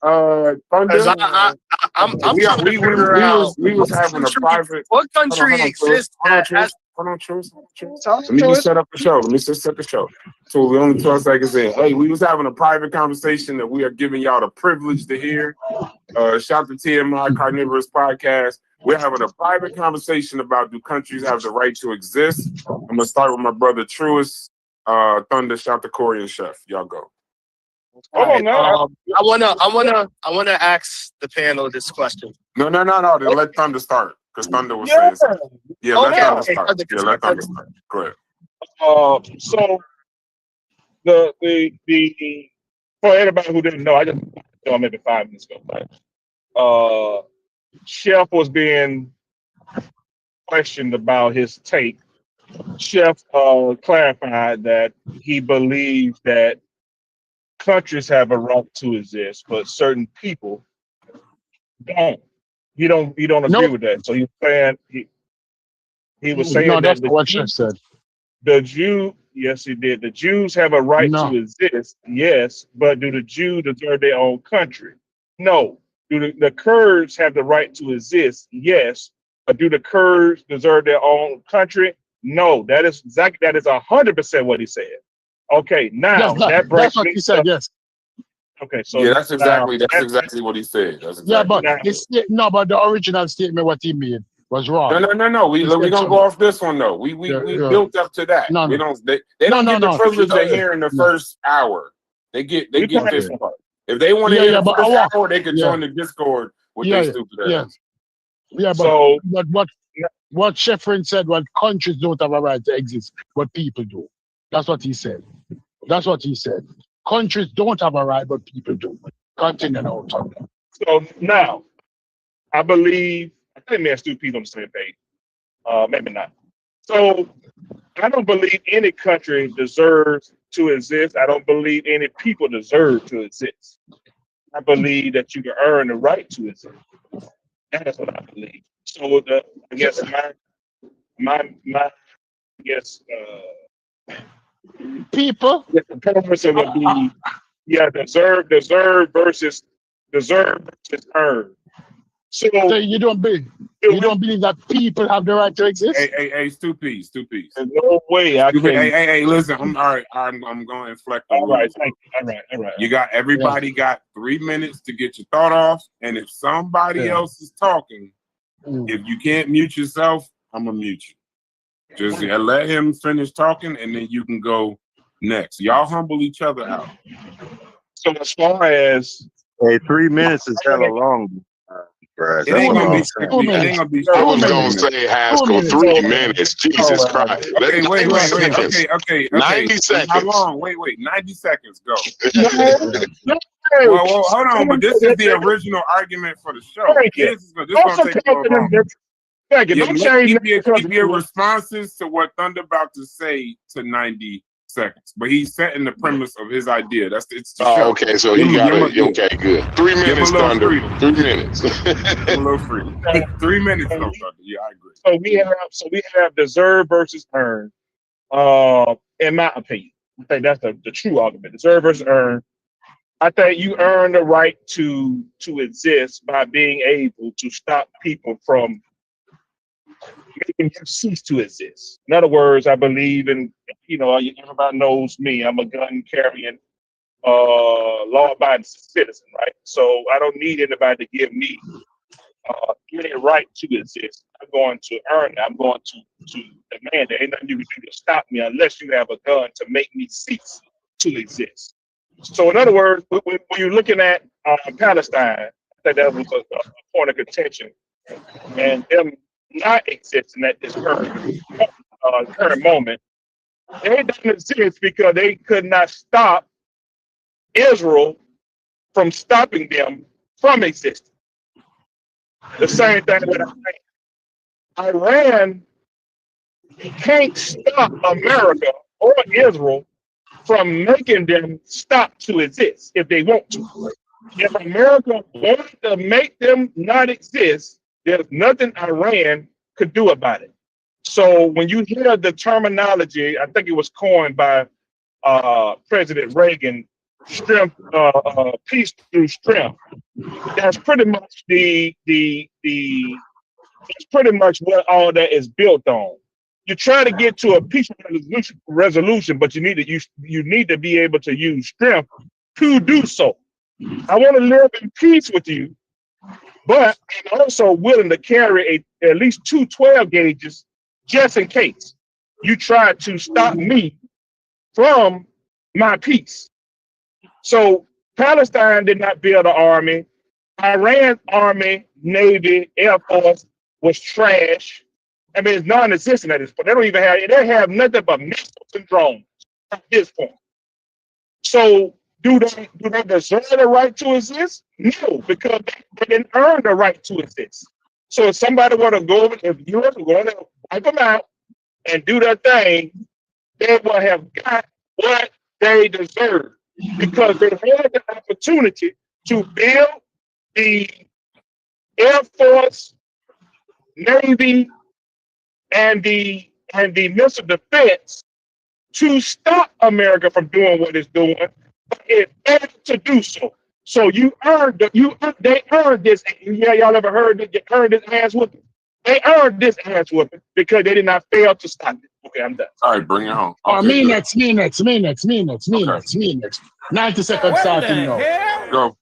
All right, Thunder. I'm trying to figure out We was having a private. what country exists that has. Hold on, Truce. Let me just set up the show. Let me just set the show. So we're only 12 seconds in. Hey, we was having a private conversation that we are giving y'all the privilege to hear. Shout to TMI Carnivorous Podcast. We're having a private conversation about do countries have the right to exist. I'm gonna start with my brother Truist. Thunder, shout to Corey and Chef. Y'all go. I wanna ask the panel this question. No. Let Thunder start because Thunder was saying something. Yeah, let Thunder start. Let Thunder start. Go ahead. So the for anybody who didn't know, I just saw maybe 5 minutes ago. But, Chef was being questioned about his take. Chef clarified that he believes that countries have a right to exist, but certain people don't. He don't agree with that. So he's saying he was saying that that's what Chef said. The Jew, yes, he did. The Jews have a right to exist, yes, but do the Jews deserve their own country? No. Do the Kurds have the right to exist? Yes, but do the Kurds deserve their own country? No. That is 100% what he said. Okay, now that breaks. That's what he said. Yes. Okay, so yeah, that's exactly what he said. That's exactly but the original statement what he made was wrong. No. We gonna go off this one though. We built up to that. They don't get the privilege of hearing the first hour. They get this part. If they want to hear the first hour, they can join the Discord with their stupid ass. Yeah, but what Sheffrin said, what countries don't have a right to exist, but people do. That's what he said. Countries don't have a right, but people do. Continue now, Thunder. So now, I think me and Stu P's on the same page. Maybe not. So I don't believe any country deserves to exist. I don't believe any people deserve to exist. I believe that you can earn the right to exist. That's what I believe. So I guess people. The purpose of it would be deserve versus earn. So you don't believe that people have the right to exist? Hey, Stu P's. There's no way I can. Hey, listen, I'm all right. I'm going to inflect. All right, thank you. All right. You got everybody got 3 minutes to get your thought off, and if somebody else is talking, if you can't mute yourself, I'm gonna mute you. Just let him finish talking, and then you can go next. Y'all humble each other out. So as far as 3 minutes is hella long. It ain't gonna be. I was gonna say Haskell 3 minutes. Jesus Christ. Okay, wait. Okay. 90 seconds. How long? Wait. 90 seconds. Go. Well, hold on. But this is the original argument for the show. This is gonna take a little long. Keep your responses to what Thunder about to say to 90 seconds, but he's setting the premise of his idea. It's the show. Okay, so he got it. Okay, good. 3 minutes, Thunder. 3 minutes. A little free. 3 minutes, though, Thunder. Yeah, I agree. So we have deserve versus earn. In my opinion, I think that's the true argument. Deserve versus earn. I think you earn the right to exist by being able to stop people from making you cease to exist. In other words, I believe in, everybody knows me. I'm a gun carrying, law-abiding citizen, right? So I don't need anybody to give me any right to exist. I'm going to earn it. I'm going to demand it. Ain't nothing you can do to stop me unless you have a gun to make me cease to exist. So in other words, when you're looking at Palestine, I think that was a point of contention, and them not existing at this current moment, they don't exist because they could not stop Israel from stopping them from existing. The same thing with Iran can't stop America or Israel from making them stop to exist if they want to. If America wanted to make them not exist, there's nothing Iran could do about it. So when you hear the terminology, I think it was coined by President Reagan, strength, peace through strength. That's pretty much that's pretty much what all that is built on. You try to get to a peaceful resolution, but you need to be able to use strength to do so. I want to live in peace with you, but I'm also willing to carry at least 2 12 gauges just in case you try to stop me from my peace. So Palestine did not build an army. Iran's army, navy, air force was trash. I mean, it's non-existent at this point. They have nothing but missiles and drones at this point. So do they deserve the right to exist? No, because they didn't earn the right to exist. So if somebody were to go over, if you were to go to wipe them out and do their thing, they would have got what they deserve because they had the opportunity to build the Air Force, Navy, and the missile defense to stop America from doing what it's doing, but it had to do so. So they earned this. Yeah, y'all ever heard that? They earned this ass whooping. They earned this ass whooping because they did not fail to stop it. Okay, I'm done. All right, bring it home. Oh, Okay, me good. next. 90 seconds starting now. Go.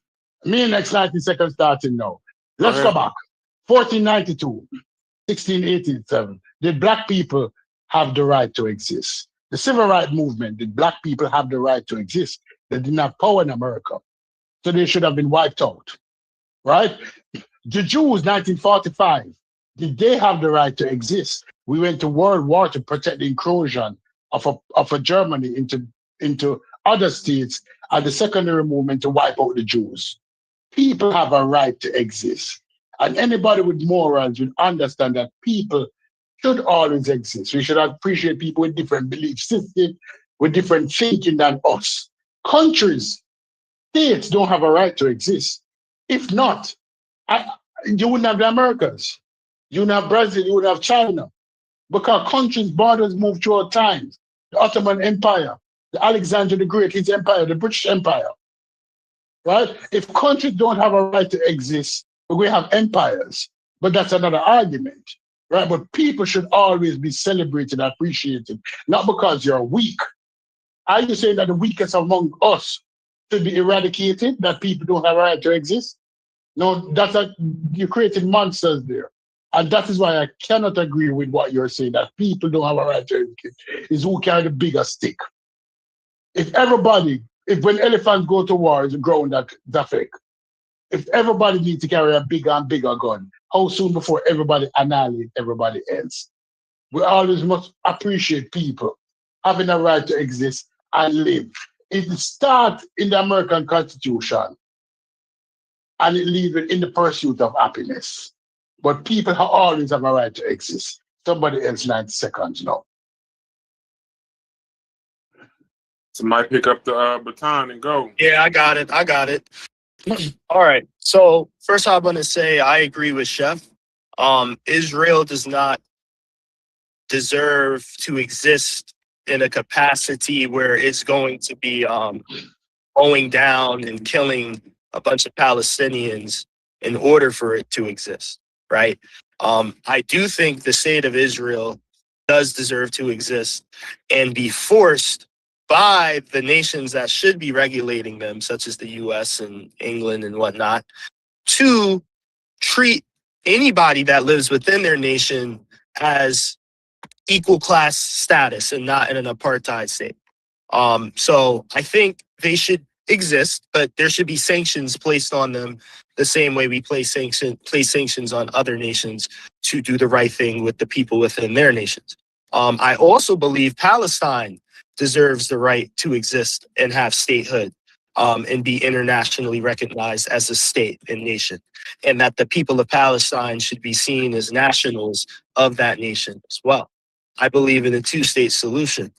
Me next 90 seconds starting now. Let's ahead. go back. 1492, 1687. Did black people have the right to exist? The civil rights movement, did black people have the right to exist? They didn't have power in America. So they should have been wiped out. Right? The Jews, 1945, did they have the right to exist? We went to World War to protect the incursion of a Germany into other states and the secondary movement to wipe out the Jews. People have a right to exist. And anybody with morals would understand that people should always exist. We should appreciate people with different belief systems, with different thinking than us. Countries, states don't have a right to exist. If not, you wouldn't have the Americas. You wouldn't have Brazil, you wouldn't have China. Because countries' borders move throughout time. The Ottoman Empire, the Alexander the Great, his empire, the British Empire. Right? If countries don't have a right to exist, we have empires. But that's another argument. Right? But people should always be celebrated and appreciated, not because you're weak. Are you saying that the weakest among us should be eradicated, that people don't have a right to exist? No, you're creating monsters there. And that is why I cannot agree with what you're saying, that people don't have a right to exist. It's who carry the bigger stick. If when elephants go to war, it's a ground that's fake. If everybody needs to carry a bigger and bigger gun, how soon before everybody annihilate everybody else? We always must appreciate people having a right to exist and live. It starts in the American Constitution and it leaves it in the pursuit of happiness. But people always have a right to exist. Somebody else 90 seconds now. Somebody pick up the baton and go. Yeah, I got it. All right. So first I'm going to say I agree with Chef. Israel does not deserve to exist in a capacity where it's going to be going down and killing a bunch of Palestinians in order for it to exist, right? I do think the state of Israel does deserve to exist and be forced by the nations that should be regulating them, such as the US and England and whatnot, to treat anybody that lives within their nation as equal class status and not in an apartheid state. So I think they should exist, but there should be sanctions placed on them the same way we place sanctions on other nations to do the right thing with the people within their nations. I also believe Palestine deserves the right to exist and have statehood and be internationally recognized as a state and nation, and that the people of Palestine should be seen as nationals of that nation as well. I believe in a two-state solution.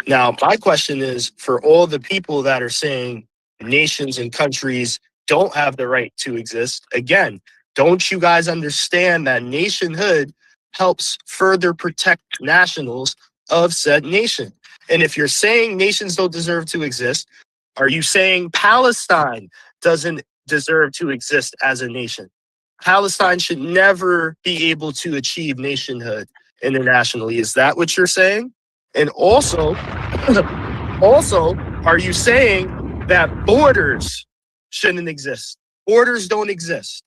Now, my question is, for all the people that are saying nations and countries don't have the right to exist, again, don't you guys understand that nationhood helps further protect nationals of said nation? And if you're saying nations don't deserve to exist, Are you saying Palestine doesn't deserve to exist as a nation? Palestine should never be able to achieve nationhood internationally. Is that what you're saying? And also, are you saying that borders shouldn't exist? Borders don't exist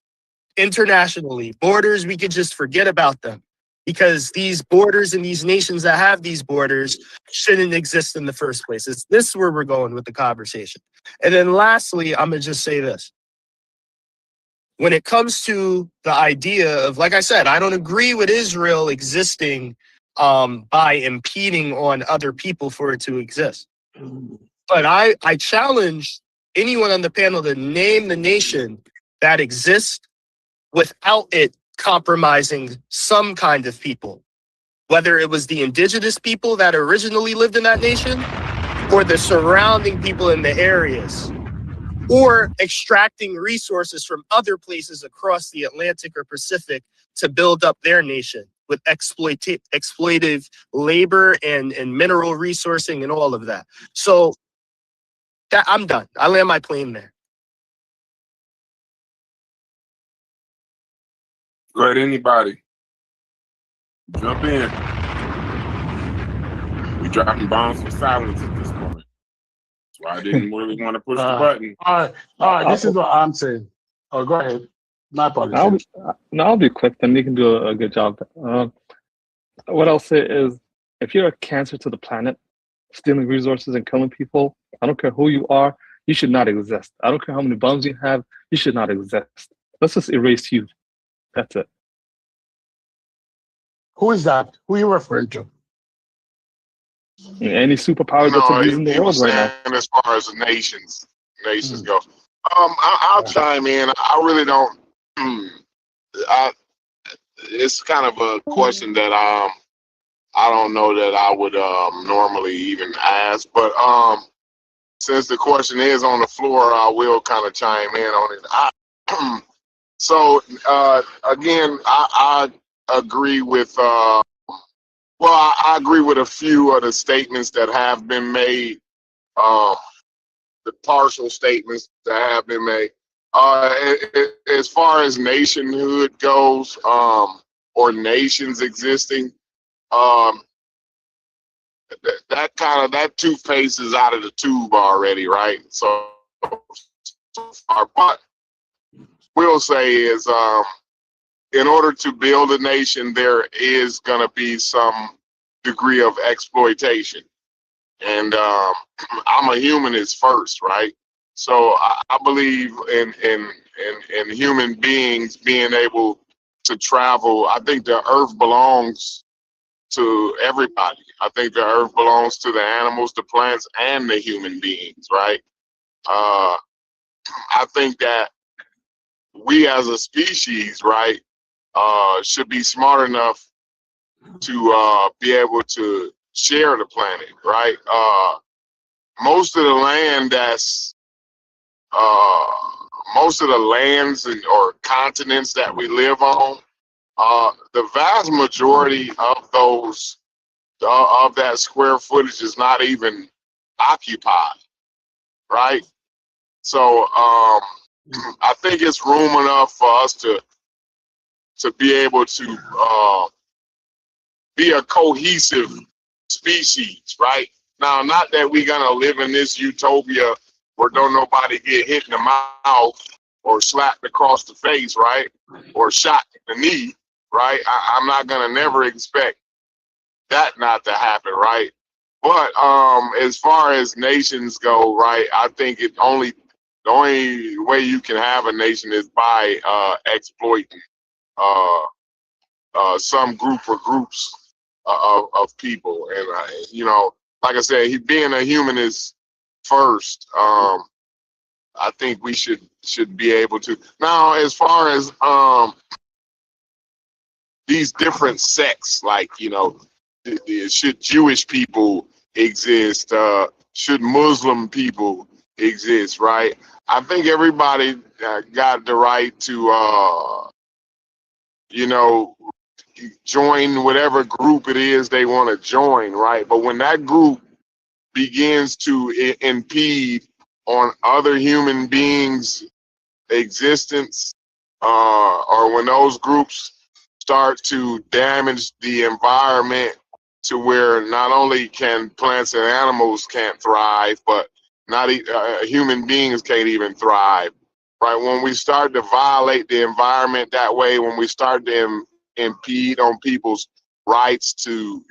internationally. Borders, we could just forget about them because these borders and these nations that have these borders shouldn't exist in the first place. Is this where we're going with the conversation? And then lastly, I'm going to just say this. When it comes to the idea of, like I said, I don't agree with Israel existing by impeding on other people for it to exist. But I challenge anyone on the panel to name the nation that exists without it compromising some kind of people, whether it was the indigenous people that originally lived in that nation or the surrounding people in the areas, or extracting resources from other places across the Atlantic or Pacific to build up their nation with exploitive labor and mineral resourcing and all of that. So that, I'm done. I land my plane there. Go ahead, anybody. Jump in. We dropping bombs for silence at this point. That's why I didn't really want to push the button. All right. This is what I'm saying. Oh, go ahead. My apologies. I'll be quick. Then you can do a good job. What I'll say is, if you're a cancer to the planet, stealing resources and killing people, I don't care who you are, you should not exist. I don't care how many bombs you have, you should not exist. Let's just erase you. That's it. Who is that? Who are you referring to? Any superpower that's abusing the world right now. And as far as the nations go, I'll chime in. I really don't. It's kind of a question that I don't know that I would normally even ask, but since the question is on the floor, I will kind of chime in on it. So again, I agree with. I agree with a few of the statements that have been made, the partial statements that have been made. As far as nationhood goes, or nations existing, that toothpaste is out of the tube already, right? So far, but we'll say is, in order to build a nation, there is going to be some degree of exploitation. And I'm a humanist first, right? So I believe in human beings being able to travel. I think the earth belongs to everybody. I think the earth belongs to the animals, the plants, and the human beings, right? I think that we as a species, right, should be smart enough to be able to share the planet, right? Most of the land most of the lands or continents that we live on, the vast majority of those, of that square footage is not even occupied, right? So I think it's room enough for us to be able to be a cohesive species, right? Now, not that we're gonna live in this utopia where don't nobody get hit in the mouth or slapped across the face, right? Or shot in the knee, right? I'm not gonna never expect that not to happen, right? But as far as nations go, right, I think the only way you can have a nation is by exploiting some group or groups of people. And like I said, being a humanist first, I think we should be able to. Now, as far as these different sects, like, should Jewish people exist? Should Muslim people exist, right? I think everybody got the right to, join whatever group it is they want to join, right? But when that group begins to impede on other human beings' existence, or when those groups start to damage the environment to where not only can plants and animals can't thrive, but not human beings can't even thrive. Right? When we start to violate the environment that way, when we start to impede on people's rights to,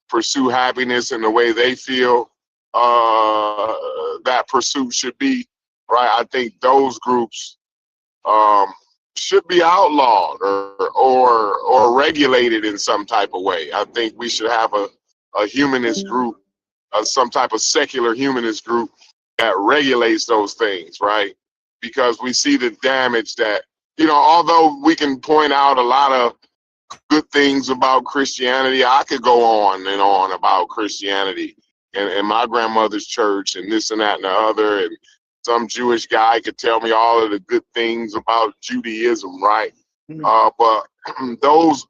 pursue happiness in the way they feel that pursuit should be, right? I think those groups should be outlawed or regulated in some type of way. I think we should have a humanist group, some type of secular humanist group that regulates those things, right? Because we see the damage that, although we can point out a lot of good things about Christianity, I could go on and on about Christianity and my grandmother's church and this and that and the other, and some Jewish guy could tell me all of the good things about Judaism, right? But those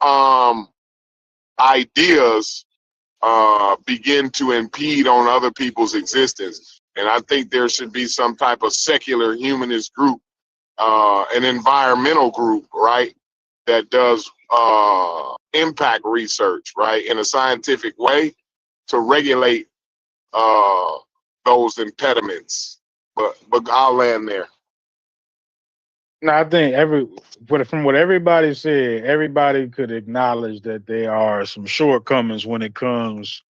ideas begin to impede on other people's existence. And I think there should be some type of secular humanist group, an environmental group, right, that does impact research, right, in a scientific way to regulate those impediments. But I'll land there. No, I think from what everybody said, everybody could acknowledge that there are some shortcomings when it comes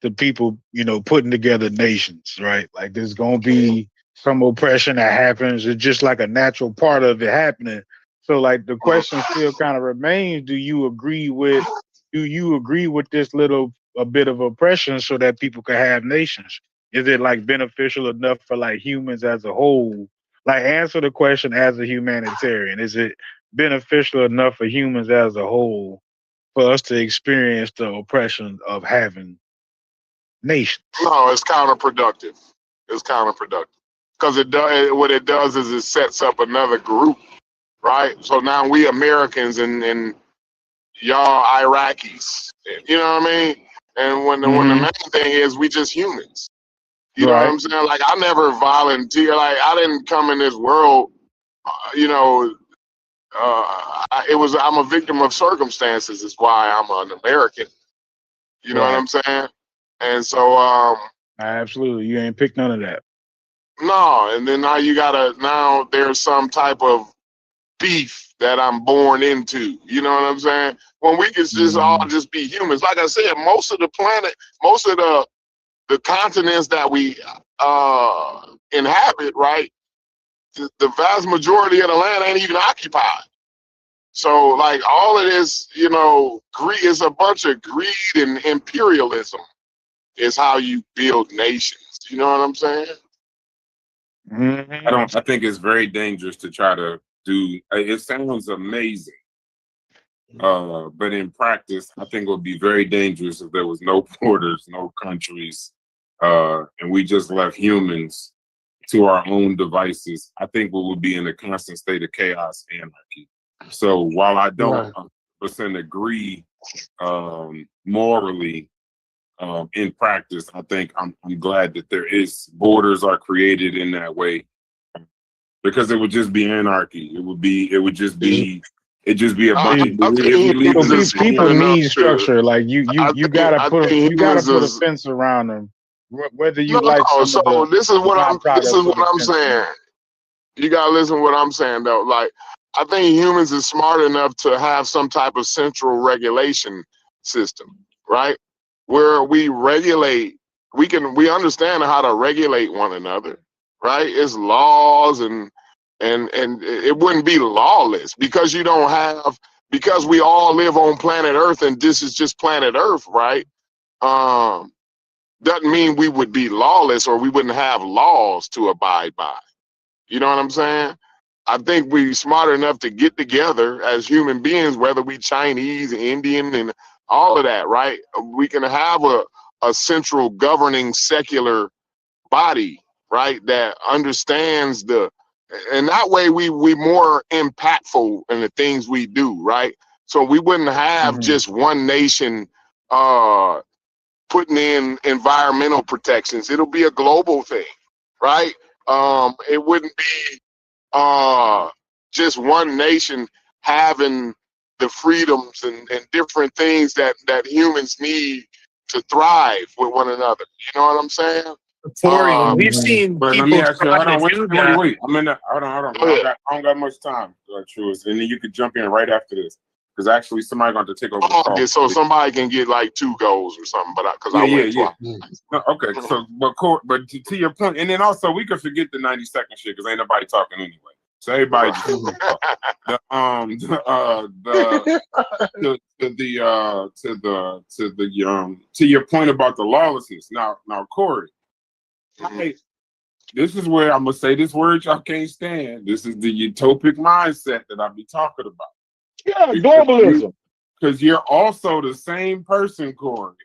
to people, putting together nations, right? Like there's gonna be some oppression that happens. It's just like a natural part of it happening. So like the question still kind of remains: Do you agree with this a bit of oppression so that people can have nations? Is it like beneficial enough for like humans as a whole? Like answer the question as a humanitarian. Is it beneficial enough for humans as a whole for us to experience the oppression of having nations? No, it's counterproductive. It's counterproductive because what it does is it sets up another group, right? So now we Americans and y'all Iraqis, you know what I mean? And when the main thing is we just humans. You know what I'm saying? Like I never volunteer. Like I didn't come in this world. I'm a victim of circumstances. Is why I'm an American. You know what I'm saying? And so absolutely, you ain't picked none of that. No, and then now there's some type of beef that I'm born into. You know what I'm saying? When we can just all just be humans. Like I said, most of the planet, most of the continents that we inhabit, right? The vast majority of the land ain't even occupied. So like all of this, greed is a bunch of greed and imperialism is how you build nations. You know what I'm saying? I think it's very dangerous to try to do, it sounds amazing. But in practice, I think it would be very dangerous if there was no borders, no countries, and we just left humans to our own devices. I think we would be in a constant state of chaos and anarchy. So while I don't 100% agree morally, in practice, I think I'm glad that borders are created in that way, because it would just be anarchy. It'd just be a bunch of people need structure. Like you gotta put a fence around them. Whether you this is what I'm saying. You gotta listen to what I'm saying though. Like I think humans are smart enough to have some type of central regulation system, right? Where we regulate, we understand how to regulate one another, right? It's laws and it wouldn't be lawless because because we all live on planet Earth and this is just planet Earth, right? Doesn't mean we would be lawless or we wouldn't have laws to abide by. You know what I'm saying? I think we're smart enough to get together as human beings, whether we Chinese, Indian, and all of that, right? We can have a central governing secular body, right, that understands and that way we more impactful in the things we do, right? So we wouldn't have just one nation putting in environmental protections. It'll be a global thing, right? it wouldn't be just one nation having the freedoms and different things that humans need to thrive with one another. You know what I'm saying? Corey, we've Mhm. seen But let people me ask you, hold try on, to wait, do wait, that. wait. I'm in the, hold on. Go ahead. I don't got much time, Truist. And then you could jump in right after this. Because actually somebody going to take over the call. Okay, so somebody can get like 2 goals or something, but because I went Yeah. twice. No, okay, so, but to your point, and then also we could forget the 90-second shit because ain't nobody talking anyway. So everybody just to your point about the lawlessness. Now, Corey, this is where I'm gonna say this word y'all can't stand. This is the utopic mindset that I be talking about. Yeah, globalism. Because you're also the same person, Corey.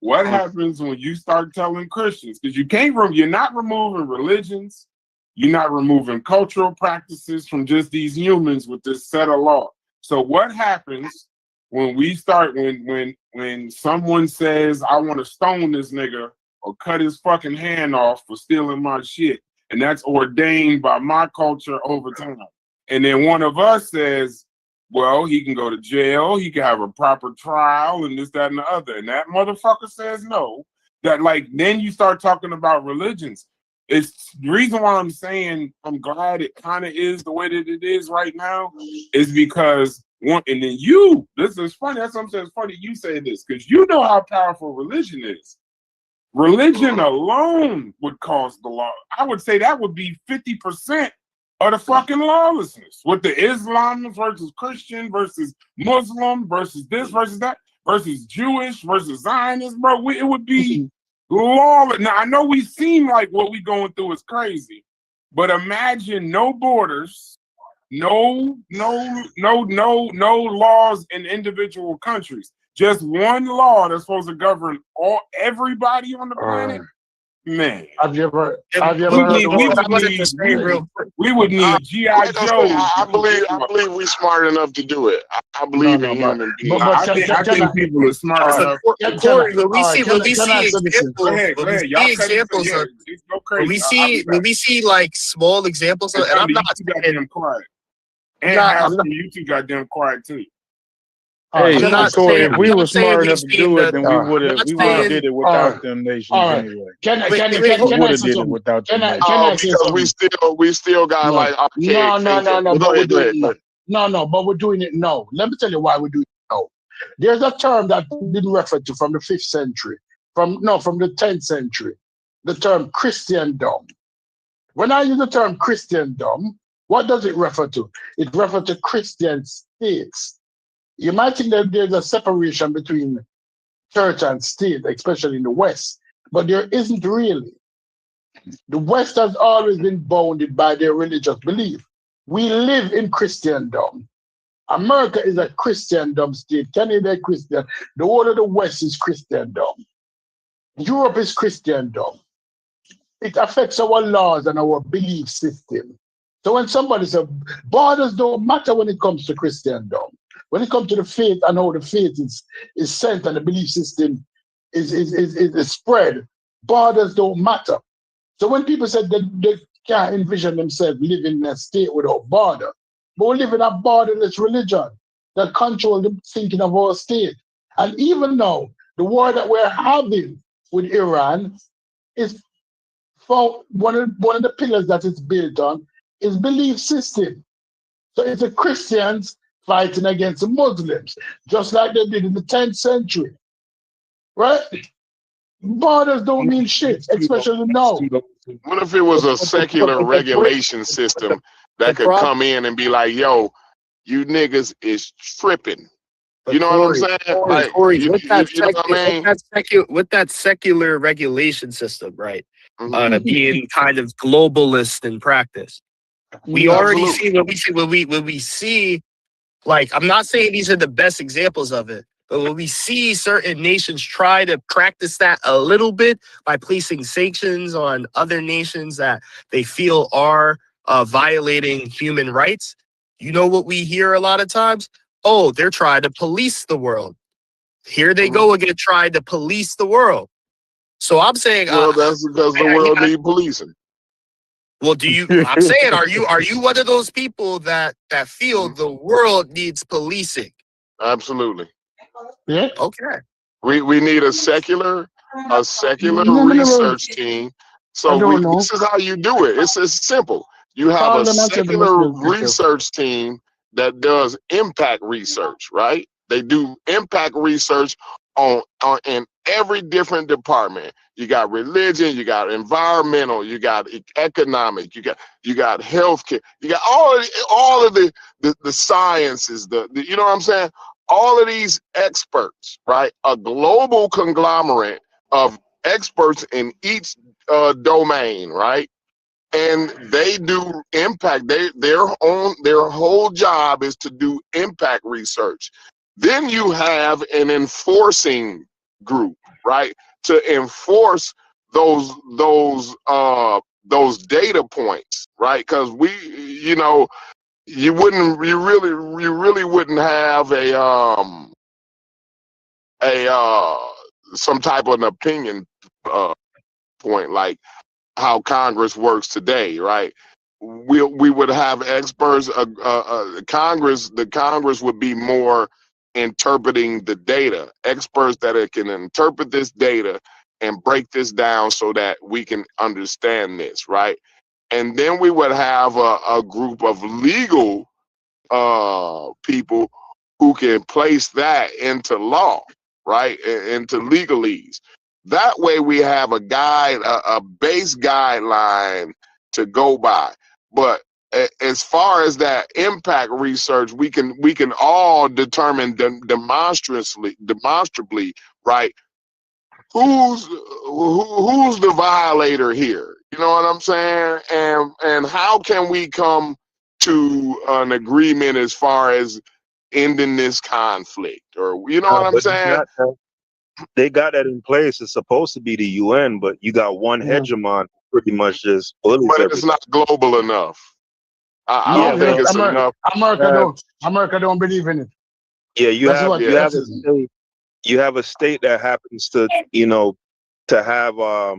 What happens when you start telling Christians? Because you're not removing religions, you're not removing cultural practices from just these humans with this set of law. So what happens when we start when someone says, I want to stone this nigga or cut his fucking hand off for stealing my shit, and that's ordained by my culture over time. And then one of us says, well, he can go to jail, he can have a proper trial, and this, that, and the other. And that motherfucker says no. That, like, then you start talking about religions. It's the reason why I'm saying I'm glad it kind of is the way that it is right now, is because one, and then this is funny, that's what I'm saying, it's funny you say this, because you know how powerful religion is. Religion alone would cause the law. I would say that would be 50% of the fucking lawlessness, with the Islam versus Christian versus Muslim versus this versus that versus Jewish versus Zionist, bro. It would be lawless. Now I know we seem like what we going through is crazy, but imagine no borders, no laws in individual countries. Just one law that's supposed to govern everybody on the planet. Man, Have you ever we would need G.I. Joe. I believe we're smart enough to do it. I believe in human beings. I think people are smart enough. Corey, when we see examples of, when we see like small examples of, and I'm not goddamn quiet. And you two goddamn quiet too. Hey, Corey, if we I'm were smart enough saying to do it, then we would have saying- did it without them nations anyway. Can I We say would have did it something? without them nations. Because we still got like archaic No, thinking. but we're doing it. No, but we're doing it now. Let me tell you why we're doing it now. There's a term that been referred to from the 5th century, from the 10th century, the term Christendom. When I use the term Christendom, what does it refer to? It refers to Christian states. You might think that there's a separation between church and state, especially in the West, but there isn't really. The West has always been bounded by their religious belief. We live in Christendom. America is a Christendom state. Canada is Christian. The whole of the West is Christendom. Europe is Christendom. It affects our laws and our belief system. So when somebody says borders don't matter when it comes to Christendom, when it comes to the faith and how the faith is sent and the belief system is spread, borders don't matter. So when people say that they can't envision themselves living in a state without border, but we live in a borderless religion that controls the thinking of our state. And even now, the war that we're having with Iran is for one of the pillars that it's built on is belief system. So it's the Christians fighting against the Muslims, just like they did in the 10th century, right? Borders don't mean shit, especially now. What if it was a secular regulation system that could come in and be like, yo, you niggas is tripping. You know what I'm saying? Like, Corey, with that secular regulation system, right? Being kind of globalist in practice. We already see when we see, like, I'm not saying these are the best examples of it, but when we see certain nations try to practice that a little bit by placing sanctions on other nations that they feel are violating human rights, you know what we hear a lot of times? Oh, they're trying to police the world. Here they go again, trying to police the world. So I'm saying, well, that's because the world need policing. Well, do you? I'm saying, are you one of those people that feel the world needs policing? Absolutely. Yeah. Okay. We need a secular No, no, no, no. research team. So I don't know. this is how you do it. It's simple. You have Call a them and tell them secular to take care. research team that does impact research, right? They do impact research on in every different department. You got religion, you got environmental, you got economic, you got healthcare, you got all of the sciences, the you know what I'm saying? All of these experts, right? A global conglomerate of experts in each domain, right? And they do impact. Their whole job is to do impact research. Then you have an enforcing group, right? To enforce those data points, right? Because you really wouldn't have some type of an opinion point like how Congress works today, right? We would have experts. The Congress would be more interpreting the data. Experts that can interpret this data and break this down so that we can understand this, right? And then we would have a group of legal people who can place that into law, right? Into legalese. That way we have a guide, a base guideline to go by. But as far as that impact research, we can all determine demonstrably, right? Who's the violator here? You know what I'm saying? And how can we come to an agreement as far as ending this conflict? Or you know what I'm But saying? they got that in place. It's supposed to be the UN, but you got one Yeah. hegemon pretty much just bullies But it's everything. not global enough. I No, don't think yes, it's enough. America don't believe in it. Yeah, you That's have what you have that a is. state, you have a state that happens to to have a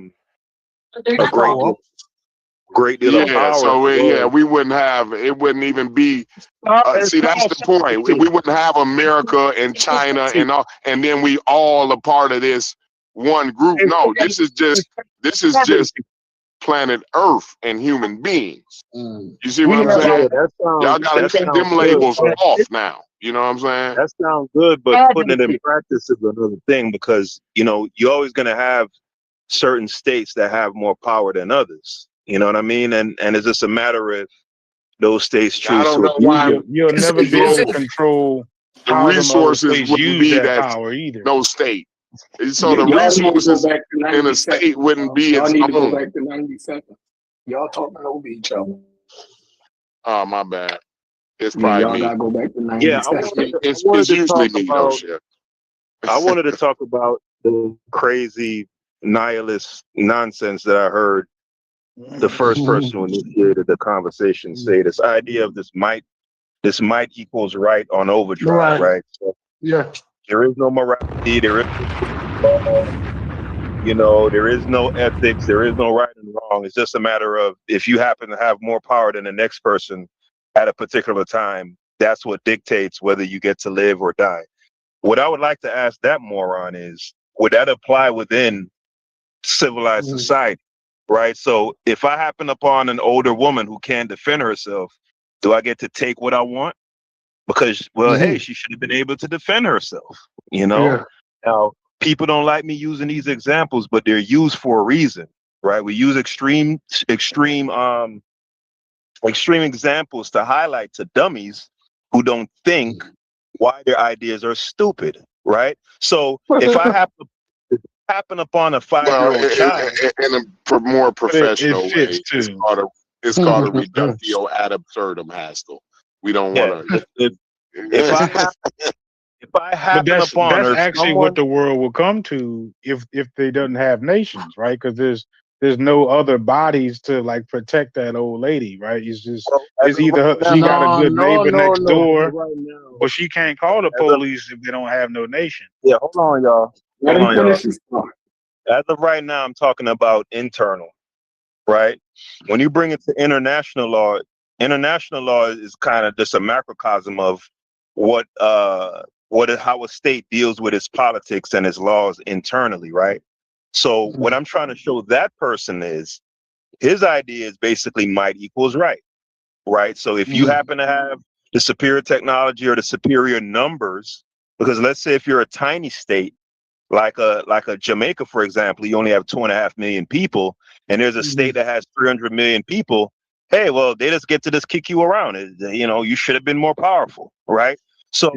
great deal of Yeah, power. so we wouldn't have it. Wouldn't even be. See, that's the point. We wouldn't have America and China and all, and then we all a part of this one group. No, this is just planet Earth and human beings. You see what I'm saying? Y'all gotta take them labels off now. You know what I'm saying? That sounds good, but putting it in practice is another thing because you're always going to have certain states that have more power than others. You know what I mean? And it's just a matter of those states choose I don't to know abuse why it. You'll never be able to control the how them other resources states wouldn't use be that that power either. no state. So the Y'all need to go resources back to in a 97. state wouldn't be Y'all its need to go own. back to 97. Y'all talking over each other. Oh, my bad. It's Yeah, probably y'all me. gotta go back to Yeah, 97. It's to usually talk me though, about. Chef. I wanted to talk about the crazy nihilist nonsense that I heard the first person who initiated the conversation say. This idea of this might equals right on overdrive, right? So Yeah. there is no morality, there is there is no ethics, there is no right and wrong. It's just a matter of if you happen to have more power than the next person at a particular time, that's what dictates whether you get to live or die. What I would like to ask that moron is, would that apply within civilized society, right? So if I happen upon an older woman who can't defend herself, do I get to take what I want? Because, hey, she should have been able to defend herself, Yeah. Now, people don't like me using these examples, but they're used for a reason, right? We use extreme examples to highlight to dummies who don't think why their ideas are stupid, right? So if I happen upon a 5-year-old child in a more professional it way, fits it's too. called a reductio ad absurdum, Haskell. We don't want to. if I happen But that's upon her, actually what the world will come to if they doesn't have nations, right? Because there's no other bodies to like protect that old lady, right? It's either her, she got a good neighbor next door, but she can't call the police if they don't have no nation. Yeah, hold on, y'all. Let him finish his thought. As of right now, I'm talking about internal, right? When you bring it to international law is kind of just a macrocosm of how a state deals with its politics and its laws internally, right? So what I'm trying to show that person is his idea is basically might equals right, right? So if you happen to have the superior technology or the superior numbers, because let's say if you're a tiny state, like a Jamaica, for example, you only have 2.5 million people, and there's a state that has 300 million people. Hey, well, they just get to just kick you around. You should have been more powerful, right? So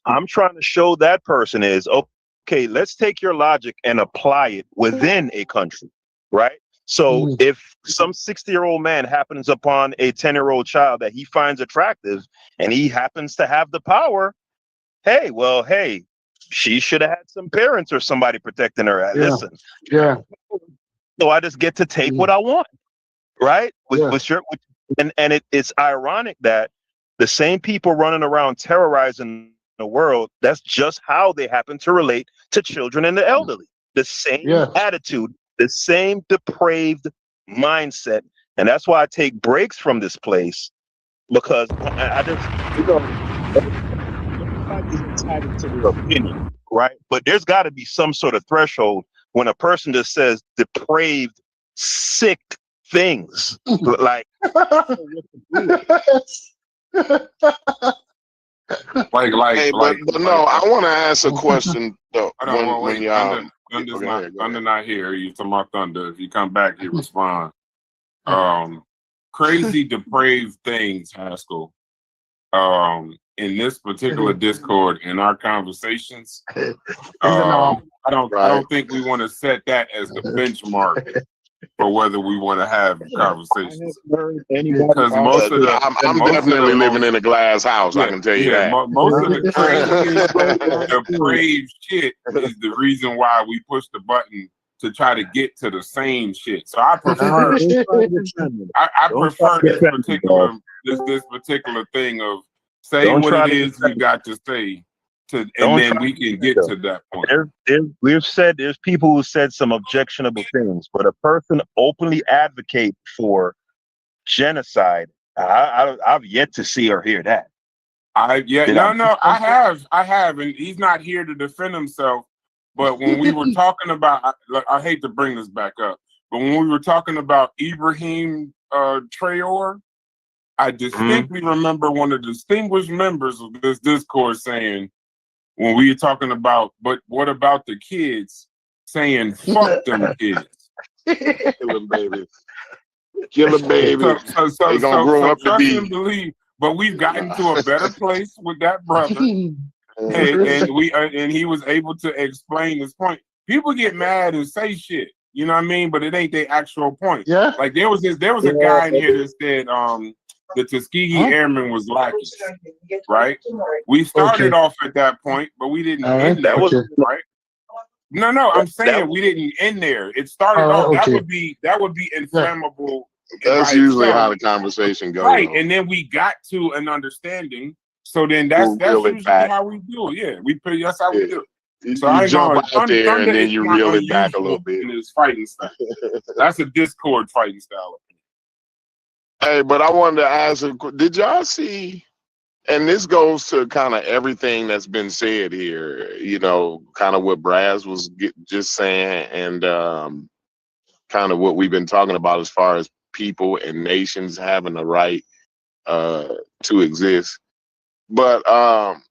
I'm trying to show that person is, okay, let's take your logic and apply it within a country, right? So if some 60-year-old man happens upon a 10-year-old child that he finds attractive and he happens to have the power, hey, she should have had some parents or somebody protecting her. Listen, so I just get to take what I want, right? It's ironic that the same people running around terrorizing the world, that's just how they happen to relate to children and the elderly. The same attitude, the same depraved mindset. And that's why I take breaks from this place, because I just, everybody's entitled to their opinion, right? But there's got to be some sort of threshold when a person just says depraved, sick things. Like, Hey, but no, I want to ask a question though. Thunder not here. You talking about Thunder? If you come back, he respond. Crazy, depraved things, Haskell. In this particular Discord, in our conversations, I don't think we want to set that as the benchmark for whether we want to have conversations. Because I'm definitely living in a glass house. I can tell you that. Most of the crazy, depraved shit is the reason why we push the button to try to get to the same shit. So I prefer, I prefer this particular thing of say what it is we got to say. And then we can get to that point. There's people who said some objectionable things, but a person openly advocate for genocide, I've yet to see or hear that. I have, and he's not here to defend himself. But when we were talking about, I hate to bring this back up, but when we were talking about Ibrahim Traore, I distinctly remember one of the distinguished members of this Discord saying, when we were talking about, but what about the kids, saying, fuck them kids. Killing babies. Killing babies. They gonna grow up to be. Believe, but we've gotten to a better place with that brother. and he was able to explain his point. People get mad and say shit, you know what I mean? But it ain't their actual point. Yeah. Like there was a guy in here that said, the Tuskegee Airmen was lacking, right? We started off at that point, but we didn't end there, right? No, I'm saying we didn't end there. It started off. That would be inflammable. That's usually how the conversation goes, right? And then we got to an understanding. So then that's usually how we do it. Yeah, that's how we do it. So you jump out there and then you reel it back a little bit. In his fighting style. That's a Discord fighting style. Hey, but I wanted to ask, did y'all see, and this goes to kind of everything that's been said here, you know, kind of what Braz was just saying, and kind of what we've been talking about as far as people and nations having the right to exist. But I'm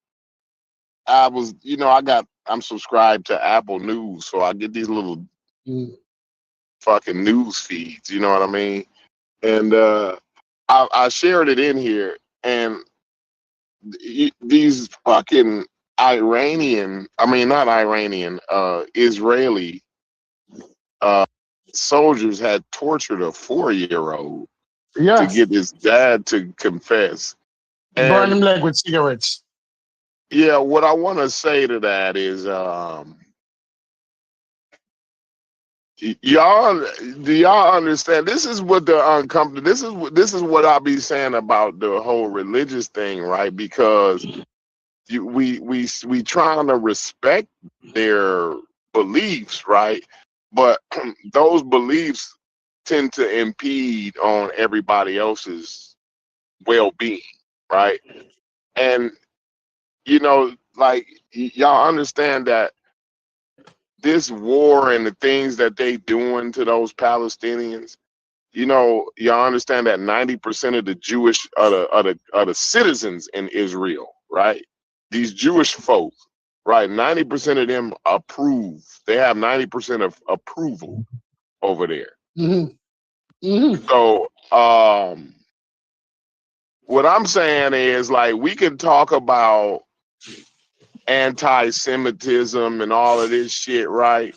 subscribed to Apple News, so I get these little fucking news feeds, you know what I mean? And I shared it in here, and these fucking Israeli soldiers had tortured a 4-year-old to get his dad to confess. Burn him leg with cigarettes. Yeah, what I want to say to that is, do y'all understand? This is what the uncomfortable. This is what I be saying about the whole religious thing, right? Because we trying to respect their beliefs, right? But those beliefs tend to impede on everybody else's well-being, right? And you know, like y'all understand that this war and the things that they doing to those Palestinians, you know, y'all understand that 90% of the Jewish are the citizens in Israel, right? These Jewish folk, right? 90% of them approve. They have 90% of approval over there. So, what I'm saying is, like, we can talk about anti-Semitism and all of this shit, right?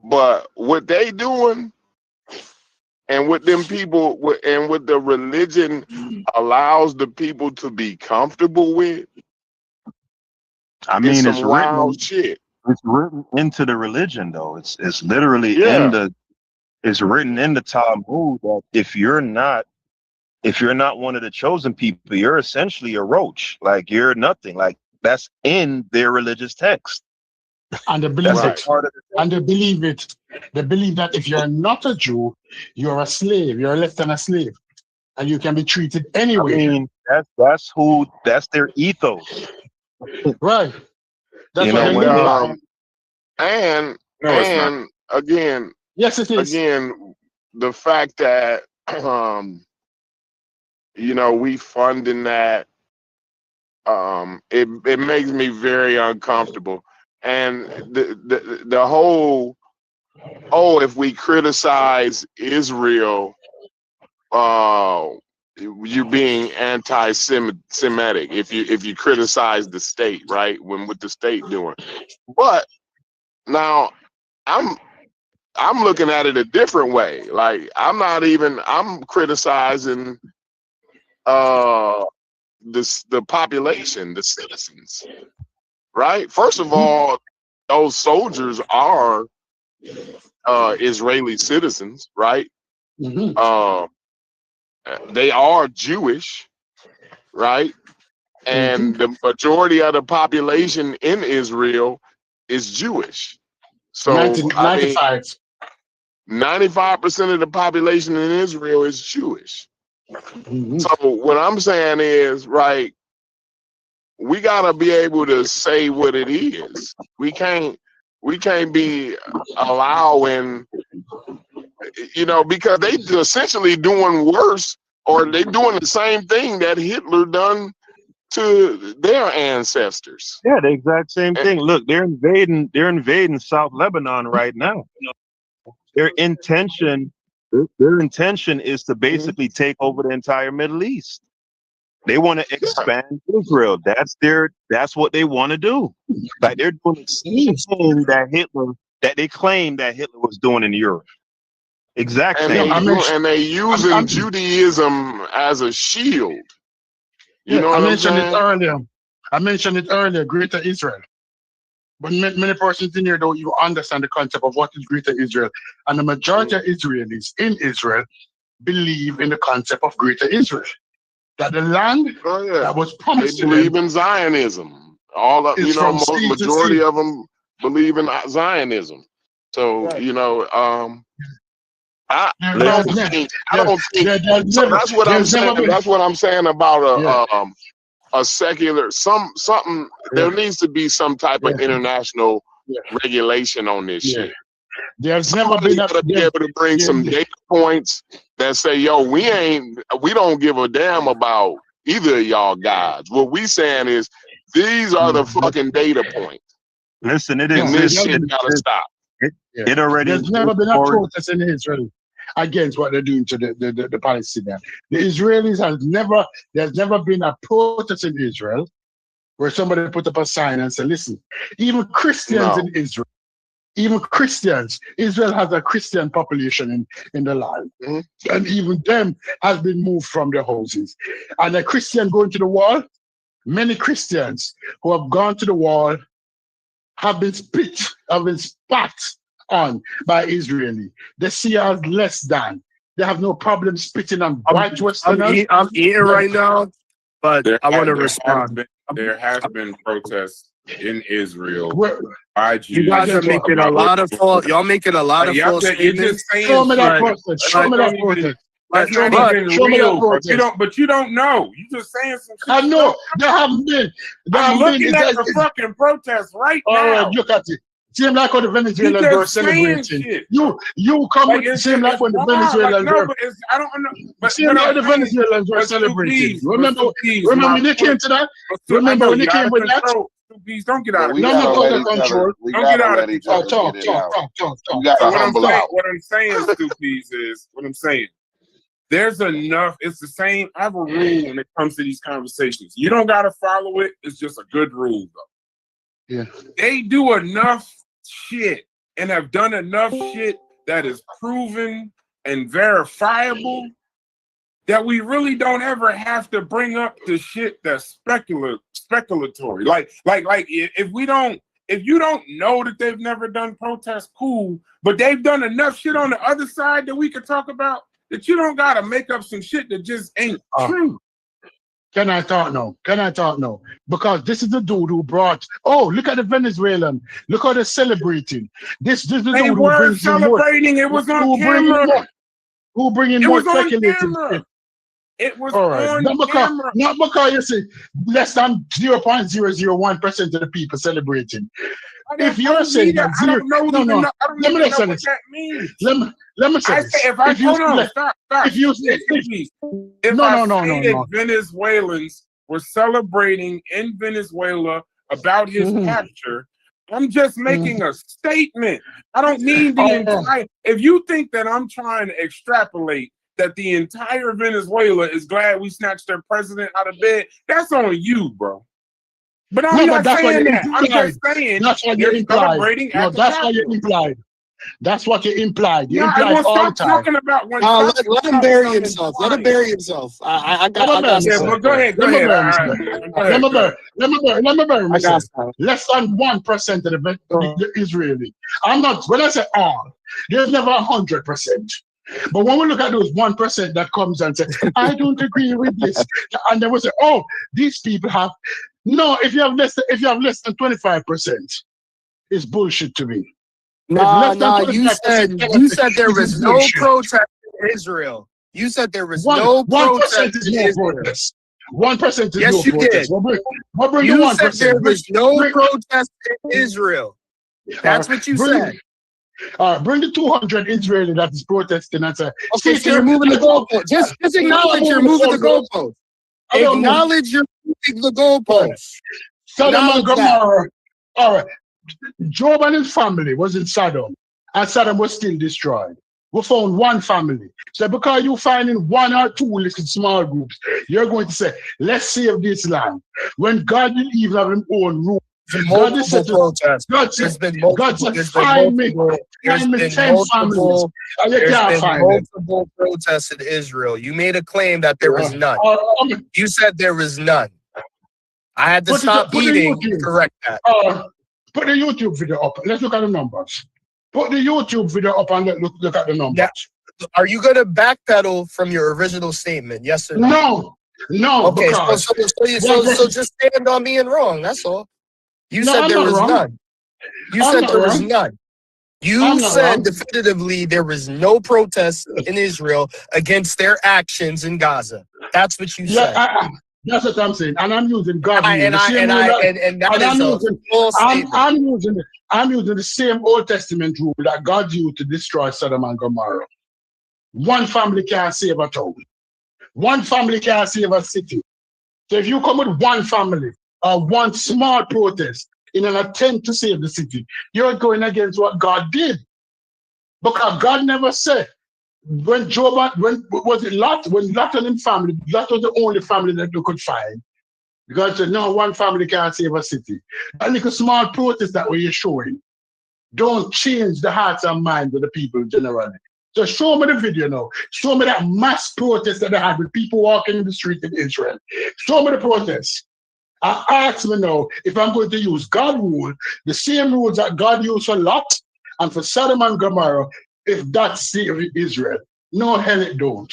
But what they doing and what them people and what the religion allows the people to be comfortable with, I mean, some it's written. wild shit. It's written into the religion, though. It's literally Yeah. in the. It's written in the Talmud that if you're not one of the chosen people, you're essentially a roach. Like, you're nothing. Like, that's in their religious text. And they believe Right. it. And they believe it. They believe that if you're not a Jew, you're a slave. You're less than a slave. And you can be treated I anyway. mean, that's their ethos. Right. That's You what know, they when live by. And No, it's not. again, Yes, it is. the fact that you know, we funding that, it makes me very uncomfortable. And the whole, if we criticize Israel, you're being anti-Semitic if you criticize the state, right? What the state doing. But now I'm looking at it a different way. Like, I'm criticizing the population, the citizens, right? First of all, those soldiers are Israeli citizens, right? They are Jewish, right? And the majority of the population in Israel is Jewish. So 95. 95% of the population in Israel is Jewish. So what I'm saying is, right, we gotta be able to say what it is. We can't be allowing, you know, because they essentially doing worse, or they doing the same thing that Hitler done to their ancestors. Yeah, the exact same thing. Look, they're invading South Lebanon right now. Their intention is to basically take over the entire Middle East. They want to expand Israel. That's what they want to do. Like, they're doing the same thing that they claim that Hitler was doing in Europe. Exact same. And they using Judaism as a shield. You know what I'm saying? I mentioned it earlier, Greater Israel. But many persons in here don't even understand the concept of what is Greater Israel. And the majority of Israelis in Israel believe in the concept of Greater Israel. That the land that was promised to them. They believe in Zionism. All of, you know, majority of them believe in Zionism. So, you know, I don't think so. That's what I'm saying. That's what I'm saying about a secular something. There needs to be some type of international regulation on this shit. There's never been to be able to bring some data points that say, yo, we don't give a damn about either of y'all gods. What we saying is, these are the fucking data points. Listen, it and exists. this shit gotta stop. It already. There's never been a protest in Israel against what they're doing to the Palestinians. The Israelis there's never been a protest in Israel where somebody put up a sign and said, listen, even Christians in Israel, Israel has a Christian population in the land. And even them has been moved from their houses. And a Christian going to the wall, many Christians who have gone to the wall have been spat on by Israeli. They see us less than. They have no problem spitting on white Westerners. I'm eating right now, but I want to respond. There has been protests in Israel IG. You guys are making a lot of false. Y'all making a lot of false You're statements. just saying Show me that but- protest. Show me that protest. That's Show not me that- even show me that real, bro. protest. But you don't know. You just saying some shit. I know there haven't been. There I'm haven't been. looking at the fucking protest right All now. right, look at it. Same like when the Venezuelans You were just saying celebrating. shit. You come Like, with the it's same like when the wild. Like, Venezuelans no, were. but it's, I don't know. But Same but like I'm the saying- Venezuelans were but celebrating. Please, Remember please, when my they came point- to that? but Remember I know when they you came out of with that? control. Please don't get out of we We gotta gotta let let each each control. other. We Don't get gotta out let of each control. other Talk. get it out. Talk. You gotta So what I'm humble saying, out. what I'm saying, Stoopies, is what I'm saying. There's enough. It's the same. I have a rule when it comes to these conversations. You don't gotta follow it. It's just a good rule, though. Yeah. They do enough shit and have done enough shit that is proven and verifiable that we really don't ever have to bring up the shit that's speculatory. Like if you don't know that they've never done protests, cool, but they've done enough shit on the other side that we could talk about that you don't gotta make up some shit that just ain't true. Can I talk now? Because this is the dude who brought. Oh, look at the Venezuelan. Look how they're celebrating. This is the They dude who were brings in more. celebrating. It was on camera. Who bringing It more was on speculative? camera. It was All right. on camera. Not because you see less than 0.001% of the people celebrating. If you're saying that I don't know. no. I don't Let me even know say what this. that means. Let me say I this. say if I If you hold on, say- stop. if you say- If No, I no, say no, that no. Venezuelans were celebrating in Venezuela about his Mhm. capture, I'm just making a statement. I don't mean the entire. If you think that I'm trying to extrapolate that the entire Venezuela is glad we snatched their president out of bed, that's on you, bro. But I'm No, not but that's what saying you that. I'm implied. just saying That's what you you're implied. celebrating No, at the that's what you Capitol. implied. That's what you implied. You No, I implied won't all the stop time. talking about when. Let him bury himself. Let him bury himself. I got Yeah, some. well, go ahead. Let me Go bury ahead. myself. I got some. Less than 1% of the Israeli. I'm not. When I say all, there's never 100%. But when we look at those 1% that comes and says, "I don't agree with this," and then we say, "Oh, these people have." No, if you have less than 25%, it's bullshit to me. Nah, less than you 25%, said there this is was no bullshit. protest in Israel. You said there was no 1% protest is in no Israel. protest. 1% is Yes, no you protest. did. We'll bring the You 1%. said there was no Bring- protest in Israel. That's what you bring- said. Bring the 200 Israeli that is protesting and say, Okay, so you're moving the goalpost. Just acknowledge you're moving the goalpost. I don't know. Acknowledge you're moving the goalpost. Sodom and Acknowledge that. Gomorrah. All right. Job and his family was in Sodom, and Sodom was still destroyed. We found one family. So because you find in one or two little small groups, you're going to say, let's save this land. When God didn't even have his own rule. God is said, protests. God There's said, been God multiple. said, There's been find me multiple. There's 10 been families. multiple. And you There's can't been find them. multiple protests in Israel. You made a claim that there was none. You said there was none. I had to Put it stop up, put the eating to YouTube. correct that. Put the YouTube video up. Let's look at the numbers. Put the YouTube video up and look at the numbers. Yeah. Are you going to backpedal from your original statement? Yes or no? No. Okay, because so just stand on being wrong. That's all. You No, said I'm there not was wrong. none. You I'm said not there was wrong. none. You I'm not said wrong. definitively there was no protest in Israel against their actions in Gaza. That's what you said. That's what I'm saying, and I'm using God. And that is a false statement. I'm using the same Old Testament rule that God used to destroy Sodom and Gomorrah. One family can't save a town. One family can't save a city. So if you come with one family or one small protest in an attempt to save the city, you're going against what God did. Because God never said, when Lot and his family, Lot was the only family that you could find. God said, no, one family can't save a city. A little small protest that way you're showing don't change the hearts and minds of the people generally. So show me the video now. Show me that mass protest that they had with people walking in the street in Israel. Show me the protest. Ask me now if I'm going to use God's rule, the same rules that God used for Lot and for Sodom and Gomorrah, if that saved Israel. No, hell it don't.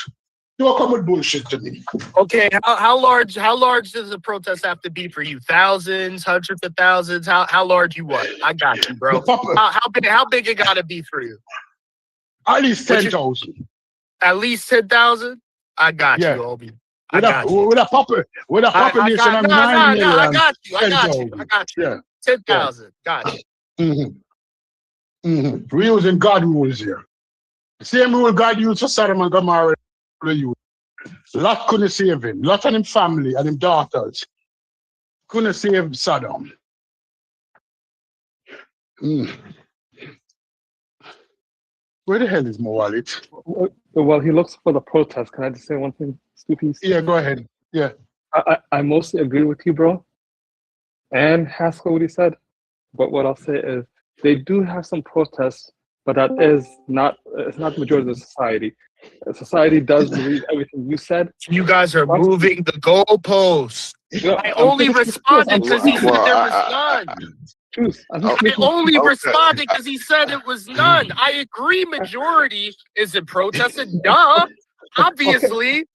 Don't come with bullshit to me. Okay, how large does the protest have to be for you? Thousands, hundreds of thousands? How large you want? I got you, bro. How big it gotta be for you? At least 10,000. At least 10,000? I got Yeah. you, Obi. I got you. With a population of 9 million. I got you. 10,000. Yeah. 10,000. Got you. We're using God rules here. The same rule God used for Sodom and Gomorrah. Lot couldn't save him. Lot and him family and him daughters couldn't save Sodom. Where the hell is my wallet? Well, he looks for the protest. Can I just say one thing, Stupid? Yeah, go ahead. Yeah. I mostly agree with you, bro. And Haskell, what he said. But what I'll say is they do have some protests, but that is not, it's not the majority of the society. Society does believe everything you said. You guys are moving the goalposts. I only responded because he said there was none. I only responded because he said it was none. I agree majority is in protest, and duh, obviously.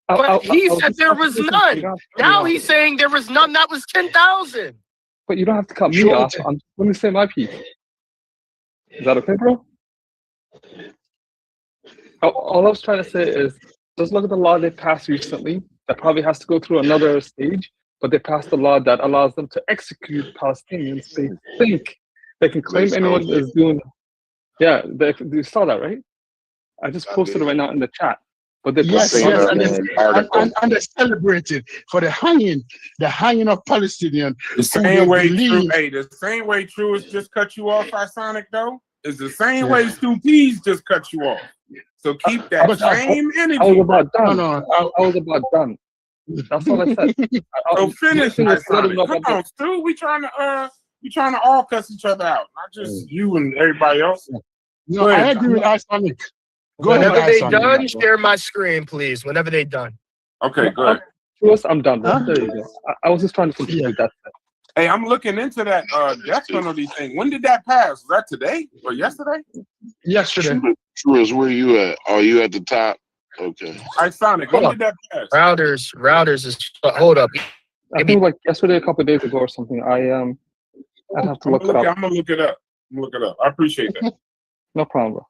But he said there was none. Now he's saying there was none. That was 10,000. But you don't have to cut me off. Let me say my piece. Is that okay, bro? All I was trying to say is, just look at the law they passed recently. That probably has to go through another stage, but they passed a law that allows them to execute Palestinians. They think they can claim anyone is doing. Yeah, you saw that, right? I just posted it right now in the chat. But they and they celebrated for the hanging of Palestinians. The same way, the same way Truist just cut you off, Sonic, though, is the same way Stu Peas just cut you off. So keep that same energy. I was about done. I was about done. That's all I said. So finish, Sonic. Come on, Stu. We trying to all cuss each other out, not just you and everybody else. No, I agree with Sonic. Go Whenever ahead, they done, share my screen, please. Whenever they done. Okay, go ahead. I'm done. Huh? There you go. I was just trying to continue that. Hey, I'm looking into that death penalty thing. When did that pass? Was that today or yesterday? Yesterday. Truist, where you at? Are you at the top? Okay. All right, Sonic, when did that pass? Routers is hold up. I think like yesterday, a couple of days ago or something. I'd have to look it up. I'm gonna look it up. I appreciate that. No problem, bro.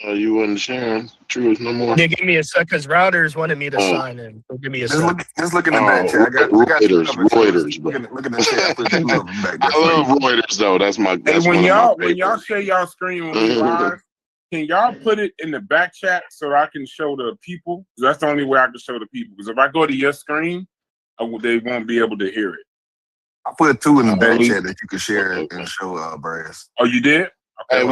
You wasn't sharing Truist no more. Yeah, give me a sec, because Routers wanted me to sign in. So give me a sec. Just look in the back chat. I got Reuters, bro. Look at the chat. I love Reuters though. That's my. That's when y'all share y'all screen when we live, can y'all put it in the back chat so I can show the people? That's the only way I can show the people. Because if I go to your screen, they won't be able to hear it. I put 2 in the back chat that you can share and show Brass. Oh, you did? Okay,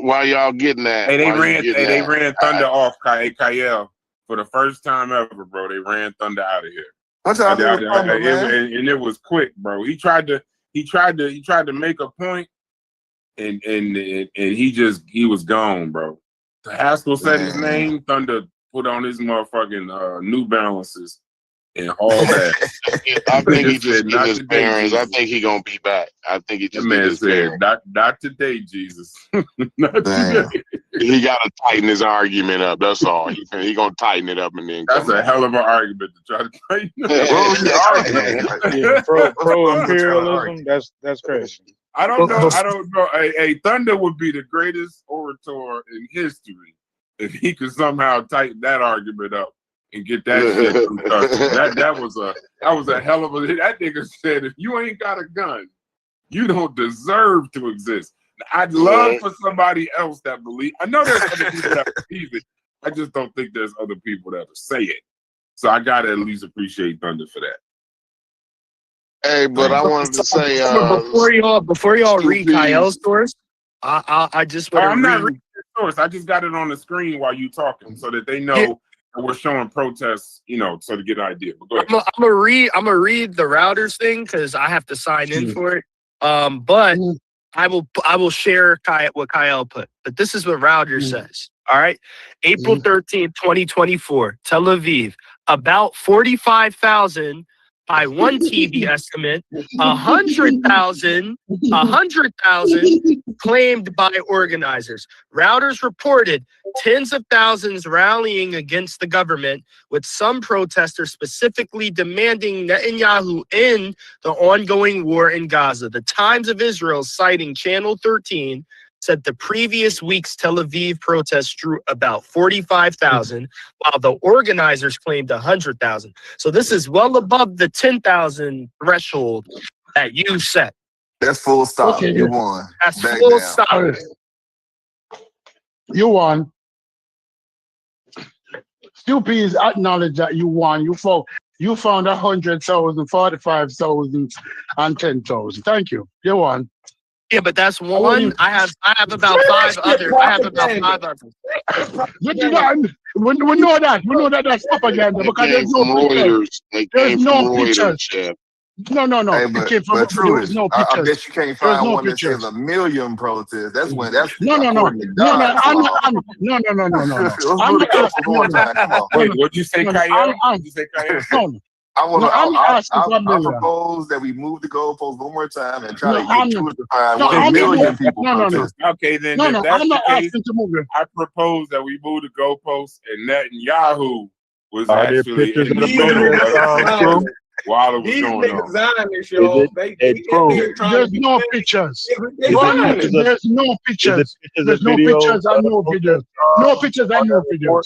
while y'all getting that? Hey, they ran Thunder off Kyle for the first time ever, bro. They ran Thunder out of here. And it was quick, bro. He tried to make a point, and he was gone, bro. Haskell said his name. Thunder put on his motherfucking New Balances and all that. I think he just get his bearings. I think he gonna be back. I think he just get his bearings. Not today, Jesus. Not today. He gotta tighten his argument up. That's all. He gonna tighten it up and then. That's a hell of an argument to try to tighten it up. Pro imperialism. That's crazy. I don't know. A Thunder would be the greatest orator in history if he could somehow tighten that argument up and get that shit from that was a hell of a. That nigga said, if you ain't got a gun, you don't deserve to exist. I'd love for somebody else that believe. I know there's other people that believe it. I just don't think there's other people that will say it. So I gotta at least appreciate Thunder for that. Hey, but I wanted to say before y'all read Kyle's source, I just want to I'm not reading the source. I just got it on the screen while you talking so that they know. We're showing protests, so to get an idea. But go ahead. I'm gonna read the Routers thing because I have to sign in for it. But I will share what Kyle put. But this is what Routers says. All right, April 13th, 2024, Tel Aviv. About 45,000 By one TV estimate, 100,000 claimed by organizers. Reuters reported tens of thousands rallying against the government, with some protesters specifically demanding Netanyahu end the ongoing war in Gaza. The Times of Israel, citing Channel 13, said the previous week's Tel Aviv protests drew about 45,000, while the organizers claimed 100,000. So this is well above the 10,000 threshold that you set. That's full stop. Okay, You good. won. That's Back full down. stop. You won. Stupies acknowledge that you won. You found 100,000, 45,000, and 10,000. Thank you. You won. Yeah, but that's one. I have about five others. You did not. We know that. We know that that's propaganda because They there's came no from pictures. Reuters. They There's came no from Reuters, pictures. Chef. No. Hey, It came from but there true was no I pictures. bet you can't There's find no one that pictures. says 1 million protests. That's when that's No. according to No. God. I'm So, not. No. let's I'm do the not couple asking. one time. Come on. Wait, what'd you say, No, Kyle? I'm- What'd you say, Kyle? No. I'm I asking for a million. propose that we move the goalpost one more time and try No, to get I'm- Jewish to find no, 1 I'm not- million people no. protest. Okay, then No, if that's I'm not the case, asking to move it. I propose that we move the goalposts and Netanyahu was Are there actually pictures in of the the middle of protest, it while it was These going niggas on. Zionists, y'all. It's true. There's no pictures. They Zionists. There's no pictures. There's no pictures and no videos. No pictures and no videos.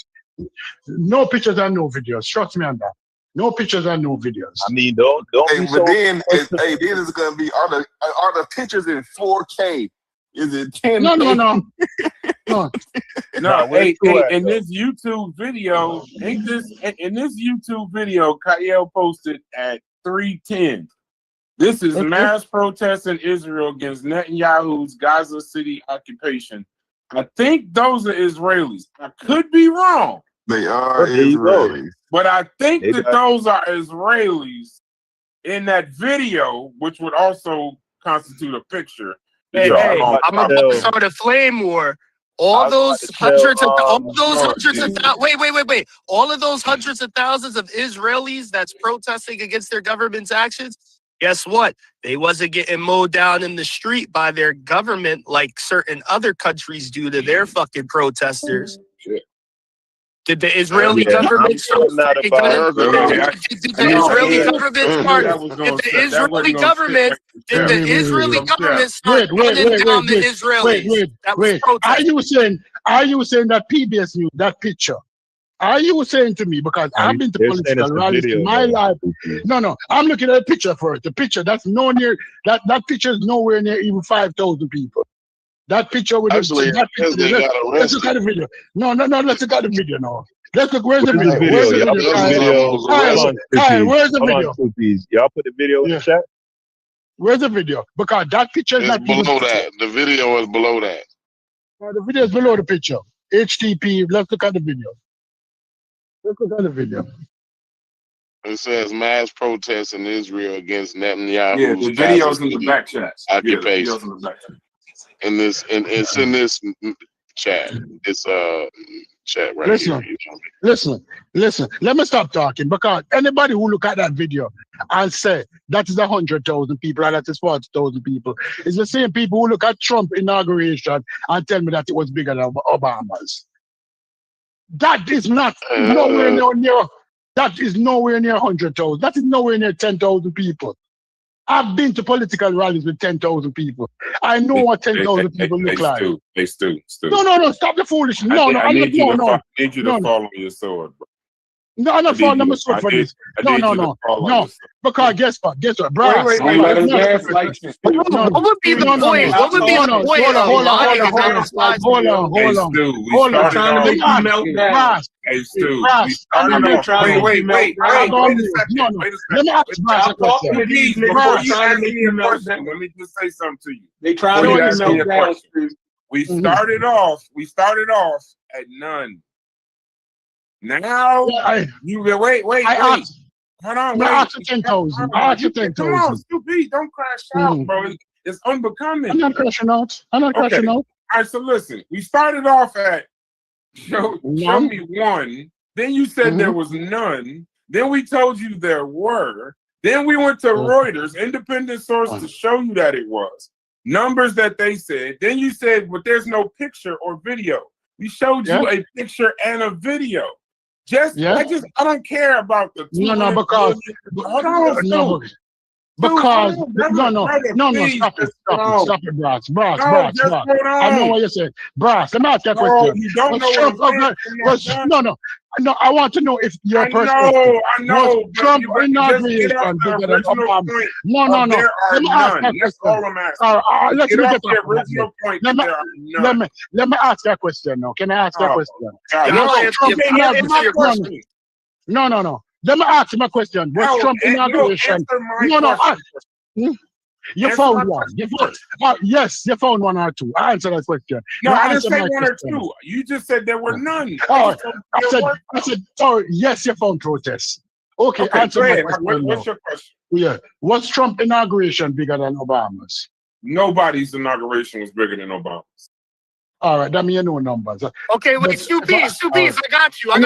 No pictures and no videos. Trust me on that. No pictures and no videos. I mean, don't Hey, be but so. then it's gonna be are the pictures in 4K? Is it 10? No. No, Nah, where's hey, True at, in though? this YouTube video, in this YouTube video, Kyle posted at 3:10. This is Okay. mass protests in Israel against Netanyahu's Gaza City occupation. I think those are Israelis. I could be wrong, They are There you go. Israelis. but I think They that got- those are Israelis in that video, which would also constitute a picture. Hey, Yo, hey, I'm I'm about to about to tell- start a flame war. I All was those about to tell, hundreds of all those oh, hundreds of geez. wait. All of those hundreds of thousands of Israelis that's protesting against their government's actions. Guess what? They wasn't getting mowed down in the street by their government like certain other countries do to their fucking protesters. Shit. Did the Israeli Yeah, government start I'm not fucking about cutting- it. Did the Israeli government start? That was gonna Did the sit- that Israeli wasn't gonna government? sit Did right the there. Israeli Yeah. government start Wait, running down the wait, Israelis? That was wait. protesting. Are you saying that PBS News, that picture? Are you saying to me, because I've been to They're saying political it's a rallies video, in my though. life. No. I'm looking at a picture first. The picture that's no near that picture is nowhere near even 5,000 people. That picture with Actually, that because picture, they got let's look at arrested. the video. No, let's look at the video now. Let's look. Where's the Where's the video? video? Where's the Y'all video? put the Kyle? video. was Kyle, Hold on, two Kyle, Ps. where's the Hold video? on, 2Ps. Y'all put the video in Yeah. the chat. Where's the video? Because that picture is It's not even below that. The video is below that. The video is below the picture. HTTP. Let's look at the video. Let's look at the video. It says mass protests in Israel against Yeah, Netanyahu's the videos Gaza in the City back chats. Yeah, the occupation. videos in the back chat. And it's in this chat. It's chat right Listen. here. You know. Listen. Let me stop talking, because anybody who look at that video and say that is 100,000 people and that is 40,000 people, it's the same people who look at Trump inauguration and tell me that it was bigger than Obama's. That is not nowhere near. That is nowhere near 100,000. That is nowhere near 10,000 people. I've been to political rallies with 10,000 people. I know what 10,000 people look like. They Stu. No, stop the foolishness. I need you to No. fall on your sword, bro. No, I'm not falling on my sword for this. No. Because guess what? Brass. Wait, let him gaslight you. What would be the point? What would be the point of lying about Hold on. Trying to make you melt down. Brass. Hey, Stu. Brass. Wait a second. Let me ask Brass a Stop talking question. to these niggas. Brass. They trying to make you melt Let down. me just say something to you. They trying to Before you make ask you me melt a down. question, we started off at none. Now I you wait. asked. Hold on, I wait. asked you 10,000. I asked you 10,000. Come on, stupid. Don't crash out, bro. It's unbecoming. I'm not crashing out. Okay. All right, so listen. We started off at show me one. Then you said there was none. Then we told you there were. Then we went to Reuters, independent source, to show you that it was. Numbers that they said. Then you said, but there's no picture or video. We showed you a picture and a video. I don't care about the because hold on, stop it, Brass. I know what you're saying. Brass, let me ask you a question. You don't know No, I want to know if your perspective was Trump inauguration bigger than Obama. No. Let me ask you a question. Let me ask you a question now. Can I ask you a question? No. Let me ask him a question. Was Trump inauguration? You found one. Yes, you found one or two. I answered that question. No, I didn't say one or two. You just said there were none. I said, yes, you found protests. Okay, answer my question. What's your question? Yeah. Was Trump inauguration bigger than Obama's? Nobody's inauguration was bigger than Obama's. All right, that means you know numbers. Okay, wait, Stu Pease, I got you. Watch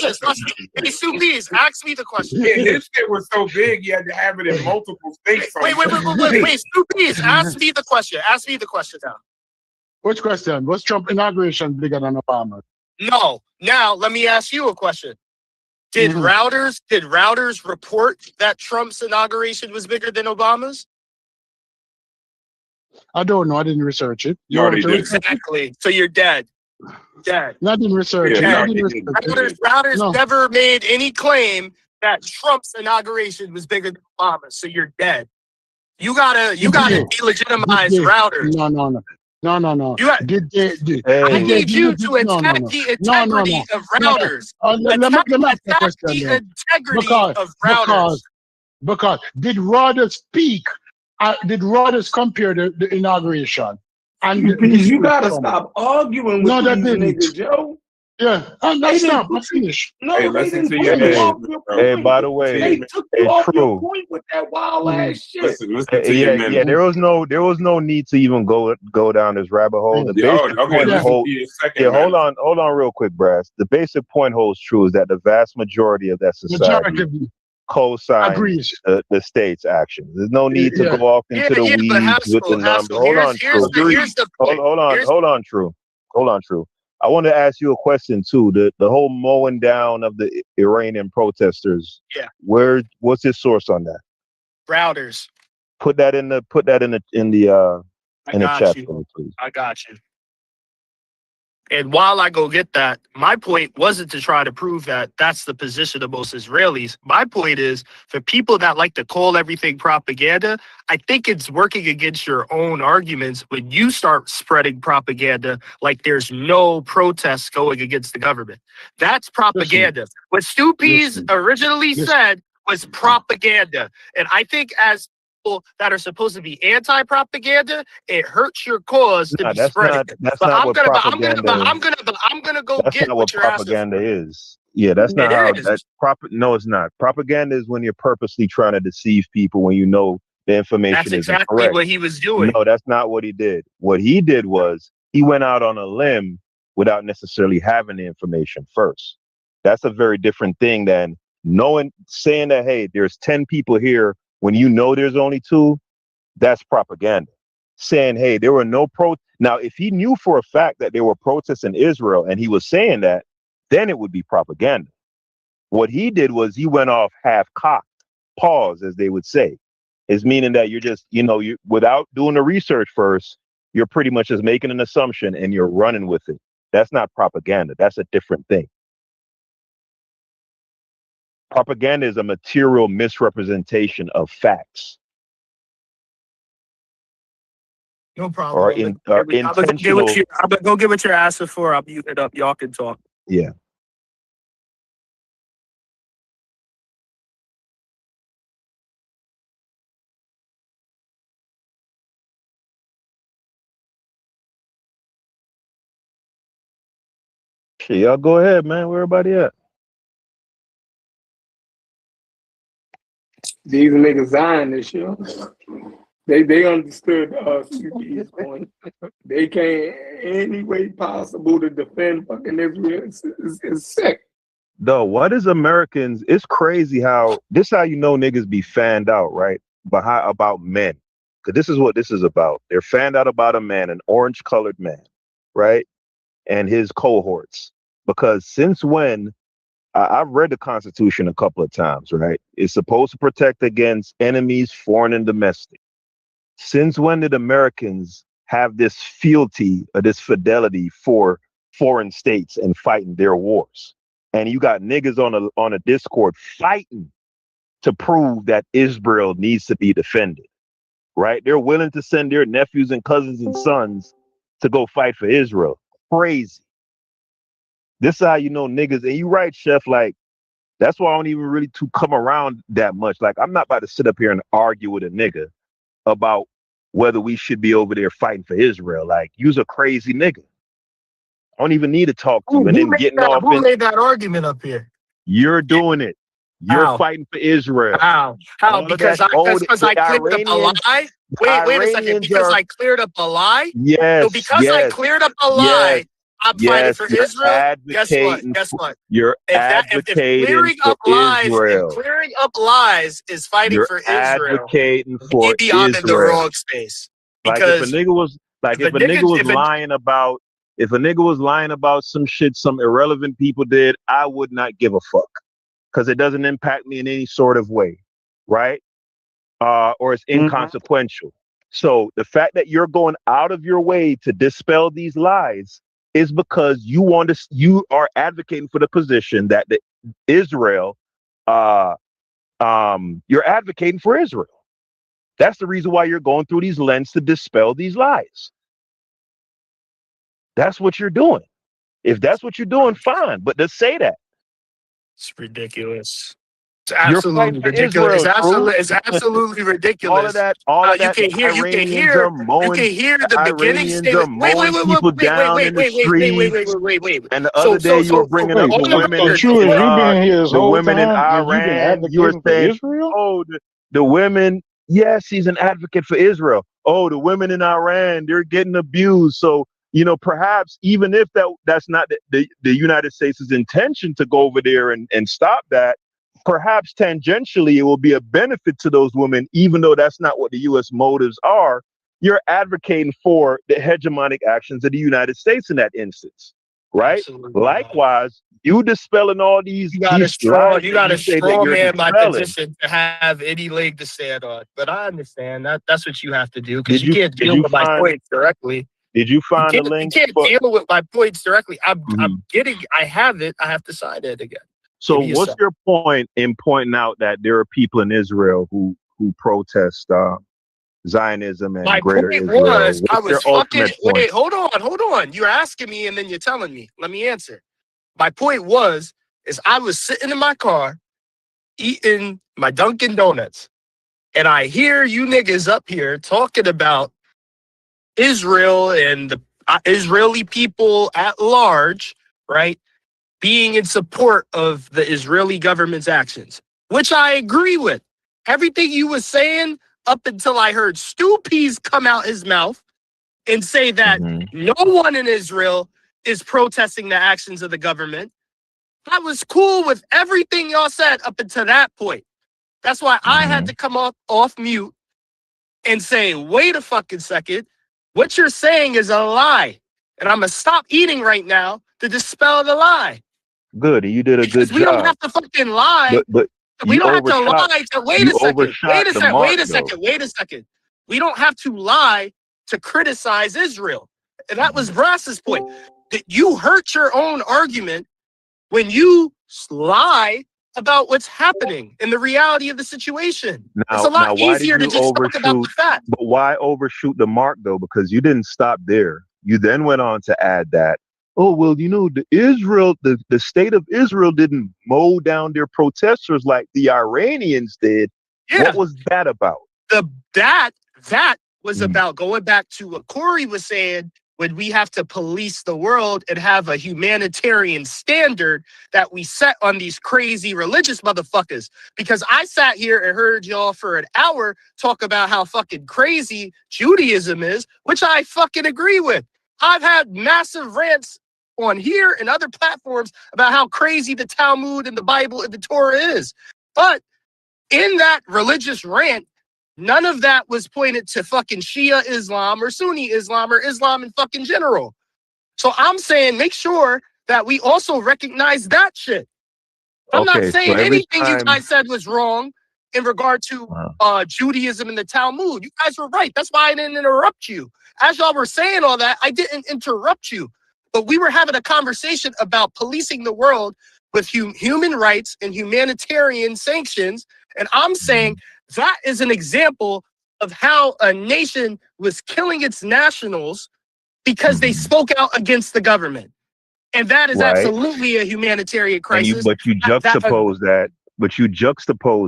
this. Hey, Stu Pease, ask me the question. Yeah, his shit was so big, you had to have it in multiple states. Wait, Stu Pease, ask me the question. Ask me the question now. Which question? Was Trump inauguration bigger than Obama? No. Now, let me ask you a question. Did Reuters report that Trump's inauguration was bigger than Obama's? I don't know. I didn't research it. Exactly. So you're dead. I didn't research it. Reuters never made any claim that Trump's inauguration was bigger than Obama's. So you're dead. You gotta delegitimize Reuters. No. I need you to attack the integrity of Reuters. Attack the integrity of Reuters. Because did Reuters speak? Did Reuters compare the inauguration? And you gotta stop arguing with these niggas, Joe. Yeah, that's not. I finish. No, they didn't. Hey, by the way, they took you off your point with that wild ass shit. Yeah. There was no need to even go down this rabbit hole. Hold on, real quick, Brass. The basic point holds true is that the vast majority of that society co-sign the state's actions. There's no need to go off into the weeds with the numbers. Hold on, True. I want to ask you a question too. The whole mowing down of the Iranian protesters. Yeah. What's his source on that? Reuters. Put that in the chat for me, please. I got you. And while I go get that, my point wasn't to try to prove that that's the position of most Israelis. My point is, for people that like to call everything propaganda, I think it's working against your own arguments when you start spreading propaganda like there's no protests going against the government. That's propaganda. What Stu Pease originally said was propaganda. And I think as people that are supposed to be anti-propaganda, it hurts your cause to be spreading. I'm gonna go get what propaganda is. Yeah, that's not how that's proper. No, it's not. Propaganda is when you're purposely trying to deceive people when you know the information is exactly incorrect. What he was doing. No, that's not what he did. What he did was he went out on a limb without necessarily having the information first. That's a very different thing than saying that, hey, there's 10 people here when you know there's only 2. That's propaganda. Saying, hey, there were no Now, if he knew for a fact that there were protests in Israel and he was saying that, then it would be propaganda. What he did was he went off half-cocked, pause, as they would say. Is meaning that you're just, you without doing the research first, you're pretty much just making an assumption and you're running with it. That's not propaganda. That's a different thing. Propaganda is a material misrepresentation of facts. No problem. I'm gonna go get what you're asking for. I'll mute it up. Y'all can talk. Yeah. Shit, y'all go ahead, man. Where everybody at? These niggas Zionists, yo. They understood CP's point. They can't any way possible to defend fucking Israel. It's sick. Though, what is Americans? It's crazy how this how you know niggas be fanned out, right? About men. Cause this is what this is about. They're fanned out about a man, an orange colored man, right? And his cohorts. Because since when I've read the Constitution a couple of times, right? It's supposed to protect against enemies, foreign and domestic. Since when did Americans have this fealty or this fidelity for foreign states and fighting their wars? And you got niggas on a Discord fighting to prove that Israel needs to be defended, right? They're willing to send their nephews and cousins and sons to go fight for Israel. Crazy. This is how you know niggas, and you right, Chef, like, that's why I don't even really come around that much. Like, I'm not about to sit up here and argue with a nigga about whether we should be over there fighting for Israel. Like, you's a crazy nigga. I don't even need to talk to you. And then getting off Who in, made that argument up here? you're doing it. You're How? fighting for Israel. How? All of Because that- I cleared up a Iranians- lie? Wait a second. Iranians Because are- I cleared up a lie? Yes, So because I yes, cleared up a lie, I'm fighting yes, for you're Israel? Guess what? advocating Guess what? You're If advocating clearing for up lies, Israel. if clearing up lies is fighting You're for Israel, advocating for maybe I'm in the Israel. wrong space. Like Because if a nigga was like if a nigga was lying about if a nigga was lying about some shit some irrelevant people did, I would not give a fuck because it doesn't impact me in any sort of way, right? Or it's inconsequential. So the fact that you're going out of your way to dispel these lies is because you are advocating for the position that Israel, you're advocating for Israel. That's the reason why you're going through these lenses to dispel these lies. That's what you're doing. If that's what you're doing, fine. But just say that. it's ridiculous. It's You're absolutely fighting for ridiculous. Israel, It's absolutely ridiculous. all of that, You can hear the beginning Iranians are statement. mowing people down in the streets. Wait. And the other day you were bringing up the women So true, you've been here this the whole women in time, and you've been Iran. You were advocating for saying, Israel? oh, the women, yes, he's an advocate for Israel. Oh, the women in Iran, they're getting abused. So, perhaps even if that's not the United States' intention to go over there and stop that, perhaps tangentially it will be a benefit to those women, even though that's not what the U.S. motives are. You're advocating for the hegemonic actions of the United States in that instance, right? Absolutely. Likewise, you dispelling all these You got a straw you're man my dispelling. position to have any leg to stand on. But I understand that's what you have to do because Did you you- can't did deal you with my find- points directly. Did you find You the link? can't deal with my points directly. I'm Mhm. I have it. I have to sign it again. So Give me a what's sec. your point in pointing out that there are people in Israel who protest Zionism and My greater point Israel? was, I What's was your fucking. ultimate point? Wait, hold on. You're asking me, and then you're telling me. Let me answer. My point is I was sitting in my car, eating my Dunkin' Donuts, and I hear you niggas up here talking about Israel and the Israeli people at large, right, being in support of the Israeli government's actions, which I agree with. Everything you were saying up until I heard Stu Peas come out his mouth and say that no one in Israel is protesting the actions of the government. I was cool with everything y'all said up until that point. That's why I had to come off mute and say, wait a fucking second. What you're saying is a lie. And I'm going to stop eating right now to dispel the lie. Good, you did a good Because we don't job. have to fucking lie. But We you don't have to overshot- lie to wait you a second. overshot Wait a the second. mark, Wait a though. second. Wait a second. We don't have to lie to criticize Israel. And that was Brass's point. That you hurt your own argument when you lie about what's happening and the reality of the situation. It's a lot why did easier to you just talk about the fact. But why overshoot the mark though? Because you didn't stop there. You then went on to add that, oh well, the state of Israel didn't mow down their protesters like the Iranians did. Yeah. What was that about? That was about going back to what Corey was saying, when we have to police the world and have a humanitarian standard that we set on these crazy religious motherfuckers. Because I sat here and heard y'all for an hour talk about how fucking crazy Judaism is, which I fucking agree with. I've had massive rants on here and other platforms about how crazy the Talmud and the Bible and the Torah is. But in that religious rant, none of that was pointed to fucking Shia Islam or Sunni Islam or Islam in fucking general. So I'm saying make sure that we also recognize that shit. I'm not Okay, so saying every anything you time, guys said was wrong in regard to Judaism and the Talmud. You guys were right. That's why I didn't interrupt you. As y'all were saying all that, I didn't interrupt you. But we were having a conversation about policing the world with human rights and humanitarian sanctions. And I'm saying that is an example of how a nation was killing its nationals because they spoke out against the government. And that is right? absolutely a humanitarian And crisis. but you juxtapose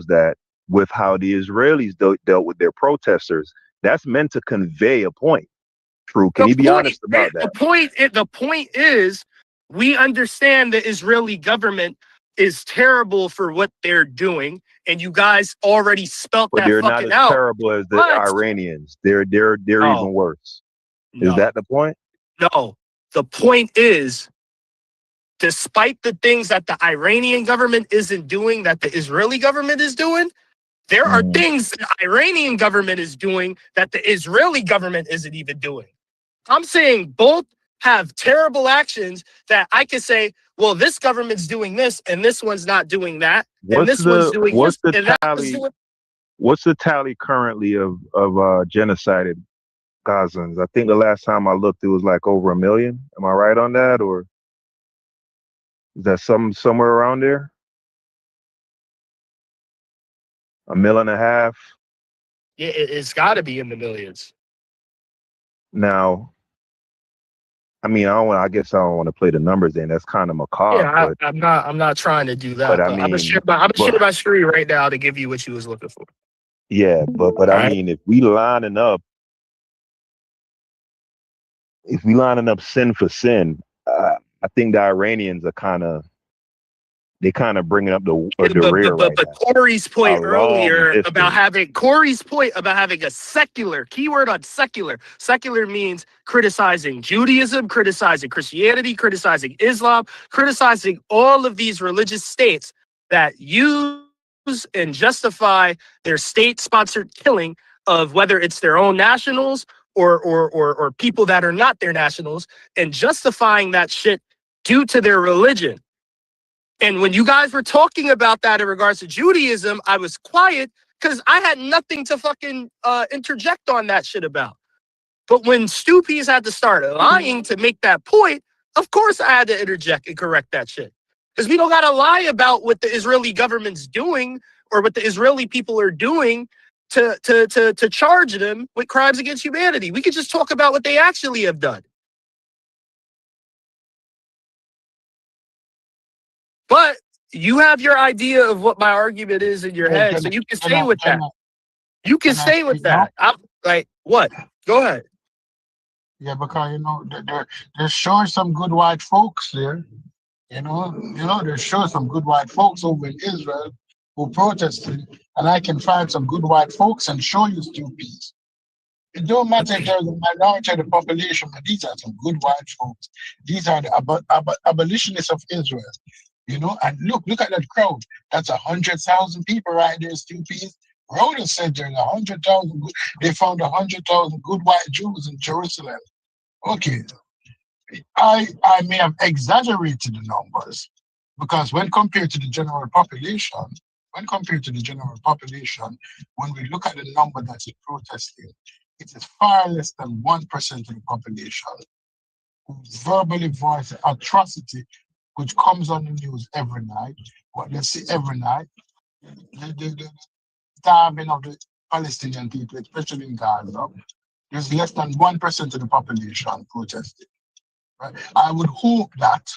that with how the Israelis dealt with their protesters. That's meant to convey a point. True. Can you be honest about that? The point is, we understand the Israeli government is terrible for what they're doing, and you guys already spelt But that they're not fucking as out. terrible as the Iranians. They're No. even worse. No. Is that the point? No. The point is, despite the things that the Iranian government isn't doing, that the Israeli government is doing, there are things the Iranian government is doing that the Israeli government isn't even doing. I'm saying both have terrible actions that I can say, well, this government's doing this and this one's not doing that. And this one's doing this and that one's doing. What's the tally currently of genocided Gazans? I think the last time I looked, it was like over 1 million. Am I right on that, or is that somewhere around there? 1.5 million? Yeah, it's got to be in the millions. Now, I mean, I guess I don't want to play the numbers in. That's kind of macabre. Yeah, I'm not trying to do that. But But I mean, I'm gonna share my screen right now to give you what you was looking for. Yeah, but I mean, if we lining up sin for sin, I think the Iranians are kind of bringing up the rear right now. Corey's point earlier distance. about having a secular keyword on secular. Secular means criticizing Judaism, criticizing Christianity, criticizing Islam, criticizing all of these religious states that use and justify their state-sponsored killing of whether it's their own nationals or people that are not their nationals, and justifying that shit due to their religion. And when you guys were talking about that in regards to Judaism, I was quiet because I had nothing to fucking interject on that shit about. But when Stoopies had to start lying to make that point, of course I had to interject and correct that shit. Because we don't got to lie about what the Israeli government's doing or what the Israeli people are doing to charge them with crimes against humanity. We could just talk about what they actually have done. But you have your idea of what my argument is in your head, so you can stay with that. You can stay with that. I'm like, what? Go ahead. Yeah, because there's sure some good white folks there. There's sure some good white folks over in Israel who protested, and I can find some good white folks and show you stupids. It don't matter if there's a minority of the population, but these are some good white folks. These are the abolitionists of Israel. And look at that crowd. That's 100,000 people right there, stupids. Rhoda said there's 100,000. They found 100,000 good white Jews in Jerusalem. Okay, I may have exaggerated the numbers because when compared to the general population, when we look at the number that is protesting, it is far less than 1% of the population who verbally voice atrocity, which comes on the news every night. What they see every night, the starving of the Palestinian people, especially in Gaza. There's less than 1% of the population protesting. Right? I would hope that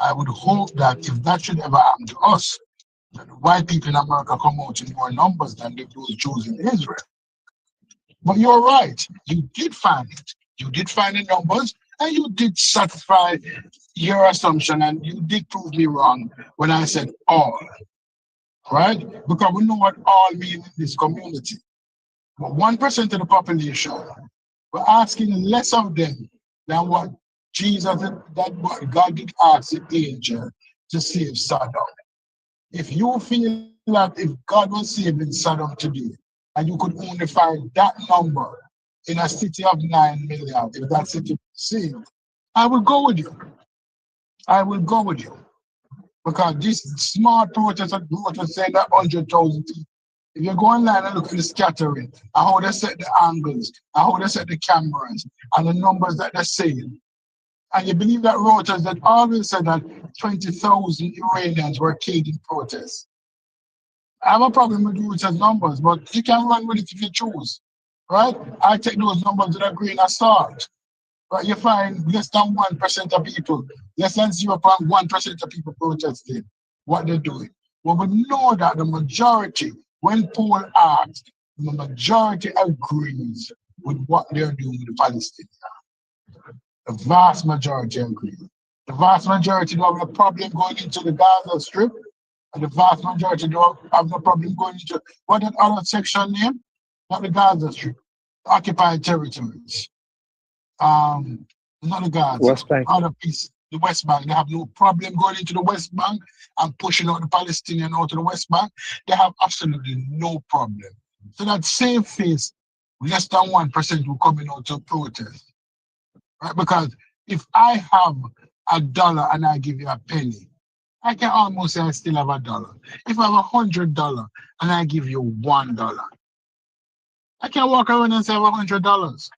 if that should ever happen to us, that the white people in America come out in more numbers than those Jews in Israel. But you're right. You did find it. You did find the numbers, and you did satisfy your assumption, and you did prove me wrong when I said all. Right? Because we know what all means in this community. But 1% of the population, we're asking less of them than what Jesus, God did ask the angel to save Sodom. If you feel that if God was saving Sodom today, and you could only find that number in a city of 9 million, if that city was saved, I will go with you. I will go with you. Because this small protest that was saying that 100,000 people, if you go online and look at the scattering, and how they set the angles, and how they set the cameras, and the numbers that they're saying, and you believe that Reuters that always said that 20,000 Iranians were killed in protests. I have a problem with Reuters numbers, but you can run with it if you choose, right? I take those numbers with a grain of salt. But you find less than 1% of people, less than 0.1% of people protesting what they're doing. Well, we know that the majority, when poll asked, the majority agrees with what they're doing with the Palestinians. The vast majority agree. The vast majority don't have a problem going into the Gaza Strip, and the vast majority don't have no problem going into what that other section name? Not the Gaza Strip, the occupied territories. Not the Gaza, West Bank. other piece, the West Bank. They have no problem going into the West Bank and pushing out the Palestinian out to the West Bank. They have absolutely no problem. So that same face, less than 1% will come out to protest. Right? Because if I have $1 and I give you a penny, I can almost say I still have $1. If I have $100 and I give you $1, I can walk around and say I have $100.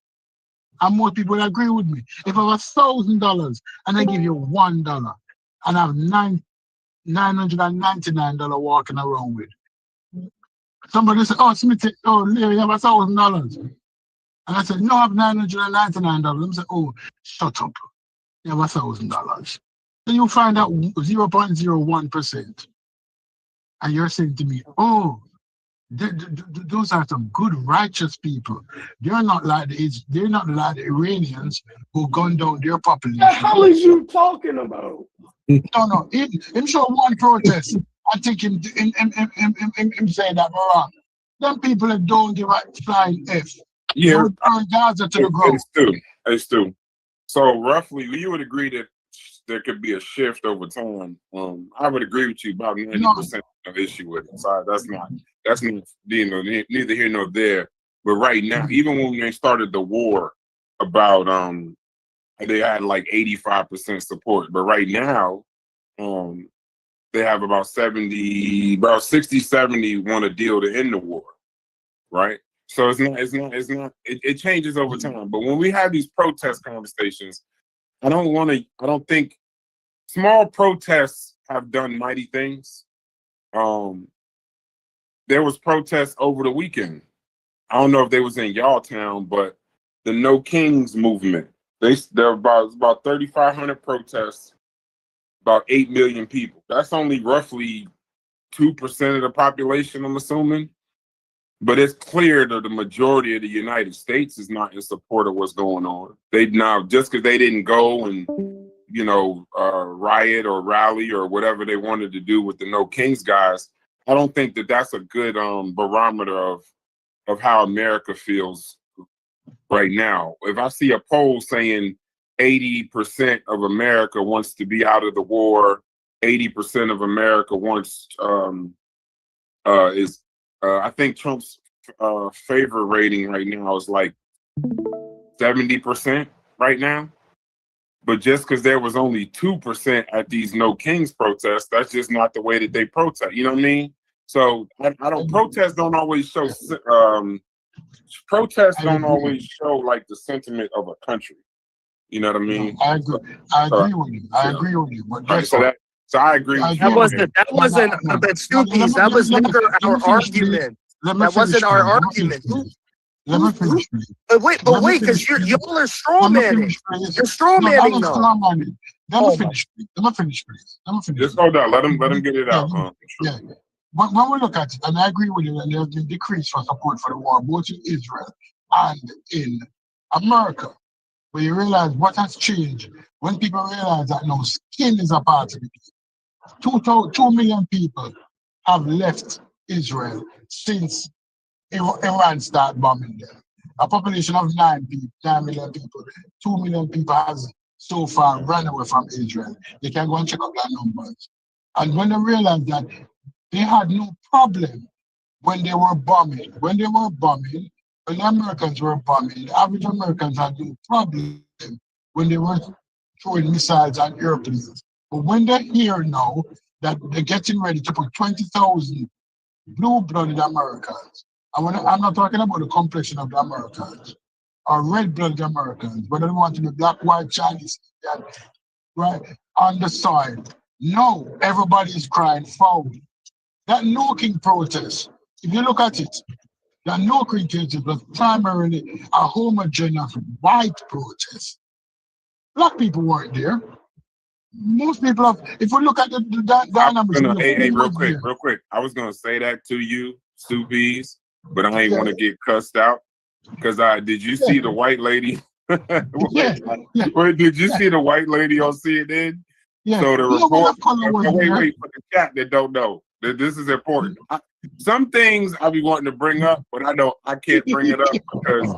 And most people will agree with me. If I have $1,000 and I give you $1 and I have $999 walking around with, somebody say, "Oh, Smith, oh, Larry, you have $1,000." And I said, "No, I have $999." They say, "Oh, shut up. You have $1,000." Then you find out 0.01%. And you're saying to me, "Oh, those are some good righteous people. They're not like the Iranians who gunned down their population." The hell is you talking about? No. Him show one protest. I think him saying that wrong. Them people that don't give a flying F. Yeah. They would turn Gaza to the ground. It's true. So roughly, you would agree that there could be a shift over time. I would agree with you about 90% of issue with it. So that's not neither here nor there. But right now, even when they started the war about they had like 85% support. But right now, they have about 60, 70 want a deal to end the war. Right? So it changes over time. But when we have these protest conversations, I don't think small protests have done mighty things. There was protests over the weekend. I don't know if they was in y'all town, but the No Kings movement. There are about 3,500 protests, about 8 million people. That's only roughly 2% of the population, I'm assuming. But it's clear that the majority of the United States is not in support of what's going on. They now, just because they didn't go and, riot or rally or whatever they wanted to do with the No Kings guys, I don't think that that's a good barometer of how America feels right now. If I see a poll saying 80% of America wants to be out of the war, 80% of America wants I think Trump's favor rating right now is like 70% right now. But just because there was only 2% at these No Kings protests, that's just not the way that they protest. You know what I mean? So protests don't always show like the sentiment of a country. You know what I mean? I agree with you. I agree with you. But right, so I agree. That wasn't Stoopies. That was never our argument. That wasn't our argument. Let me finish. But wait, because y'all are strawmanning. You're strawmanning though. Let me finish, please. Just hold on. Let him get it out. Yeah. When we look at it, and I agree with you, that there's been decrease for support for the war, both in Israel and in America. But you realize what has changed when people realize that now skin is a part of it. 2 million people have left Israel since Iran started bombing them. A population of 9 million people, 2 million people has so far ran away from Israel. They can go and check out their numbers. And when they realized that they had no problem when they were bombing, when the Americans were bombing, the average Americans had no problem when they were throwing missiles at airplanes. But when they hear now that they're getting ready to put 20,000 blue-blooded Americans, and I'm not talking about the complexion of the Americans, or red-blooded Americans, whether they want to be black, white, Chinese, right, on the soil. No, everybody is crying foul. That No King protest, if you look at it, the No King protest was primarily a homogeneous white protest. Black people weren't there. Most people have, if we look at the dynamics. Hey, real quick. I was gonna say that to you, Stu B's, but I ain't want to get cussed out. Because did you see the white lady? Wait, did you see the white lady on CNN? Yeah. So the report. Wait, for the chat that don't know, that this is important. Some things I be wanting to bring up, but I know I can't bring it up because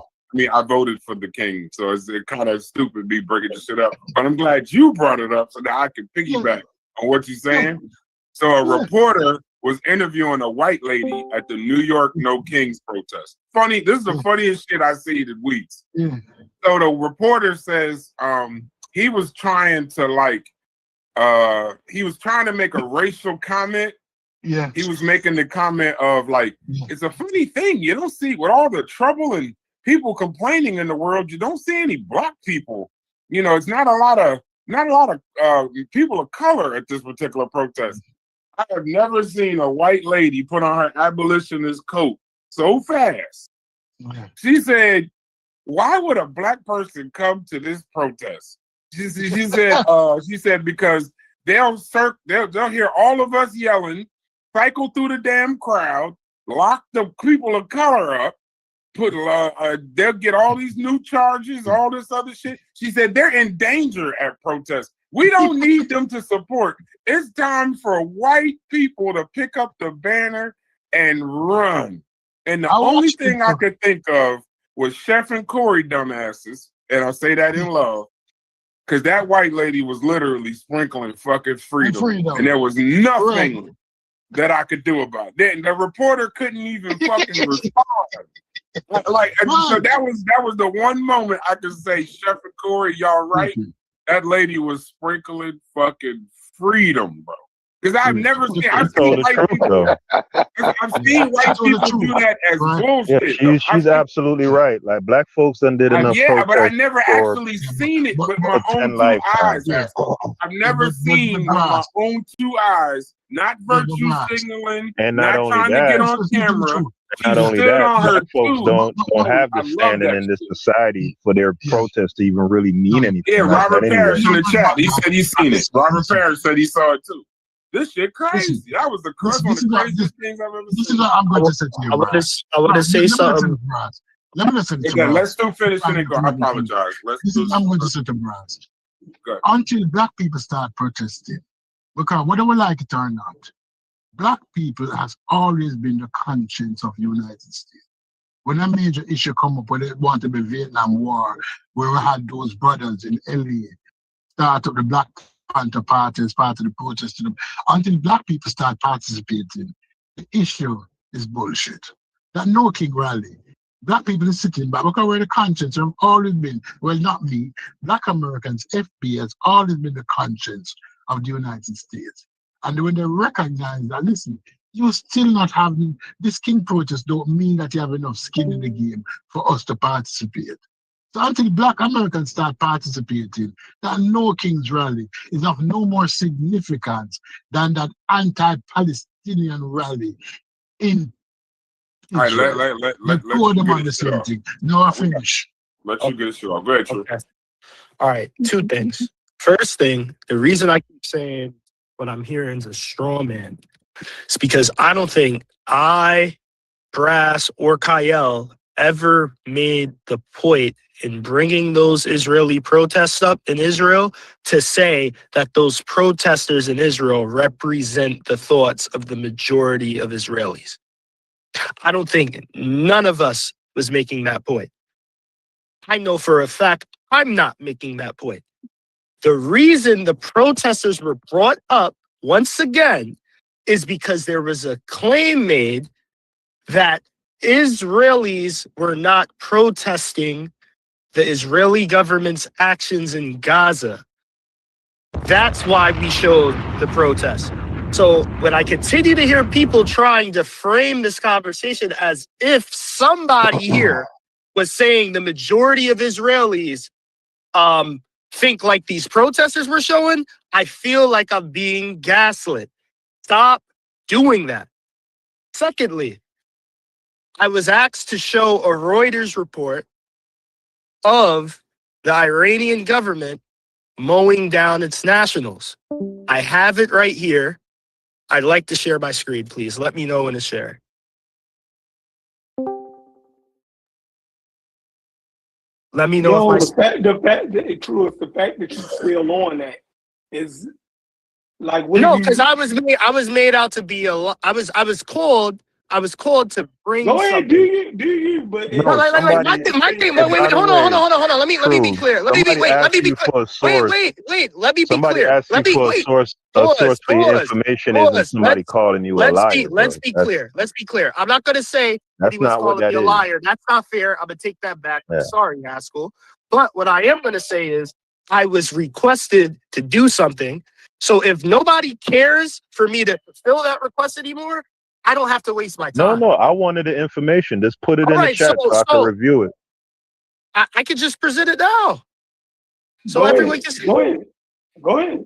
I voted for the king, so it's kind of stupid me bringing the shit up. But I'm glad you brought it up so that I can piggyback on what you're saying. So a reporter was interviewing a white lady at the New York No Kings protest. Funny, this is the funniest shit I see in weeks. So the reporter says he was trying to make a racial comment. Yeah. He was making the comment of it's a funny thing. You don't see with all the trouble and people complaining in the world, you don't see any black people. It's not a lot of people of color at this particular protest. I have never seen a white lady put on her abolitionist coat so fast. She said, "Why would a black person come to this protest?" She said because they'll hear all of us yelling, cycle through the damn crowd, lock the people of color up, they'll get all these new charges, all this other shit. She said they're in danger at protests. We don't need them to support. It's time for white people to pick up the banner and run. And the only thing I could think of was Chef and Corey dumbasses, and I say that in love, because that white lady was literally sprinkling fucking freedom. And there was nothing that I could do about it. The reporter couldn't even fucking respond. So that was the one moment I could say, Chef and Corey, y'all right. That lady was sprinkling fucking freedom, bro. Because I've never seen. I've seen white people. I've seen white people do that as bullshit. Yeah, she's absolutely right. Like black folks done did enough. Yeah, but I never actually seen it with my own two eyes. I've never seen with my own two eyes. Not virtue signaling. And not only trying that, to get on camera. Not only that, black folks don't have the standing in this society for their protest to even really mean anything. Yeah, Robert Parrish in the chat. He said he's seen it. Robert Parrish said he saw it too. This shit crazy. That was the craziest things I've ever seen. This is what I'm going to say to you. I want to say something. Let me listen to you. Let's do finish and go. I apologize. I'm going to say to Braz. Until black people start protesting, because whether we like it or not, black people has always been the conscience of the United States. When a major issue come up, when they want to be Vietnam War, where we had those brothers in LA start up the Black Panther Party as part of the protest to them, until black people start participating, the issue is bullshit. That No King rally, black people is sitting back because we're the conscience. Have always been, well, not me, black Americans, FB has always been the conscience of the United States. And when they recognize that, listen, you still not having this King protest don't mean that you have enough skin in the game for us to participate. So until black Americans start participating, that No King's rally is of no more significance than that anti-Palestinian rally in All right, let two of them on the same thing. No, I finish. Let you get it short. Go ahead, True. Okay. All right, two things. First thing, the reason I keep saying what I'm hearing is a straw man is because I don't think Brass, or Kyle ever made the point in bringing those Israeli protests up in Israel to say that those protesters in Israel represent the thoughts of the majority of Israelis. I don't think none of us was making that point. I know for a fact I'm not making that point. The reason the protesters were brought up once again is because there was a claim made that Israelis were not protesting the Israeli government's actions in Gaza. That's why we showed the protest. So when I continue to hear people trying to frame this conversation as if somebody here was saying the majority of Israelis think like these protesters were showing, I feel like I'm being gaslit. Stop doing that. Secondly, I was asked to show a Reuters report of the Iranian government mowing down its nationals. I have it right here. I'd like to share my screen, please. Let me know when to share. Let me know Yo, if the fact the fact that you're still on that is like, what no, do because you I was made out to be I was called to bring go ahead, something. do you? But No, Like my somebody. thing, And wait, by the hold way, on. Let me be true. clear. Let me be Somebody Let me asked be you clear. for a source. Let me be Somebody clear. asked you for a source for your information. Isn't somebody calling you a liar, bro? Let's be clear. Let's be clear. I'm not gonna say that he That's was not what calling me that a is. liar. That's not fair. I'm gonna take that back. I'm Yeah. sorry, Haskell. But what I am gonna say is I was requested to do something. So if nobody cares for me to fulfill that request anymore, I don't have to waste my time. No, I wanted the information. Just put it All in the right, chat so I can review it. I could just present it now. So go everyone ahead, just go ahead.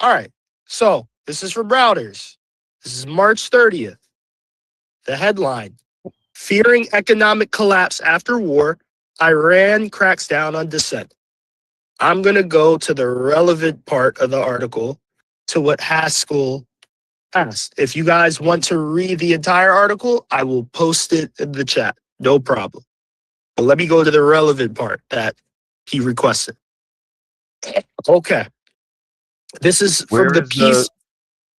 all right. So this is from Reuters. This is March 30th. The headline: Fearing economic collapse after war, Iran cracks down on dissent. I'm going to go to the relevant part of the article, to what Haskell asked. If you guys want to read the entire article, I will post it in the chat. No problem. But let me go to the relevant part that he requested. Okay. This is from the piece.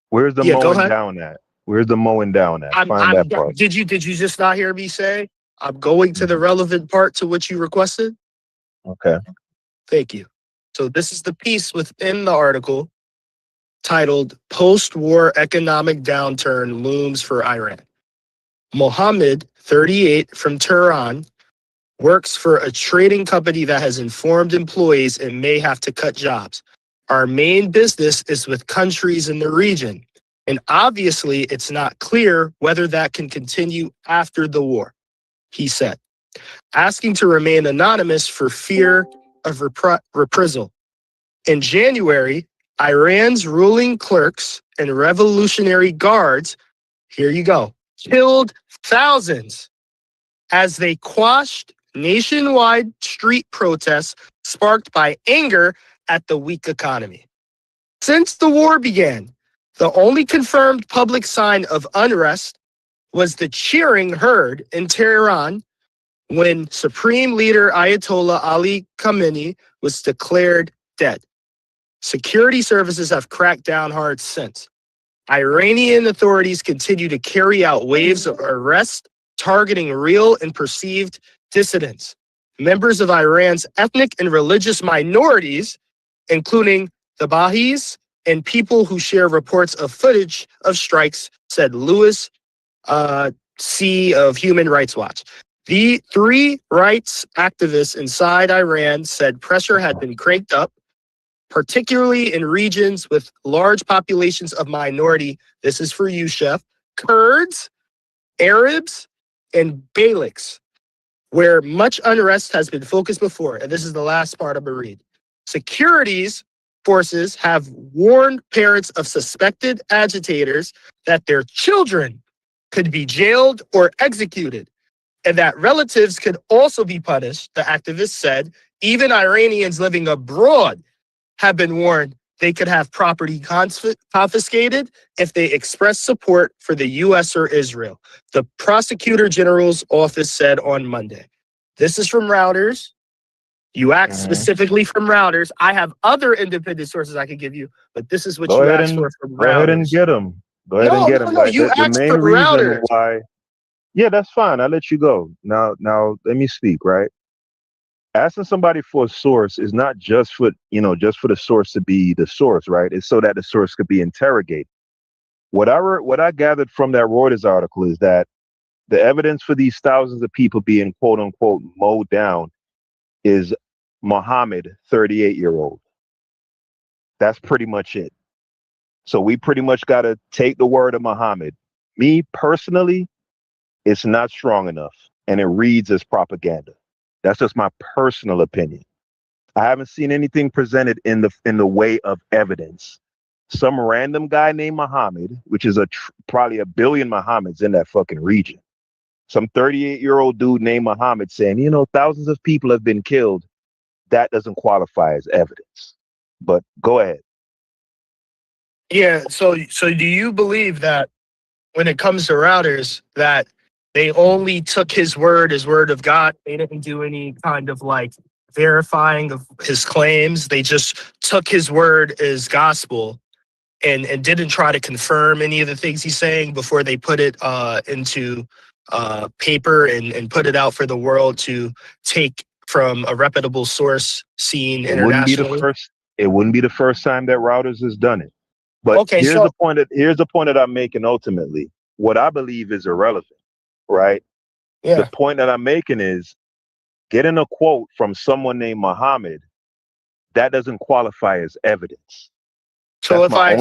Where's the Yeah, go mowing ahead. down at? Where's the mowing down at? Find that part. Did you just not hear me say I'm going to the relevant part to which you requested? Okay. Thank you. So this is the piece within the article titled Post-War Economic Downturn Looms for Iran. Mohammed, 38, from Tehran, works for a trading company that has informed employees it may have to cut jobs. Our main business is with countries in the region, and obviously it's not clear whether that can continue after the war, he said, asking to remain anonymous for fear of reprisal. In January, Iran's ruling clerks and Revolutionary Guards, here you go, killed thousands as they quashed nationwide street protests sparked by anger at the weak economy. Since the war began, the only confirmed public sign of unrest was the cheering heard in Tehran when Supreme Leader Ayatollah Ali Khamenei was declared dead. Security services have cracked down hard since. Iranian authorities continue to carry out waves of arrests targeting real and perceived dissidents, members of Iran's ethnic and religious minorities, including the Bahis and people who share reports of footage of strikes, said Louis C. of Human Rights Watch. The 3 rights activists inside Iran said pressure had been cranked up, particularly in regions with large populations of minority, this is for you, Chef, Kurds, Arabs, and Balochs, where much unrest has been focused before. And this is the last part I'm going to read. Securities forces have warned parents of suspected agitators that their children could be jailed or executed, and that relatives could also be punished, the activists said. Even Iranians living abroad have been warned they could have property confiscated if they express support for the U.S. or Israel, the Prosecutor General's office said on Monday. This is from Reuters. You asked specifically from Reuters. I have other independent sources I could give you, but this is what you asked for from Reuters. Go ahead and get them. Go ahead and get them. No, you the asked main for reason Reuters. why. Yeah, that's fine. I'll let you go. Now let me speak, right? asking somebody for a source is not just for, just for the source to be the source, right? It's so that the source could be interrogated. What I gathered from that Reuters article is that the evidence for these thousands of people being quote unquote mowed down is Muhammad, 38-year-old. That's pretty much it. So we pretty much got to take the word of Muhammad. Me personally, it's not strong enough, and it reads as propaganda. That's just my personal opinion. I haven't seen anything presented in the way of evidence. Some random guy named Muhammad, which is probably a billion Muhammads in that fucking region. Some 38-year-old dude named Muhammad saying, thousands of people have been killed. That doesn't qualify as evidence. But go ahead. Yeah. So do you believe that when it comes to routers, that they only took his word of God? They didn't do any kind of like verifying of his claims. They just took his word as gospel and didn't try to confirm any of the things he's saying before they put it into paper and put it out for the world to take from a reputable source seen internationally. It wouldn't be the first time that Reuters has done it. But okay, here's the point that I'm making ultimately. What I believe is irrelevant, right? Yeah. The point that I'm making is getting a quote from someone named Muhammad, that doesn't qualify as evidence. So if I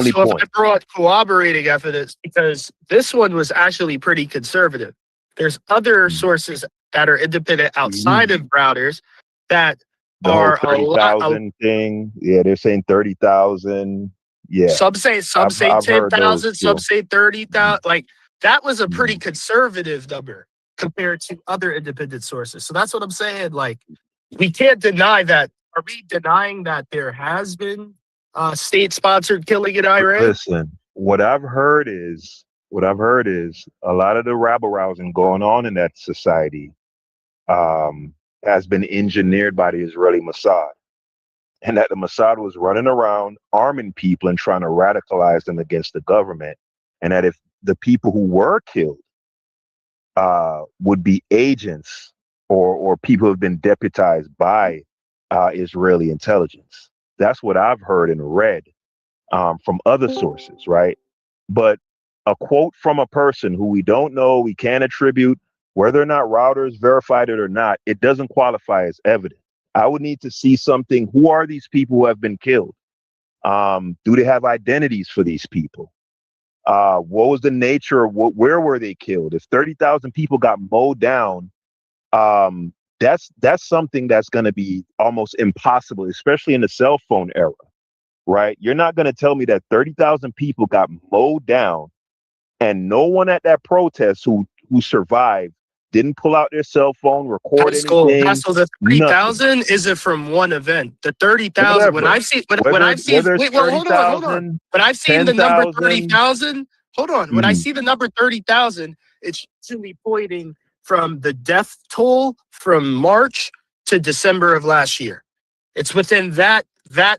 brought corroborating evidence, because this one was actually pretty conservative. There's other sources that are independent outside of routers that are a 30,000 thing. Yeah, they're saying 30,000. Yeah. Some say 10,000, some say 30,000. Like that was a pretty conservative number compared to other independent sources. So that's what I'm saying. Like we can't deny that. Are we denying that there has been state-sponsored killing in Iran? Listen, what I've heard is a lot of the rabble-rousing going on in that society has been engineered by the Israeli Mossad, and that the Mossad was running around arming people and trying to radicalize them against the government, and that if the people who were killed would be agents or people who have been deputized by Israeli intelligence. That's what I've heard and read from other sources, right? But a quote from a person who we don't know, we can't attribute, whether or not Reuters verified it or not, it doesn't qualify as evidence. I would need to see something. Who are these people who have been killed? Do they have identities for these people? What was the nature of where were they killed? If 30,000 people got mowed down, that's something that's going to be almost impossible, especially in the cell phone era, right? You're not going to tell me that 30,000 people got mowed down and no one at that protest who survived didn't pull out their cell phone, record anything. So the 30,000 isn't from one event. The 30,000, when I've seen, when I've seen the number 30,000, hold on. When I see the number 30,000, it's usually pointing from the death toll from March to December of last year. It's within that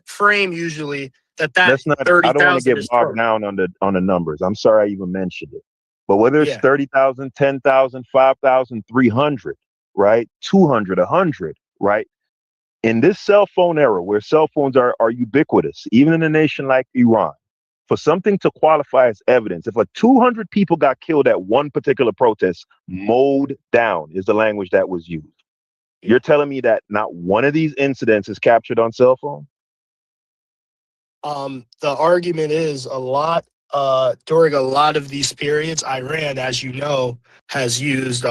frame usually that That's not. 30,000. I don't want to get bogged down on the numbers. I'm sorry I even mentioned it. But whether it's 30,000, 10,000, 5,000, 300, right? 200, 100, right? In this cell phone era where cell phones are ubiquitous, even in a nation like Iran, for something to qualify as evidence, if 200 people got killed at one particular protest, mowed down is the language that was used. You're telling me that not one of these incidents is captured on cell phone? The argument is during a lot of these periods, Iran, as you know, has used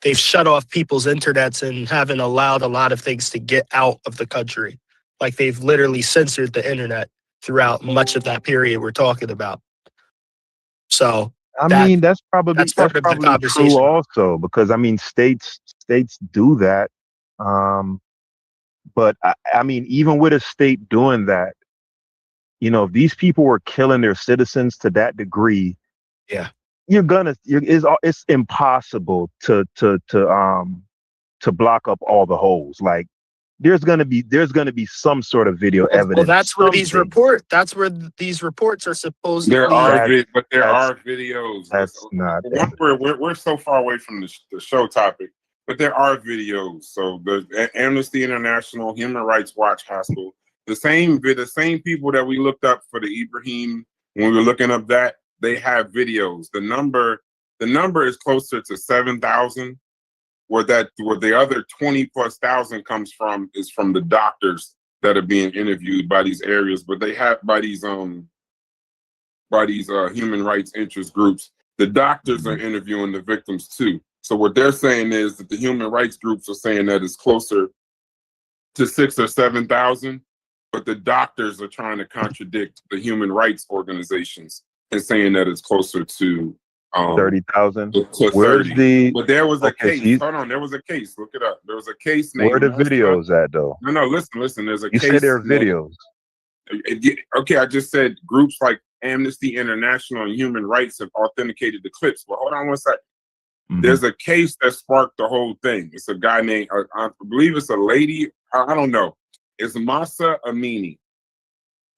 they've shut off people's internets and haven't allowed a lot of things to get out of the country. Like they've literally censored the internet throughout much of that period we're talking about. So that's probably true also, because states do that. But I mean, even with a state doing that, if these people were killing their citizens to that degree, it's impossible to block up all the holes. Like there's gonna be some sort of video evidence. Well, that's where these reports are supposed to be. There are videos. We're so far away from the show topic. But there are videos. So the Amnesty International, Human Rights Watch, Haskell, the same people that we looked up for the Ibrahim when we were looking up that, they have videos. The number is closer to 7,000. Where the other 20,000+ comes from is from the doctors that are being interviewed by these areas, but they have by these human rights interest groups. The doctors are interviewing the victims too. So what they're saying is that the human rights groups are saying that it's closer to 6,000 or 7,000, but the doctors are trying to contradict the human rights organizations and saying that it's closer to 30,000. Where's 30. But there was a Okay, case. so Hold on, there was a case. Look it up. There was a case named. where the videos at though? No, listen. There's a You case. say there are named- videos. Okay, I just said groups like Amnesty International and Human Rights have authenticated the clips. But hold on one second. Mhm. There's a case that sparked the whole thing. It's a guy named, I believe it's a lady. I don't know. It's Masa Amini.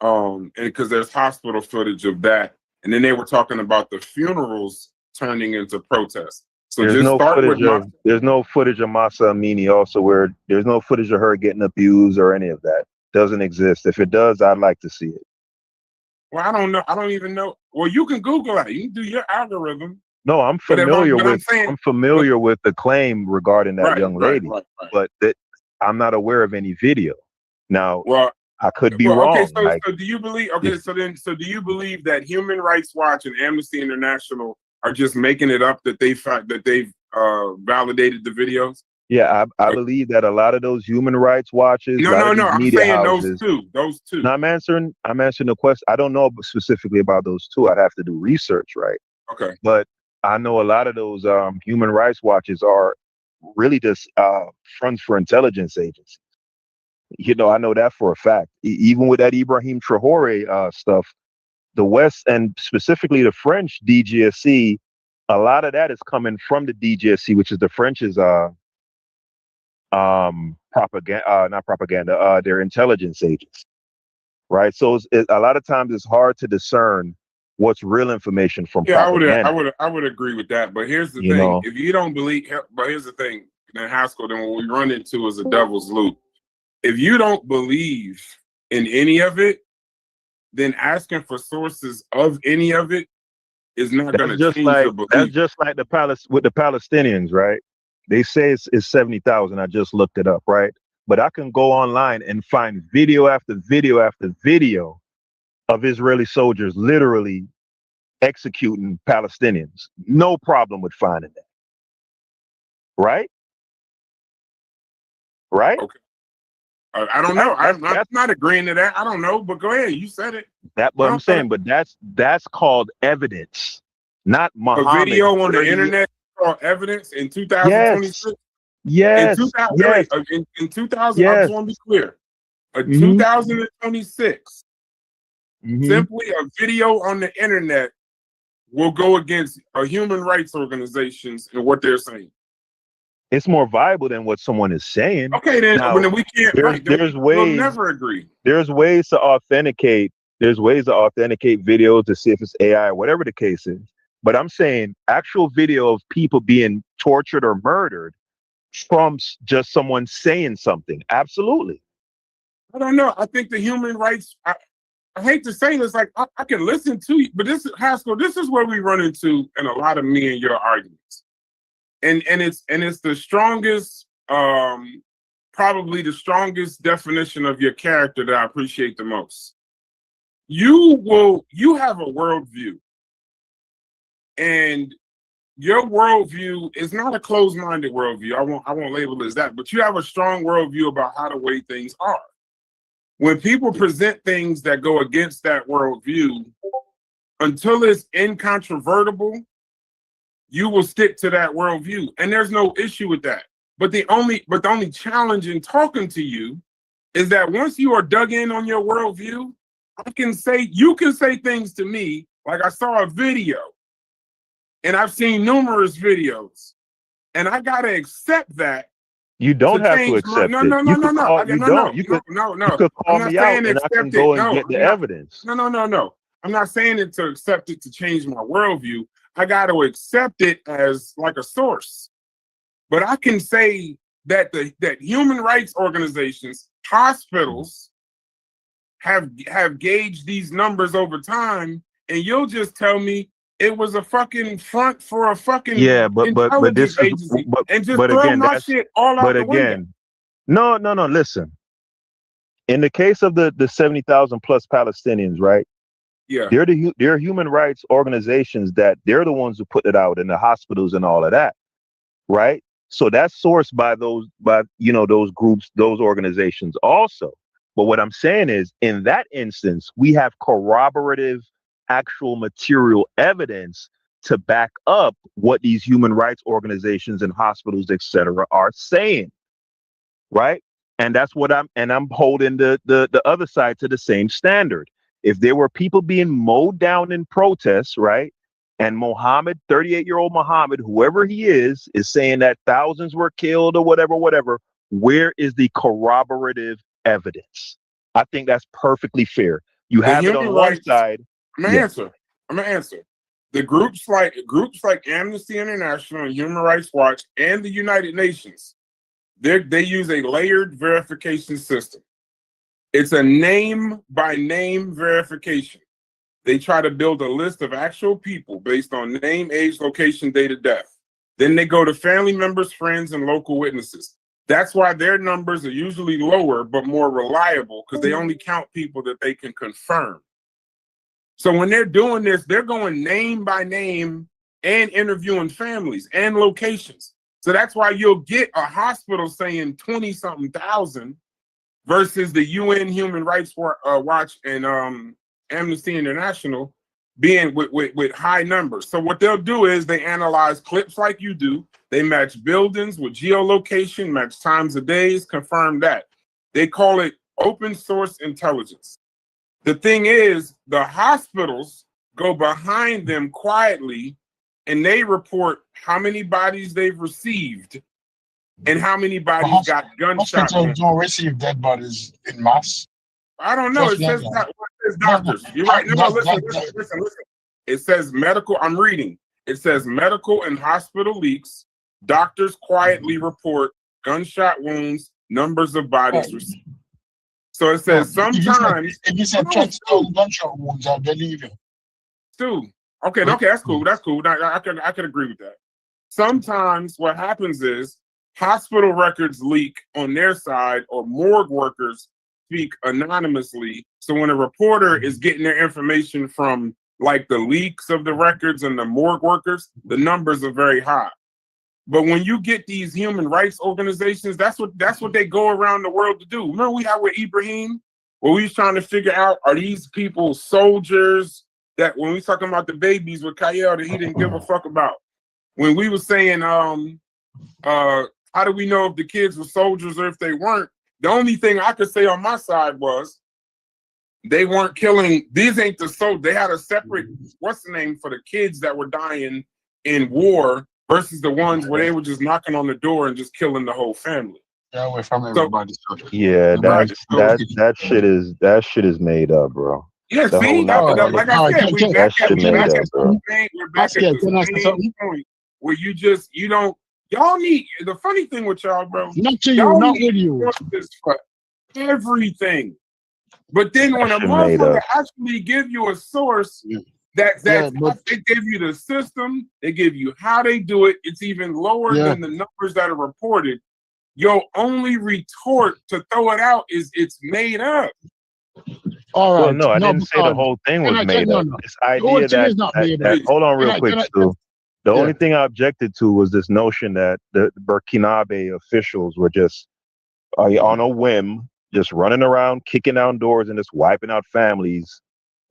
And because there's hospital footage of that. And then they were talking about the funerals turning into protests. So There's just no start with footage of there's no footage of Masa Amini also where there's no footage of her getting abused or any of that. Doesn't exist. If it does, I'd like to see it. Well, I don't know. I don't even know. Well, you can Google it. You can do your algorithm. No, I'm But if familiar but I'm with saying- I'm familiar with the claim regarding that young lady, right. but that I'm not aware of any video. Now, Well, I could be well, wrong. okay, so, like, so do you believe? Okay, if- so do you believe that Human Rights Watch and Amnesty International are just making it up that they've validated the videos? yeah, I believe that a lot of those human rights watches, a lot No. of these I'm media saying houses, those two. No, I'm answering the question. I don't know specifically about those two. I'd have to do research, right? Okay. But I know a lot of those human rights watches are really just fronts for intelligence agencies. You know, I know that for a fact. Even with that Ibrahim Traore stuff, the West and specifically the French DGSC, a lot of that is coming from the DGSC, which is the French's propaganda, not propaganda, their intelligence agents, right? So a lot of times it's hard to discern what's real information from propaganda. I would agree with that. But here's the You thing: know. if you don't believe, but here's the thing, then Haskell, then what we run into is a devil's loop. If you don't believe in any of it, then asking for sources of any of it is not going to change your belief. That's just like with the Palestinians, right? They say it's 70,000. I just looked it up, right? But I can go online and find video after video after video of Israeli soldiers literally executing Palestinians. No problem with finding that. Right? Right? Okay. I don't know. I'm not agreeing to that. I don't know, but go ahead. You said it. That's what I'm saying. But that's called evidence, not A Muhammad. video on the internet called evidence in 2026. Yes. In 2000, Yes. in 2000, Yes. I just want to be clear. Mhm. 2026, Mhm. simply a video on the internet will go against human rights organizations and what they're saying. It's more viable than what someone is saying. Okay, then, Now, then we can't. there's we'll ways. never agree. There's ways to authenticate. There's ways to authenticate videos to see if it's AI, whatever the case is. But I'm saying actual video of people being tortured or murdered trumps just someone saying something. Absolutely. I don't know. I think the human rights. I hate to say this, like I can listen to you, but this is Haskell. This is where we run into in a lot of me and your arguments, and it's the strongest, probably the strongest definition of your character that I appreciate the most. You have a worldview, and your worldview is not a closed-minded worldview. I won't label it as that, but you have a strong worldview about how the way things are. When people present things that go against that worldview, until it's incontrovertible, you will stick to that worldview, and there's no issue with that. But the only challenge in talking to you is that once you are dug in on your worldview, you can say things to me like I saw a video, and I've seen numerous videos, and I gotta accept that. You don't have to change accept no. it. No. You could call I'm not me out saying and I can accept go it. and No, get the I'm not- evidence. No. I'm not saying it to accept it to change my worldview. I got to accept it as like a source. But I can say that that human rights organizations, hospitals have gauged these numbers over time, and you'll just tell me it was a fucking front for a fucking but intelligence this is agency and just but throw again, my that's shit all out but the window. again, no. Listen, in the case of the 70,000 plus Palestinians, right? Yeah. They're human rights organizations that they're the ones who put it out in the hospitals and all of that, right? So that's sourced by those groups, those organizations also. But what I'm saying is, in that instance, we have corroborative, actual material evidence to back up what these human rights organizations and hospitals, etc., are saying, right? And that's what I'm holding the other side to the same standard. If there were people being mowed down in protests, right? And Mohammed, 38-year-old Mohammed, whoever he is saying that thousands were killed or whatever, where is the corroborative evidence? I think that's perfectly fair. You The have it on human one rights- side. I'm gonna answer. The groups like Amnesty International and Human Rights Watch and the United Nations, they use a layered verification system. It's a name by name verification. They try to build a list of actual people based on name, age, location, date of death. Then they go to family members, friends, and local witnesses. That's why their numbers are usually lower but more reliable, because they only count people that they can confirm. So when they're doing this, they're going name by name and interviewing families and locations. So that's why you'll get a hospital saying 20-something thousand versus the UN Human Rights Watch and Amnesty International being with high numbers. So what they'll do is they analyze clips like you do. They match buildings with geolocation, match times of days, confirm that. They call it open source intelligence. The thing is, the hospitals go behind them quietly and they report how many bodies they've received and how many bodies got gunshot. Hospitals don't receive dead bodies in mass. I don't know. It says doctors. You're right. No, listen. It says medical. I'm reading. It says medical and hospital leaks. Doctors quietly report gunshot wounds, numbers of bodies received. So it says sometimes. If you said 20,000 gunshot wounds, I believe you. Stu. Okay, that's cool. That's cool. I could agree with that. Sometimes what happens is hospital records leak on their side, or morgue workers speak anonymously. So when a reporter is getting their information from like the leaks of the records and the morgue workers, the numbers are very high. But when you get these human rights organizations, that's what they go around the world to do. Remember we had with Ibrahim, where we was trying to figure out, are these people soldiers? That when we talking about the babies with Kyle that he didn't give a fuck about. When we was saying, how do we know if the kids were soldiers or if they weren't? The only thing I could say on my side was they weren't killing. These ain't the soldiers. They had a separate, what's the name, for the kids that were dying in war versus the ones where they were just knocking on the door and just killing the whole family. Yeah, we're from everybody. Yeah, that shit is made up, bro. Yeah, The see, whole like I said, we're back at the same point where you don't. Y'all need, the funny thing with y'all, bro. Not to you, not with you. For everything. But then when a motherfucker actually give you a source they give you the system, they give you how they do it, it's even lower than the numbers that are reported. Your only retort to throw it out is it's made up. All right. Well, no, I didn't say the whole thing was made up. This idea that hold on real quick, Stu. The only thing I objected to was this notion that the Burkinabe officials were just on a whim, just running around, kicking down doors and just wiping out families,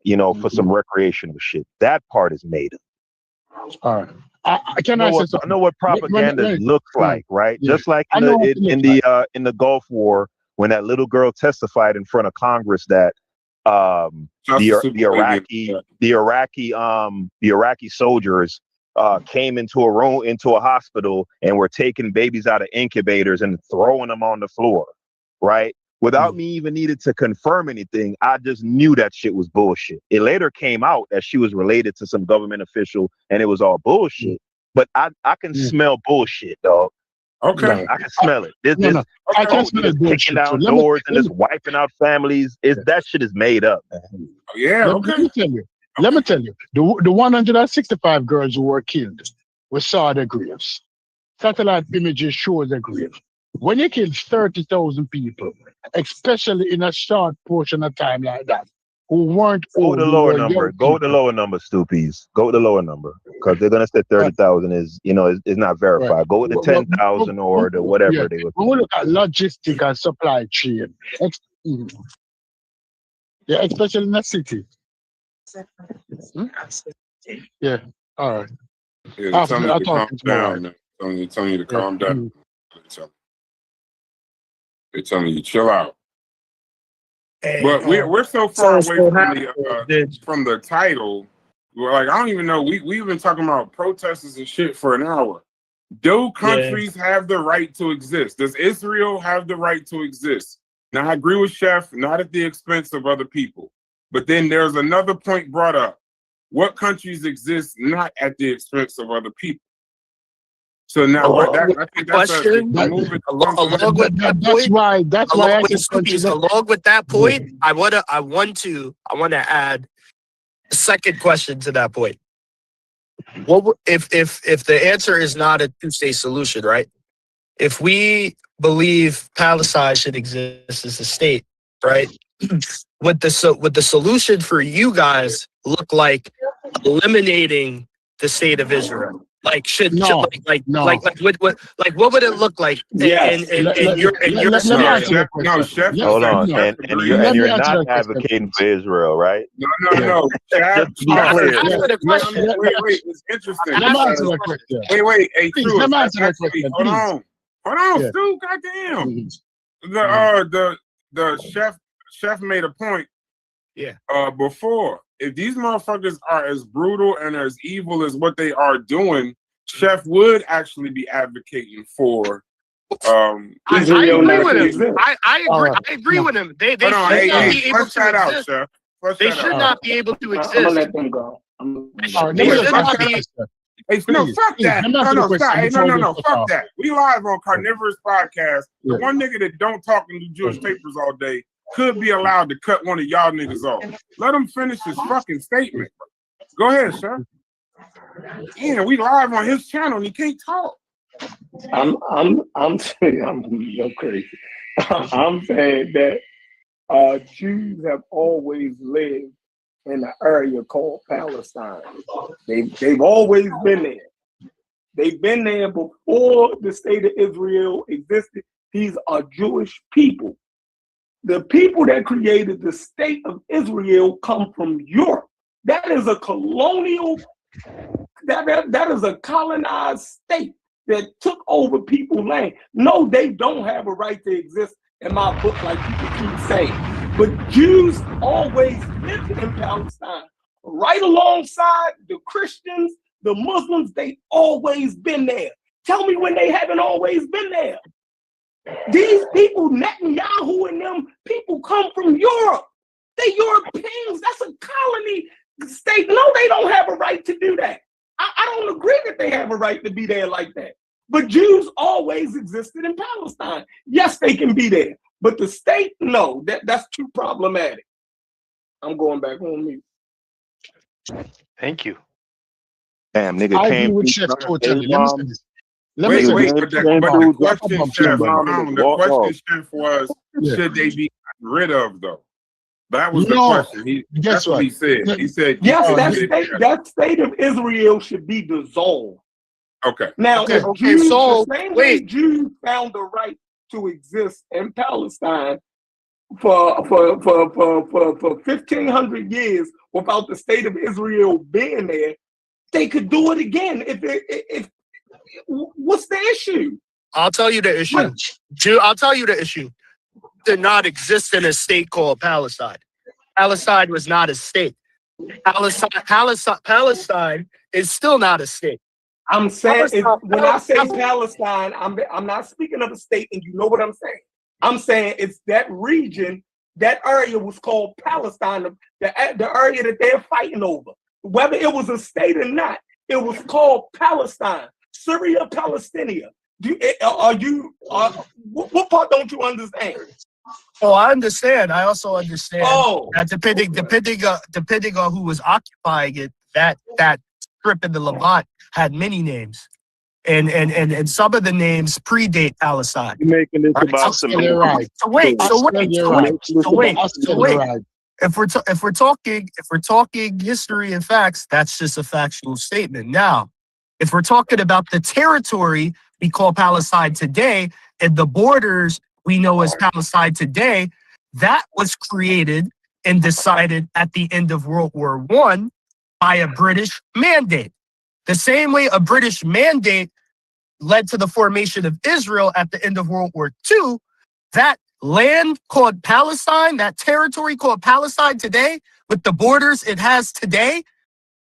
for some recreational shit. That part is made up. All right. I know what propaganda looks like, right? Yeah. Just like in the Gulf War, when that little girl testified in front of Congress that the Iraqi soldiers came into a hospital and were taking babies out of incubators and throwing them on the floor, right? Without me even needed to confirm anything, I just knew that shit was bullshit. It later came out that she was related to some government official and it was all bullshit. But I can smell bullshit, dog. Okay. No. I can smell it. This, No, this no. I can code smell that's bullshit. kicking down So let me- doors and let just wiping out families. That shit is made up. Yeah. Let Okay. me tell you. Let me tell you. The 165 girls who were killed, we saw their graves. Satellite images show their graves. When you kill 30,000 people, especially in a short portion of time like that, who weren't Go old, with the who lower were number. young Go with the people. lower number, Stoopies. Go with the lower number because they're gonna say 30,000 is is not verified. Go with the 10,000 or the whatever Yeah. they were. When we look at logistic and supply chain, yeah, especially in the city. Yeah. All right. Yeah, they're telling you I'll to talk calm to you tomorrow. down, man. They're telling you to Yeah. calm down. They're telling you chill out. But we're so far away from the title. We're like, I don't even know. We've been talking about protesters and shit for an hour. Do countries have the right to exist? Does Israel have the right to exist? Now, I agree with Chef, not at the expense of other people. But then there's another point brought up. What countries exist not at the expense of other people? So now, I think that's question. Along with that point, that's why I said Stoopies, along with that point, I want to add a second question to that point. What if the answer is not a two-state solution, right? If we believe Palestine should exist as a state, right? Would the solution for you guys look like eliminating the state of Israel? Like what would it look like in your scenario? No, Chef. Hold on, and you're not advocating for Israel, right? No. Just to be clear. Wait, it's interesting. Let me answer that question. Wait, hey, Please, True, let me answer that question. hold on, Yeah. Stu, goddamn. The chef made a point. Yeah. Before, if these motherfuckers are as brutal and as evil as what they are doing, Chef would actually be advocating for. I agree with him. I agree with him. They should not be able to exist. Chef. They should not be able to exist. I'm gonna let them go. They should not be. Hey, no, fuck that. No, stop. Hey, no, fuck off. that. We live on Carnivorous Podcast. The one nigga that don't talk and do Jewish papers all day could be allowed to cut one of y'all niggas off. Let him finish his fucking statement. Go ahead, sir. Yeah, we live on his channel and he can't talk. I'm saying I'm crazy. I'm saying that Jews have always lived in an area called Palestine. They've always been there. They've been there before the state of Israel existed. These are Jewish people. The people that created the state of Israel come from Europe. That is a colonial, that is a colonized state that took over people's land. No, they don't have a right to exist in my book like people keep saying. But Jews always lived in Palestine. Right alongside the Christians, the Muslims, they always been there. Tell me when they haven't always been there. These people, Netanyahu and them people come from Europe. They Europeans. That's a colony state. No, they don't have a right to do that. I don't agree that they have a right to be there like that. But Jews always existed in Palestine. Yes, they can be there. But the state, no, that's too problematic. I'm going back on mute. Thank you. Damn, nigga I came. agree with Chef totally. Let me say this. Wait, but the question, Chef, was, should they be rid of, though? That was the question. That's what he said. He said, yes, that state of Israel should be dissolved. Okay. Now, if Jews, the same way Jews found the right to exist in Palestine for 1,500 years without the state of Israel being there, they could do it again. If what's the issue? I'll tell you the issue. I'll tell you the issue. Did not exist in a state called Palestine. Palestine was not a state. Palestine is still not a state. I'm saying when I say Palestine, I'm not speaking of a state, and you know what I'm saying. I'm saying it's that region, that area was called Palestine, the area that they're fighting over. Whether it was a state or not, it was called Palestine, Syria, Palestinia. What part don't you understand? Oh, I understand. I also understand Oh, that depending on who was occupying it, that strip in the Levant had many names, and some of the names predate Palestine. You're making this Right? about So, You're right. so wait, You're right. If we're talking history and facts, that's just a factual statement. Now, if we're talking about the territory we call Palestine today and the borders we know as Palestine today, that was created and decided at the end of World War I by a British mandate. The same way a British mandate led to the formation of Israel at the end of World War II, that land called Palestine, that territory called Palestine today, with the borders it has today,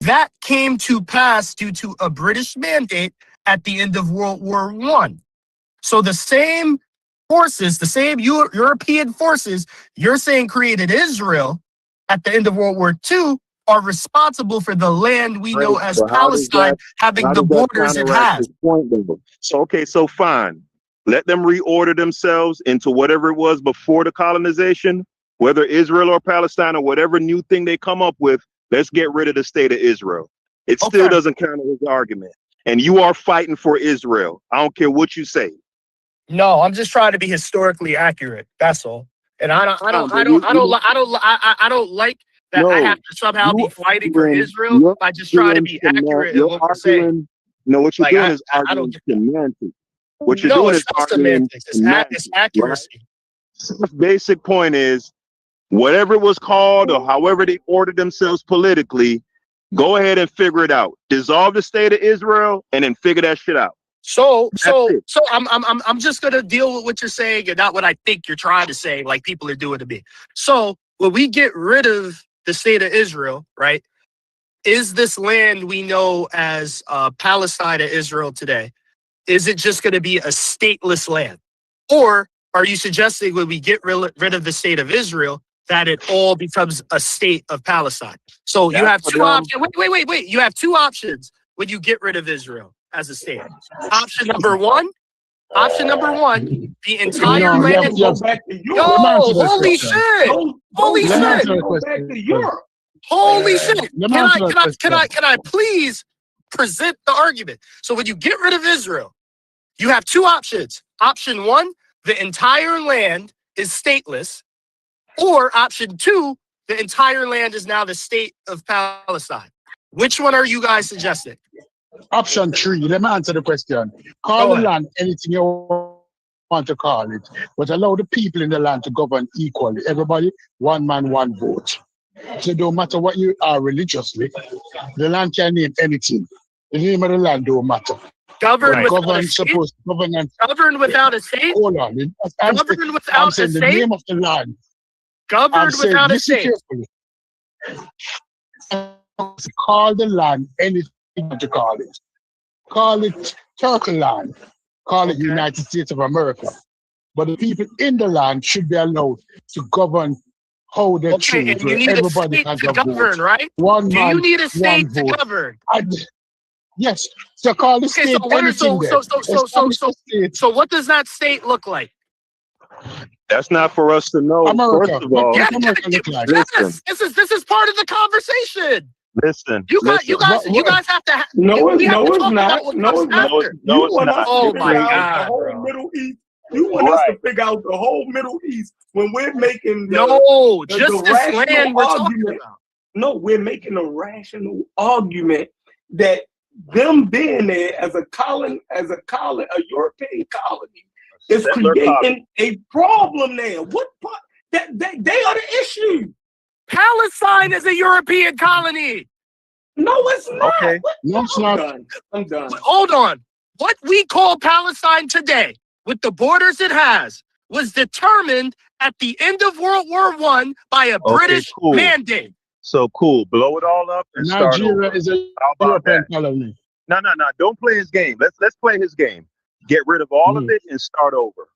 that came to pass due to a British mandate at the end of World War I. So the same forces, the same European forces you're saying created Israel at the end of World War II are responsible for the land we know as Palestine having the borders it has. So fine. Let them reorder themselves into whatever it was before the colonization, whether Israel or Palestine or whatever new thing they come up with. Let's get rid of the state of Israel. It still doesn't counter his argument. And you are fighting for Israel. I don't care what you say. No, I'm just trying to be historically accurate. That's all. And I don't like that I have to somehow be fighting for Israel by just trying to be accurate in what we're saying. No, what you're Like, doing is I arguing don't get that. semantics. What you're No, doing it's is not arguing semantics. It's accuracy. The basic point is, whatever it was called or however they ordered themselves politically, go ahead and figure it out. Dissolve the state of Israel and then figure that shit out. So I'm just gonna deal with what you're saying and not what I think you're trying to say, like people are doing to me. So when we get rid of the state of Israel, right? Is this land we know as Palestine or Israel today? Is it just going to be a stateless land, or are you suggesting when we get rid of the state of Israel that it all becomes a state of Palestine? So you have two options. Wait. You have two options when you get rid of Israel as a state. Option number one, the entire land. Holy shit! Can I please present the argument? So when you get rid of Israel, you have two options. Option one, the entire land is stateless, or option two, the entire land is now the state of Palestine. Which one are you guys suggesting? Option 3. Let me answer the question. Call the land anything you want to call it, but allow the people in the land to govern equally. Everybody, one man, one vote. So no matter what you are religiously, the land can name anything. The name of the land don't matter. Governed without a state? Governed without a state? Hold on. Governed without a state? The name of the land. Governed without a state. Call the land anything you want to call it. Call it Turtle Land. Call it United States of America. But the people in the land should be allowed to govern how they choose. And you need everybody a state to govern, right? One Do man, you need a state one to vote. govern? Yes. So call the state anything there. So what does that state look like? That's not for us to know. America. First of all, Yes, this is part of the conversation. Listen. You guys have to. It's not. Oh my God, the whole Middle East. You want us to figure out the whole Middle East when we're making just this land we're talking about. No, we're making a rational argument that them being there as a European colony is creating a problem there. What part? They are the issue. Palestine is a European colony. No, it's not. Okay. No, it's not. I'm done. Hold on. What we call Palestine today, with the borders it has, was determined at the end of World War I by a British mandate. So cool. Blow it all up and start Nigeria over. is a How about European that? colony. No. Don't play his game. Let's play his game. Get rid of all of it and start over.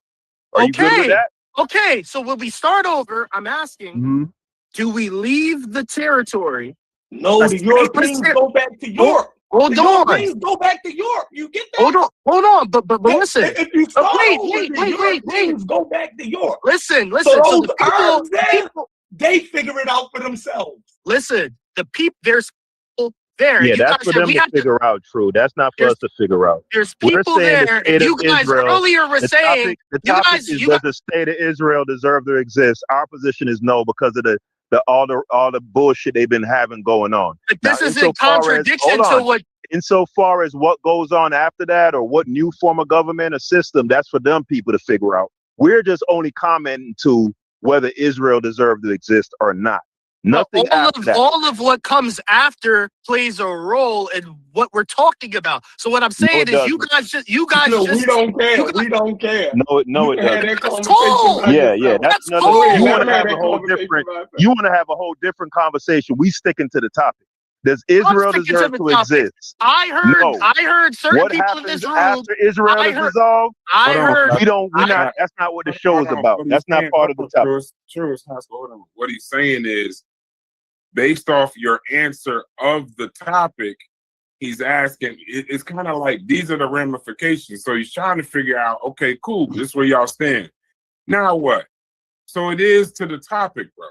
Are you good with that? Okay. So when we start over, I'm asking, do we leave the territory? No, the Europeans go back to Europe. Hold The on. Europeans go back to Europe. You get that? Hold on. But listen. If you start Wait. the Europeans go back to Europe. Listen. So So those the people, Arabs there, they figure it out for themselves. listen. The people. There's people there. Yeah, You that's guys for said them we to have to. figure out. True, that's not for There's us to figure out. there's We're people saying the there, state and of you guys Israel. earlier were The saying topic is does the state of Israel deserve to exist? Our position is no, because of all the bullshit they've been having going on. But Now, this is in insofar as- contradiction hold to on. what. Insofar as what goes on after that, or what new form of government or system, that's for them people to figure out. We're just only commenting to whether Israel deserves to exist or not. Nothing after that. All of what comes after plays a role in what we're talking about. So what I'm saying it is, you doesn't. guys No, just. we don't care. you guys- We don't care. No, it You can have doesn't. that That's conversation cool. by Yeah, yourself. that's That's another. cool. You Let want them to have have a that whole conversation different. by yourself. You want to have a whole different conversation. We sticking to the topic. Does Israel sticking to deserve the to topic. exist? I heard certain What people in this happens room. after Israel I is heard- dissolved? I heard. That's not what the show is about. That's not part of the topic. What he's saying is, based off your answer of the topic, he's asking, it's kind of like, these are the ramifications. So he's trying to figure out, okay, cool, this is where y'all stand. Now what? So it is to the topic, bro.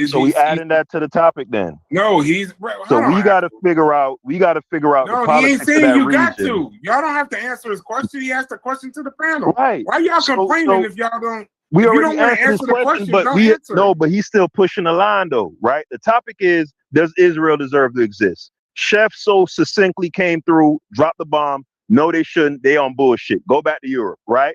So we adding that to the topic then. No, So we got to figure out. We got to figure out the No, he politics ain't of saying that you region. got to. Y'all don't have to answer his question. He asked a question to the panel. Right. Why y'all So- complaining so if y'all don't? We if you already don't want to answered his answer the question, question, but don't answer. he's still pushing the line though, right? The topic is, does Israel deserve to exist? Chef so succinctly came through, dropped the bomb. No, they shouldn't. They on bullshit. Go back to Europe, right?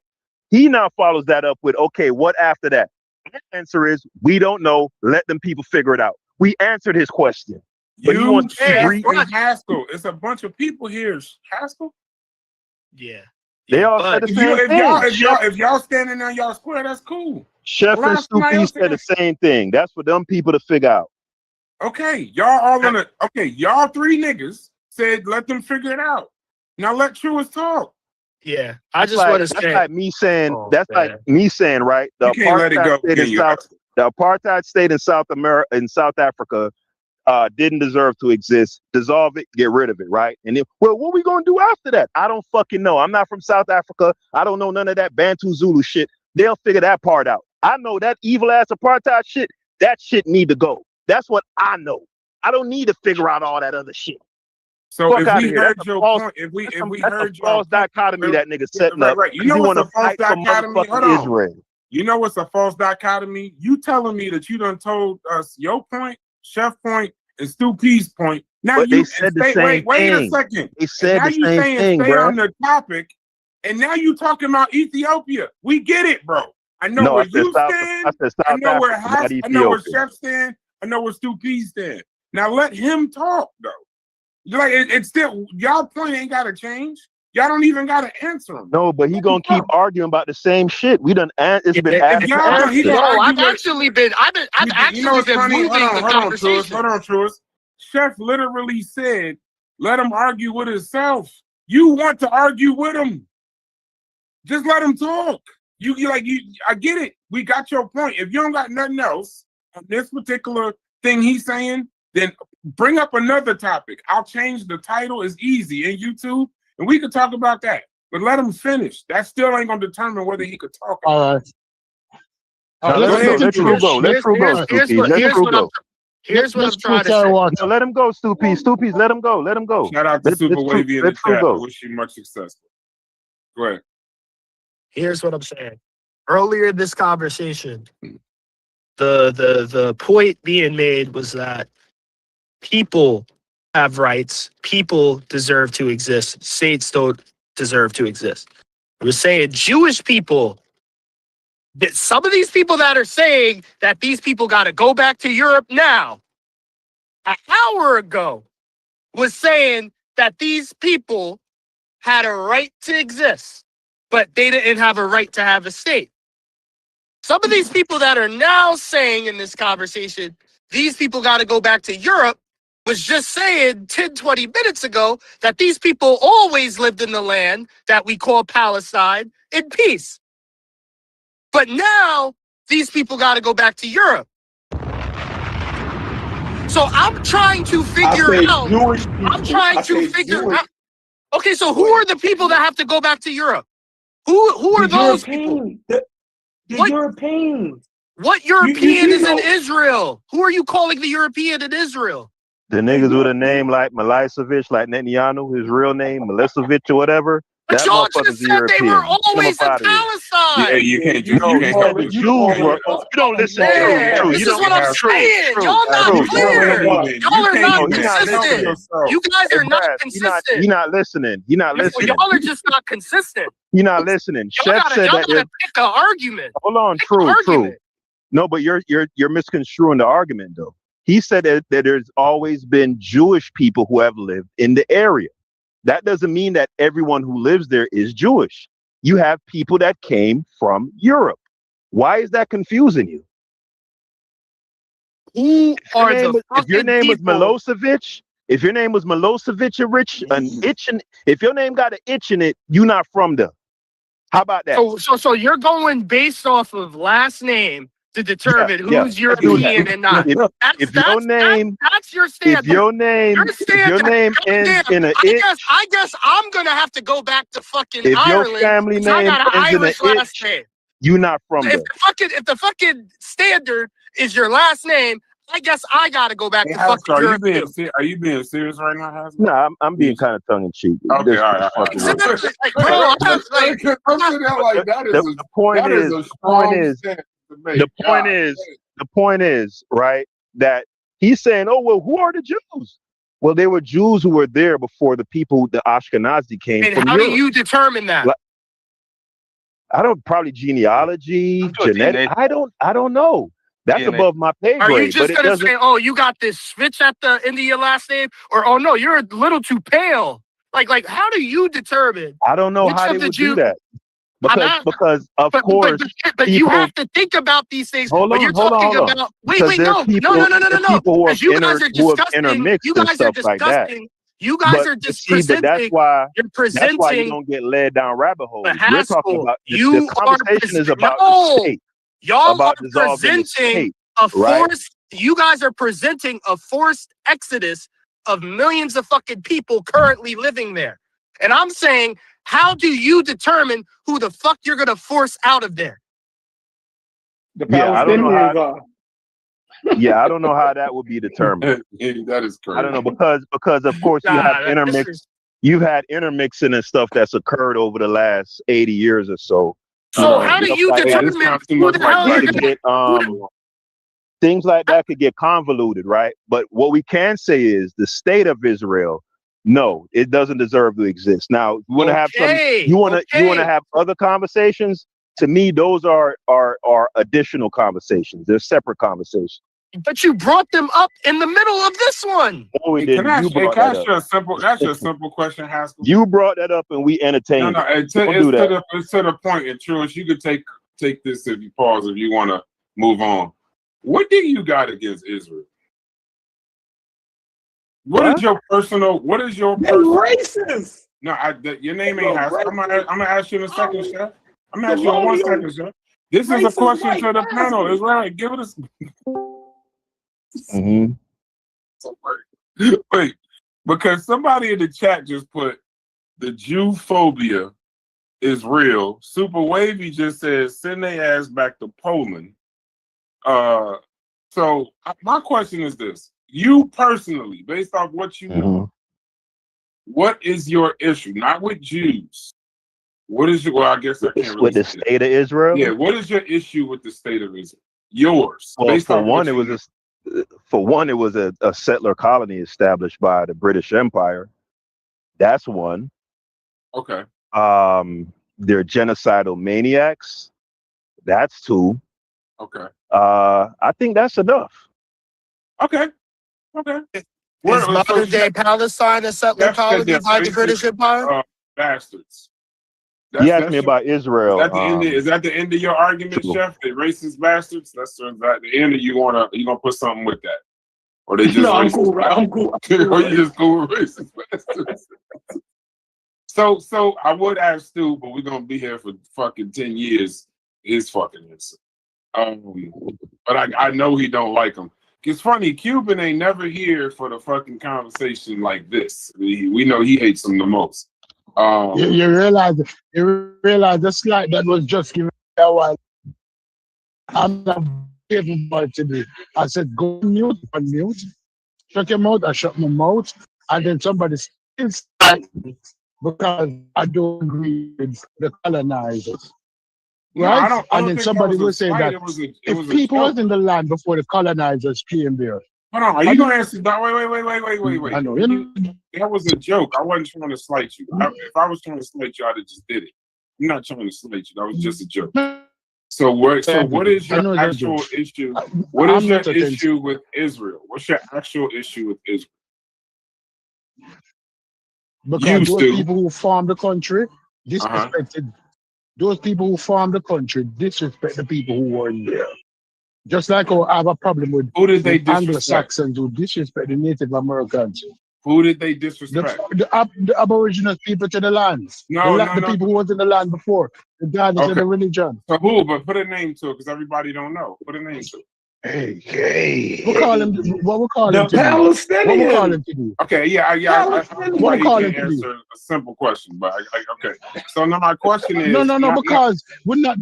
He now follows that up with, okay, what after that? The answer is, we don't know. Let them people figure it out. We answered his question. But he wants to Chef, re- and Haskell. It's a bunch of people here. Haskell. Yeah. They all said the same thing. If y'all standing on y'all square, that's cool. Chef and Allow somebody Stupi else said the same thing. That's for them people to figure out. Okay, y'all all in it. Okay, y'all three niggas said let them figure it out. Now let Truist talk. Yeah, I That's just like, want to that's say. like me saying. Oh, that's man. like me saying, right? The You can't let it go, apartheid state can in you, South, Haskell? the apartheid state in South America, in South Africa, didn't deserve to exist. Dissolve it, get rid of it, right? And then, well, what we gonna do after that? I don't fucking know. I'm not from South Africa. I don't know none of that Bantu Zulu shit. They'll figure that part out. I know that evil ass apartheid shit. That shit need to go. That's what I know. I don't need to figure out all that other shit. So Fuck if outta we here. heard That's a your false- point, if we That's heard a your false dichotomy that nigga setting up. right. You 'cause know he what's wanna a false fight for dichotomy? Hold motherfucking on. Israel. You know what's a false dichotomy? You telling me that you done told us your point, Chef point, and Stu P's point. Now But you they said the same wait a thing. second. They said now the you same saying thing, stay bruh. on the topic, and now you talking about Ethiopia. We get it, bro. I know No, where I said you South. stand. I said I South know where Africa, not I know where Ethiopia. Chef stand. I know where Stu P stand. Now let him talk though. Like it's still y'all point ain't gotta change. Y'all don't even gotta answer him. No, but he gonna keep arguing about the same shit. We done. It's been If asked. y'all don't, he No, gonna argue I've with- actually been You know what's funny? moving the Hold on, conversation. Truist. Chef literally said, "Let him argue with himself." You want to argue with him? Just let him talk. You like you. I get it. We got your point. If you don't got nothing else on this particular thing he's saying, then bring up another topic. I'll change the title. It's easy in YouTube, and we could talk about that. But let him finish. That still ain't gonna determine whether he could talk. All right. No, let True go. Let True go, Stupies. Let True go. Here's what I'm trying to Tell say. what. No, let him go, Stupies. Stupies, let him go. Let him go. Shout out to Let Super Wavy in the True chat. go. Wish you much success. Go ahead. Here's what I'm saying. Earlier in this conversation, the point being made was that people have rights. People deserve to exist. States don't deserve to exist. We're saying Jewish people. That some of these people that are saying that these people got to go back to Europe now, an hour ago, was saying that these people had a right to exist, but they didn't have a right to have a state. Some of these people that are now saying in this conversation, these people got to go back to Europe, was just saying 10, 20 minutes ago that these people always lived in the land that we call Palestine in peace. But now these people got to go back to Europe. So I'm trying to I figure said out. Jewish I'm people. trying I to said figure Jewish. out. Okay, so who are the people that have to go back to Europe? Who are The those people? Europeans. The What Europeans. what You European do is in know. Israel? Who are you calling the European in Israel? The niggas with a name like Milicevic, like Netanyahu, his real name, Milicevic or whatever, But that y'all motherfucker's just said they were European. Get him always up in out of here. Yeah, Palestine. you can't You just you can't No, have the this. Jews calling were. it a You don't listen. Man, True. this You is don't. what I'm True. saying. True. Y'all not True. you calling clear. it a Y'all are not No, you're not consistent. listening. yourself. You guys Hey, are not Brad, you're not consistent. listening. You're not listening. Y'all are just not consistent. You're not listening. Y'all Chef gotta said that. pick an argument. Hold on. Pick an True. argument. No, but you're misconstruing the argument though. He said that there's always been Jewish people who have lived in the area. That doesn't mean that everyone who lives there is Jewish. You have people that came from Europe. Why is that confusing you? Who are the If your fucking name is people? Milosevic, if your name was Milosevic and Rich, an itching, if your name got an itch in it, you're not from there. How about that? So you're going based off of last name to determine Yeah, who's let's do that. European and not. If your name, That's your standard. if your name ends in an itch, I guess I'm gonna have to go back to fucking if your Ireland. family 'Cause I name got an ends in an Irish last itch, name. you're not from there. If the fucking standard is your last name, I guess I gotta go back Hey, to Haskell, fucking are you Europe being too. are you being serious right now, Haskell? No, I'm being kind of tongue in cheek. Okay, all right. Exactly. Like, bro, I'm I'm sitting there like that is The point that is, is a the strong point is, stance to make. the point is, right, that he's saying, oh, well, who are the Jews? Well, there were Jews who were there before the people, the Ashkenazi came and from how Europe. do you determine that? Like, I don't, probably genealogy, I'm doing genetic. DNA. I don't know. That's DNA. above my pay grade. Are you just but it gonna doesn't. say, oh, you got this switch at the end of your last name? Or, oh, no, you're a little too pale? Like, how do you determine? I don't know which how of they the would Jew- do that. Because of But course, you people- have to think about these things. Hold when on, you're hold on, talking hold on. about, wait, Because wait, there no, are people- no, there are people who have because you guys are who have discussing. intermixed You and guys are stuff like that. discussing. You guys But are just see, but that's presenting. why You're that's why you presenting. don't get led down rabbit holes. But We're talking Haskell, about you the conversation are is about no, the state, y'all about are dissolving the presenting state, a right? forced. You guys are presenting a forced exodus of millions of fucking people currently living there, and I'm saying, how do you determine who the fuck you're gonna force out of there? The Yeah, I don't know Palestinians how. are. Yeah, I don't know how that would be determined. That is crazy. I don't know because of course you Nah, have this intermix. is- You've had intermixing and stuff that's occurred over the last 80 years or so. So how do stuff you like that. determine who the hell It you're could gonna? get, things like that could get convoluted, right? But what we can say is the state of Israel, no, it doesn't deserve to exist. Now, you want to have some, you want to have other conversations. To me, those are additional conversations. They're separate conversations. But you brought them up in the middle of this one. No, we didn't. You brought Can I that ask you up. a simple? That's a simple question, Haskell. You brought that up, and we entertained. No, it. Don't do that. it's to the point. And Truist, you could take this if you pause if you want to move on. What do you got against Israel? What is your personal? What is your They're racist. No, your name ain't They're Haskell. I'm gonna ask you in a second, Chef. I'm gonna ask you in Colonial 1 second, Chef. This is a racist question white to the bastard. panel. Is right. Give it a. Mm-hmm. Wait, because somebody in the chat just put the Jew phobia is real. Super Wavy just says send their ass back to Poland. So my question is this: you personally, based off what you know, what is your issue? Not with Jews. What is your? Well, I guess I can't really With the say state of Israel. Yeah. What is your issue with the state of Israel? Yours. Well, based for off one, what it you was know. a settler colony established by the British Empire. That's one. Okay. They're genocidal maniacs. That's two. Okay. I think that's enough. Okay. Is modern day Palestine a settler colony by the British Empire? Bastards. He asked me about Israel. Is that the end of your argument, Chef? They racist bastards. That's the end. Or you gonna put something with that, or they just No, I'm racist cool, right? I'm cool. or you just cool with racist bastards? So I would ask Stu, but we're gonna be here for fucking 10 years. His fucking answer. But I know he don't like him. It's funny, Cuban ain't never here for the fucking conversation like this. We know he hates them the most. You realize the slide that was just given a while. I'm not giving much to me. I said, go mute, unmute. Shut your mouth, I shut my mouth. And then somebody still started because I don't agree with the colonizers. No, Right? I don't And then think somebody that was will a say slight. that It was a if people joke. was in the land before the colonizers came there. Hold on, are you gonna answer that? Wait. I know. That was a joke. I wasn't trying to slight you. If I was trying to slight you, I'd have just did it. I'm not trying to slight you. That was just a joke. So what is your actual issue? What is your issue with Israel? What's your actual issue with Israel? Because those people who farm the country disrespected. Those people who farm the country disrespect the people who were in there. Just like I have a problem with who did they disrespect? Anglo-Saxons who disrespect the Native Americans. Who did they disrespect? The Aboriginal people to the land. The people who was in the land before. The guidance of the religion. So who? But put a name to it because everybody don't know. Put a name to it. Hey. What we call him to do? What we call him to do? Okay, yeah. What we call him can to do? answer a simple question, but okay. So now my question is No, because we're not.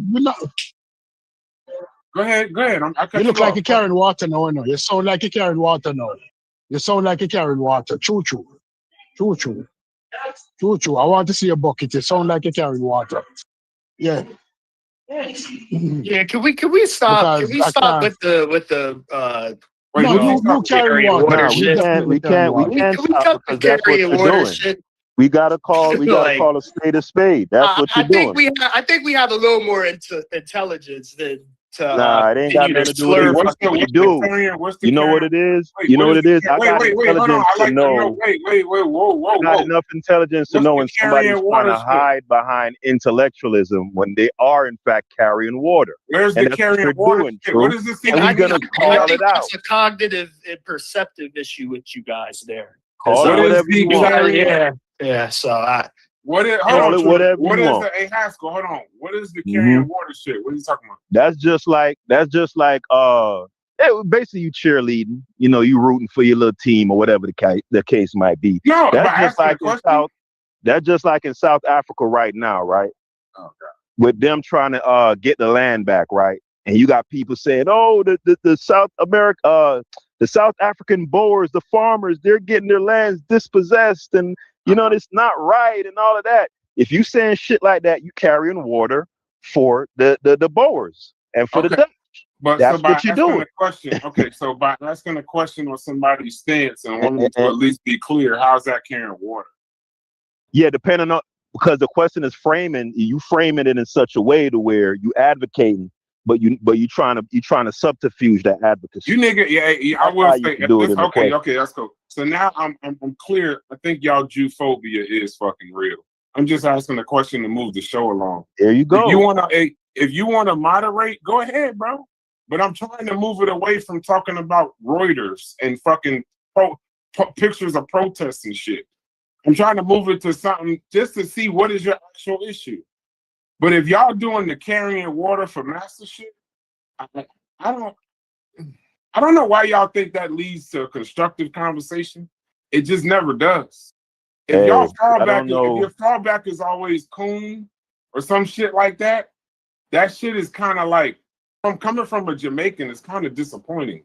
Go ahead. You look like you're carrying water now. You sound like you're carrying water now. Choo choo. I want to see a bucket. You sound like you're carrying water. Yeah. Yeah, can we stop? Can we stop with the who carry water? We can't stop because that's what you're doing. Shit. We gotta call a spade a spade. That's what you're doing. I think we have a little more intelligence than to it ain't got nothing to do with what you do. You know what it is? You know what it is? I got intelligence to know. Whoa. I got enough intelligence to know when somebody's trying to hide behind intellectualism when they are in fact carrying water. Where's the carrying water? What is this thing? And we're gonna call it out. It's a cognitive and perceptive issue with you guys there. Call it whatever you want. Yeah. So what is hey Haskell, hold on. What is the carrying water shit? What are you talking about? That's just like basically you cheerleading, you rooting for your little team or whatever the case might be. No, that's just like in South Africa right now, right? Oh God. With them trying to get the land back, right? And you got people saying, oh, the South African Boers, the farmers, they're getting their lands dispossessed and it's not right and all of that. If you saying shit like that, you carrying water for the Boers and for the Dutch. But that's what you're doing. So by asking a question on somebody's stance and wanting to at least be clear, how's that carrying water? Yeah, depending on because the question is framing it in such a way to where you advocating, but you trying to subterfuge that advocacy. You nigga, yeah, I will say okay, that's cool. So now I'm clear. I think y'all Jewphobia is fucking real. I'm just asking a question to move the show along. There you go. If you wanna moderate, go ahead, bro. But I'm trying to move it away from talking about Reuters and fucking pictures of protests and shit. I'm trying to move it to something just to see what is your actual issue. But if y'all doing the carrying water for master shit, I don't know why y'all think that leads to a constructive conversation. It just never does. If your fallback is always coon or some shit like that, that shit is kind of like, coming from a Jamaican, it's kind of disappointing.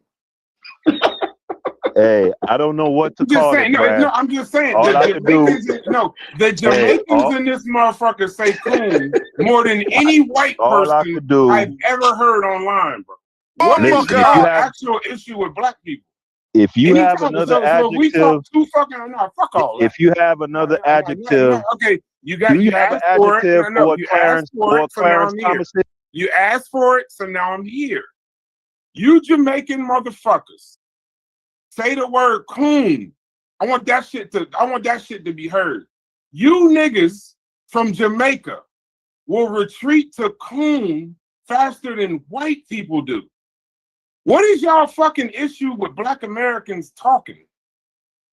Hey, I don't know what to call it. No, I'm just saying. The Jamaicans in this motherfucker say coon more than any white person I've ever heard online, bro. What is your actual issue with black people? If you have another adjective, fuck all that. If you have another adjective, okay, you have an adjective for Clarence Thomas. You asked for it, so now I'm here. You Jamaican motherfuckers, say the word coon. I want that shit to be heard. You niggas from Jamaica will retreat to coon faster than white people do. What is y'all fucking issue with black Americans talking?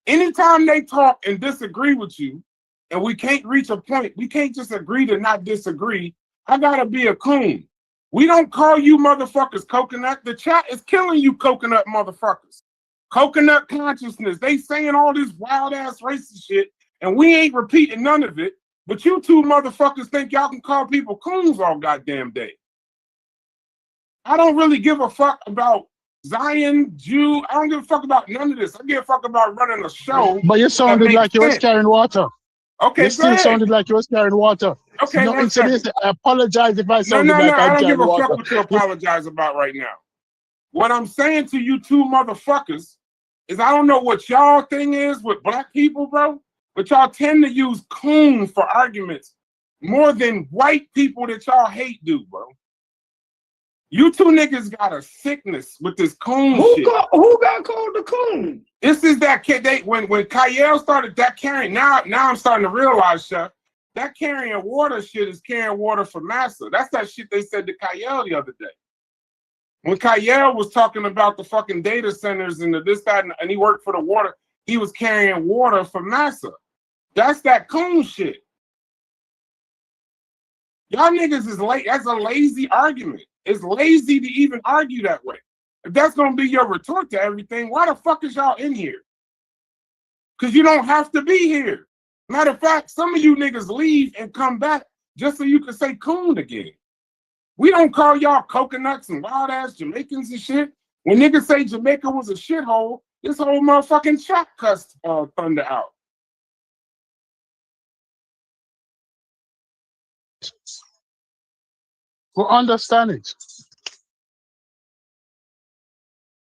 Anytime they talk and disagree with you, and we can't reach a point, we can't just agree to not disagree. I gotta be a coon. We don't call you motherfuckers coconut. The chat is killing you coconut motherfuckers. Coconut consciousness. They saying all this wild ass racist shit, and we ain't repeating none of it. But you two motherfuckers think y'all can call people coons all goddamn day. I don't really give a fuck about Zion, Jew. I don't give a fuck about none of this. I give a fuck about running a show. But you sounded like you was carrying water. Okay, you still sounded like you was carrying water. Okay, no, I apologize if I sounded no, like I I'm don't give carrying a water. fuck what you apologize about right now. What I'm saying to you two motherfuckers is I don't know what y'all thing is with black people, bro, but y'all tend to use coon for arguments more than white people that y'all hate do, bro. You two niggas got a sickness with this coon shit. Who got called the coon? This is that kid. When Kyle started that carrying, now I'm starting to realize, Chef, that carrying water shit is carrying water for massa. That's that shit they said to Kyle the other day. When Kyle was talking about the fucking data centers and the this, that, and he worked for the water, he was carrying water for massa. That's that coon shit. Y'all niggas is late. That's a lazy argument. It's lazy to even argue that way. If that's gonna be your retort to everything, why the fuck is y'all in here? Because you don't have to be here. Matter of fact, some of you niggas leave and come back just so you can say coon again. We don't call y'all coconuts and wild ass Jamaicans and shit. When niggas say Jamaica was a shithole, this whole motherfucking chat cussed Thunder out. We understand it.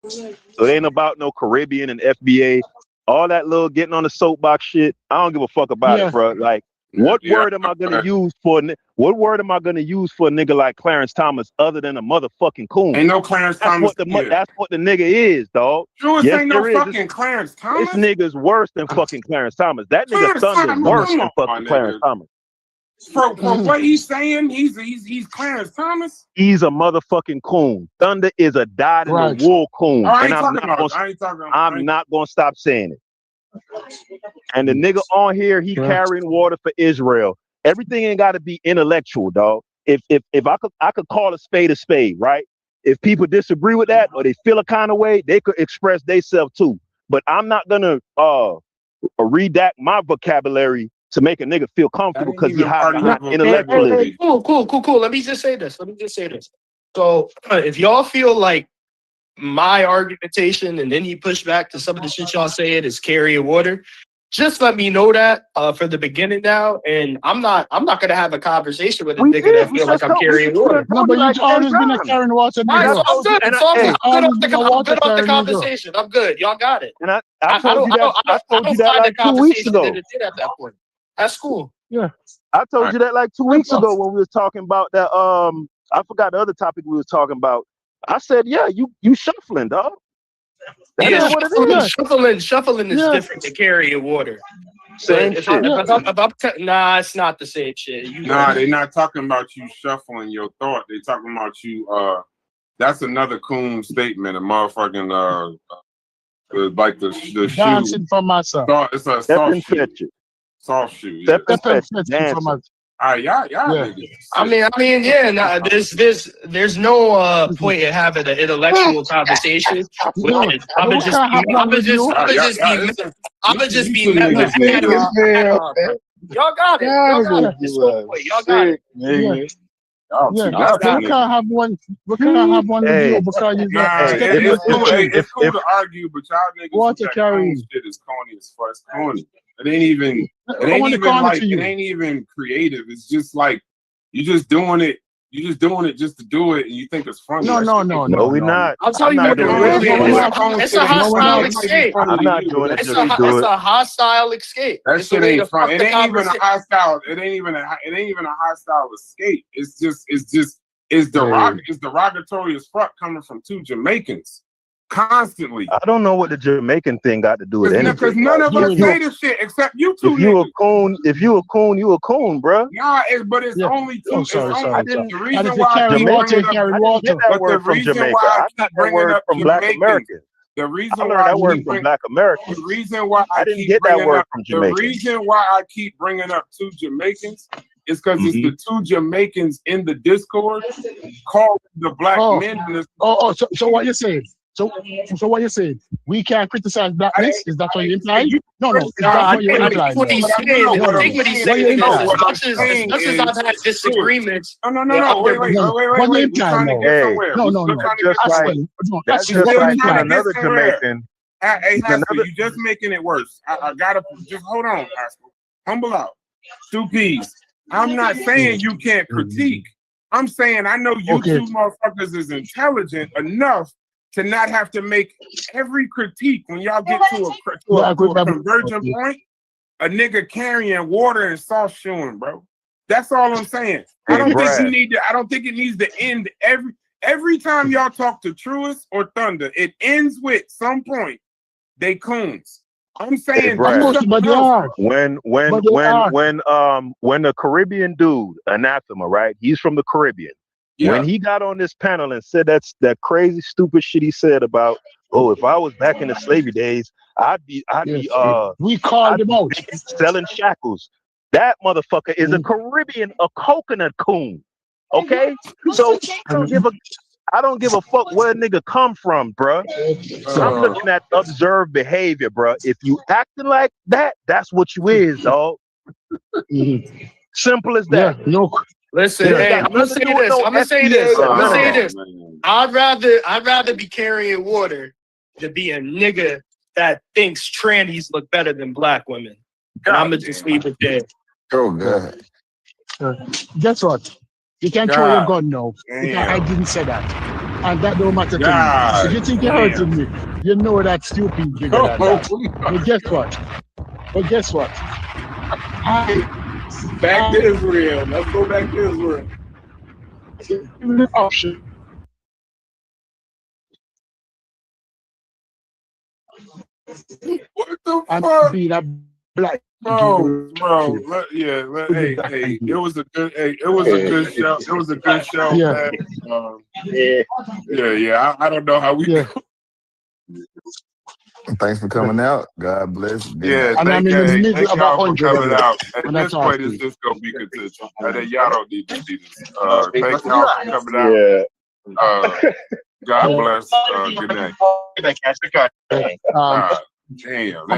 So it ain't about no Caribbean and FBA, all that little getting on the soapbox shit. I don't give a fuck about it, bro. Like, what word am I gonna use for? What word am I gonna use for a nigga like Clarence Thomas other than a motherfucking coon? Ain't no Clarence Thomas. That's what the nigga is, dog. Sure, Yes, ain't no there is. fucking Clarence Thomas. This nigga's worse than fucking Clarence Thomas. That nigga Clarence Thunder's Thomas, worse come than on, fucking my Clarence nigga. Thomas. For what he's saying, he's Clarence Thomas. He's a motherfucking coon. Thunder is a dyed in the wool coon. Oh, I And ain't I'm talking not about. gonna, I ain't talking. I'm not gonna stop saying it. And the nigga on here, he carrying water for Israel. Everything ain't gotta be intellectual, dog. If I could call a spade, right? If people disagree with that or they feel a kind of way, they could express themselves too. But I'm not gonna redact my vocabulary to make a nigga feel comfortable because he hide behind intellectualism. Hey, cool. Let me just say this. So if y'all feel like my argumentation and any pushback to some of the shit y'all saying is carrying water, just let me know that for the beginning now, and I'm not gonna have a conversation with a nigga that feel like I'm carrying water. No, but you've always been a carrying water nigga. I'm good. And It's all good. I'm always been a good water off the carrying nigga. conversation. I'm good. Y'all got it. And I told you that. I told you that find like the 2 weeks conversation ago. that it did at that point. That's cool. Yeah. I told you that like 2 weeks ago when we was talking about that. I forgot the other topic we was talking about. I said, yeah, you shuffling, dog. That is what it is. Shuffling is different to carrying water. Same If shit. nah, it's not the same shit. Nah, they're not talking about you shuffling your thought. They talking about you. That's another coon statement. A motherfucking like the shoe. Dancing for massa. It's a soft shoe. Soft shoe. Yeah. All right, y'all niggas. I mean, yeah. Nah, there's no point in having an intellectual conversation. I'm gonna just be met with y'all got it. Y'all got it. We can't have one. We can't have one video because you got. It's cool to argue, but y'all niggas water carrying shit is corny as far as corny. It ain't even creative. It's just like you're just doing it. You're just doing it just to do it, and you think it's funny. No, we're not. I'll tell you what it is. It's a hostile escape. I'm not doing it. It's a hostile escape. That shit ain't fun. It ain't even a hostile. It ain't even a hostile escape. It's derogatory as fuck coming from two Jamaicans. Constantly. I don't know what the Jamaican thing got to do with anything. Because none of us say this shit except you two. If you a coon, you a coon, bro. Nah, but it's only two. The reason why I didn't get that word from Jamaica. I got that word from Black Americans. The reason I learned why that word from Black Americans. The reason why I didn't get that word from Jamaica. The reason why I keep bringing up two Jamaicans is because it's the two Jamaicans in the Discord calling the black Oh, men in this. so what you're saying? So what you're saying? We can't criticize blackness? Is that what you're implying? No, is that what you're I implying? think what he's saying, I think what he's saying is, as much as I've had disagreements. No, wait. What you're We're implying? trying to get somewhere. No. We're trying to Just get like somewhere. that's That's just what like I'm trying to another get somewhere. Jamaican. Hey, Haskell, Another you just making it worse. I gotta just hold on, Haskell. Humble out. 2 Ps. I'm not saying you can't critique. I'm saying I know you Okay. two motherfuckers is intelligent enough to not have to make every critique when y'all get to a convergent point. A nigga carrying water and soft shoeing, bro. That's all I'm saying. I don't think you need to. I don't think it needs to end every time y'all talk to Truist or Thunder. It ends with some point. They coons. I'm saying Brad. But they are. When the Caribbean dude, Anathema, right? He's from the Caribbean. Yeah. When he got on this panel and said that crazy stupid shit he said about, oh, if I was back in the slavery days, I'd be we called him out selling shackles. That motherfucker is a Caribbean, a coconut coon. Okay, so I don't give a fuck where a nigga come from, bruh. I'm looking at observed behavior, bruh. If you acting like that, that's what you is, dog. Simple as that. Yeah, no. Listen, hey, I'm gonna say this. I'd rather be carrying water than be a nigga that thinks trannies look better than black women. And I'm gonna just leave it there. Oh God. Guess what? You can throw your gun now. I didn't say that. And that don't matter to me. If you think you're hurting me, you know that's stupid. But guess what? Back to Israel. Let's go back to Israel. The option. What the And fuck? being a black Bro, hey, it was a good show. It was a good show, Yeah. man. I don't know how we. Thanks for coming out. God bless. Yeah, And I'm in the middle of y'all for 100 coming out. At when I this talk point, to it's you. just gonna be contentious. And y'all don't need to see this. Thank y'all for coming out. God bless. Good night. Um, Damn.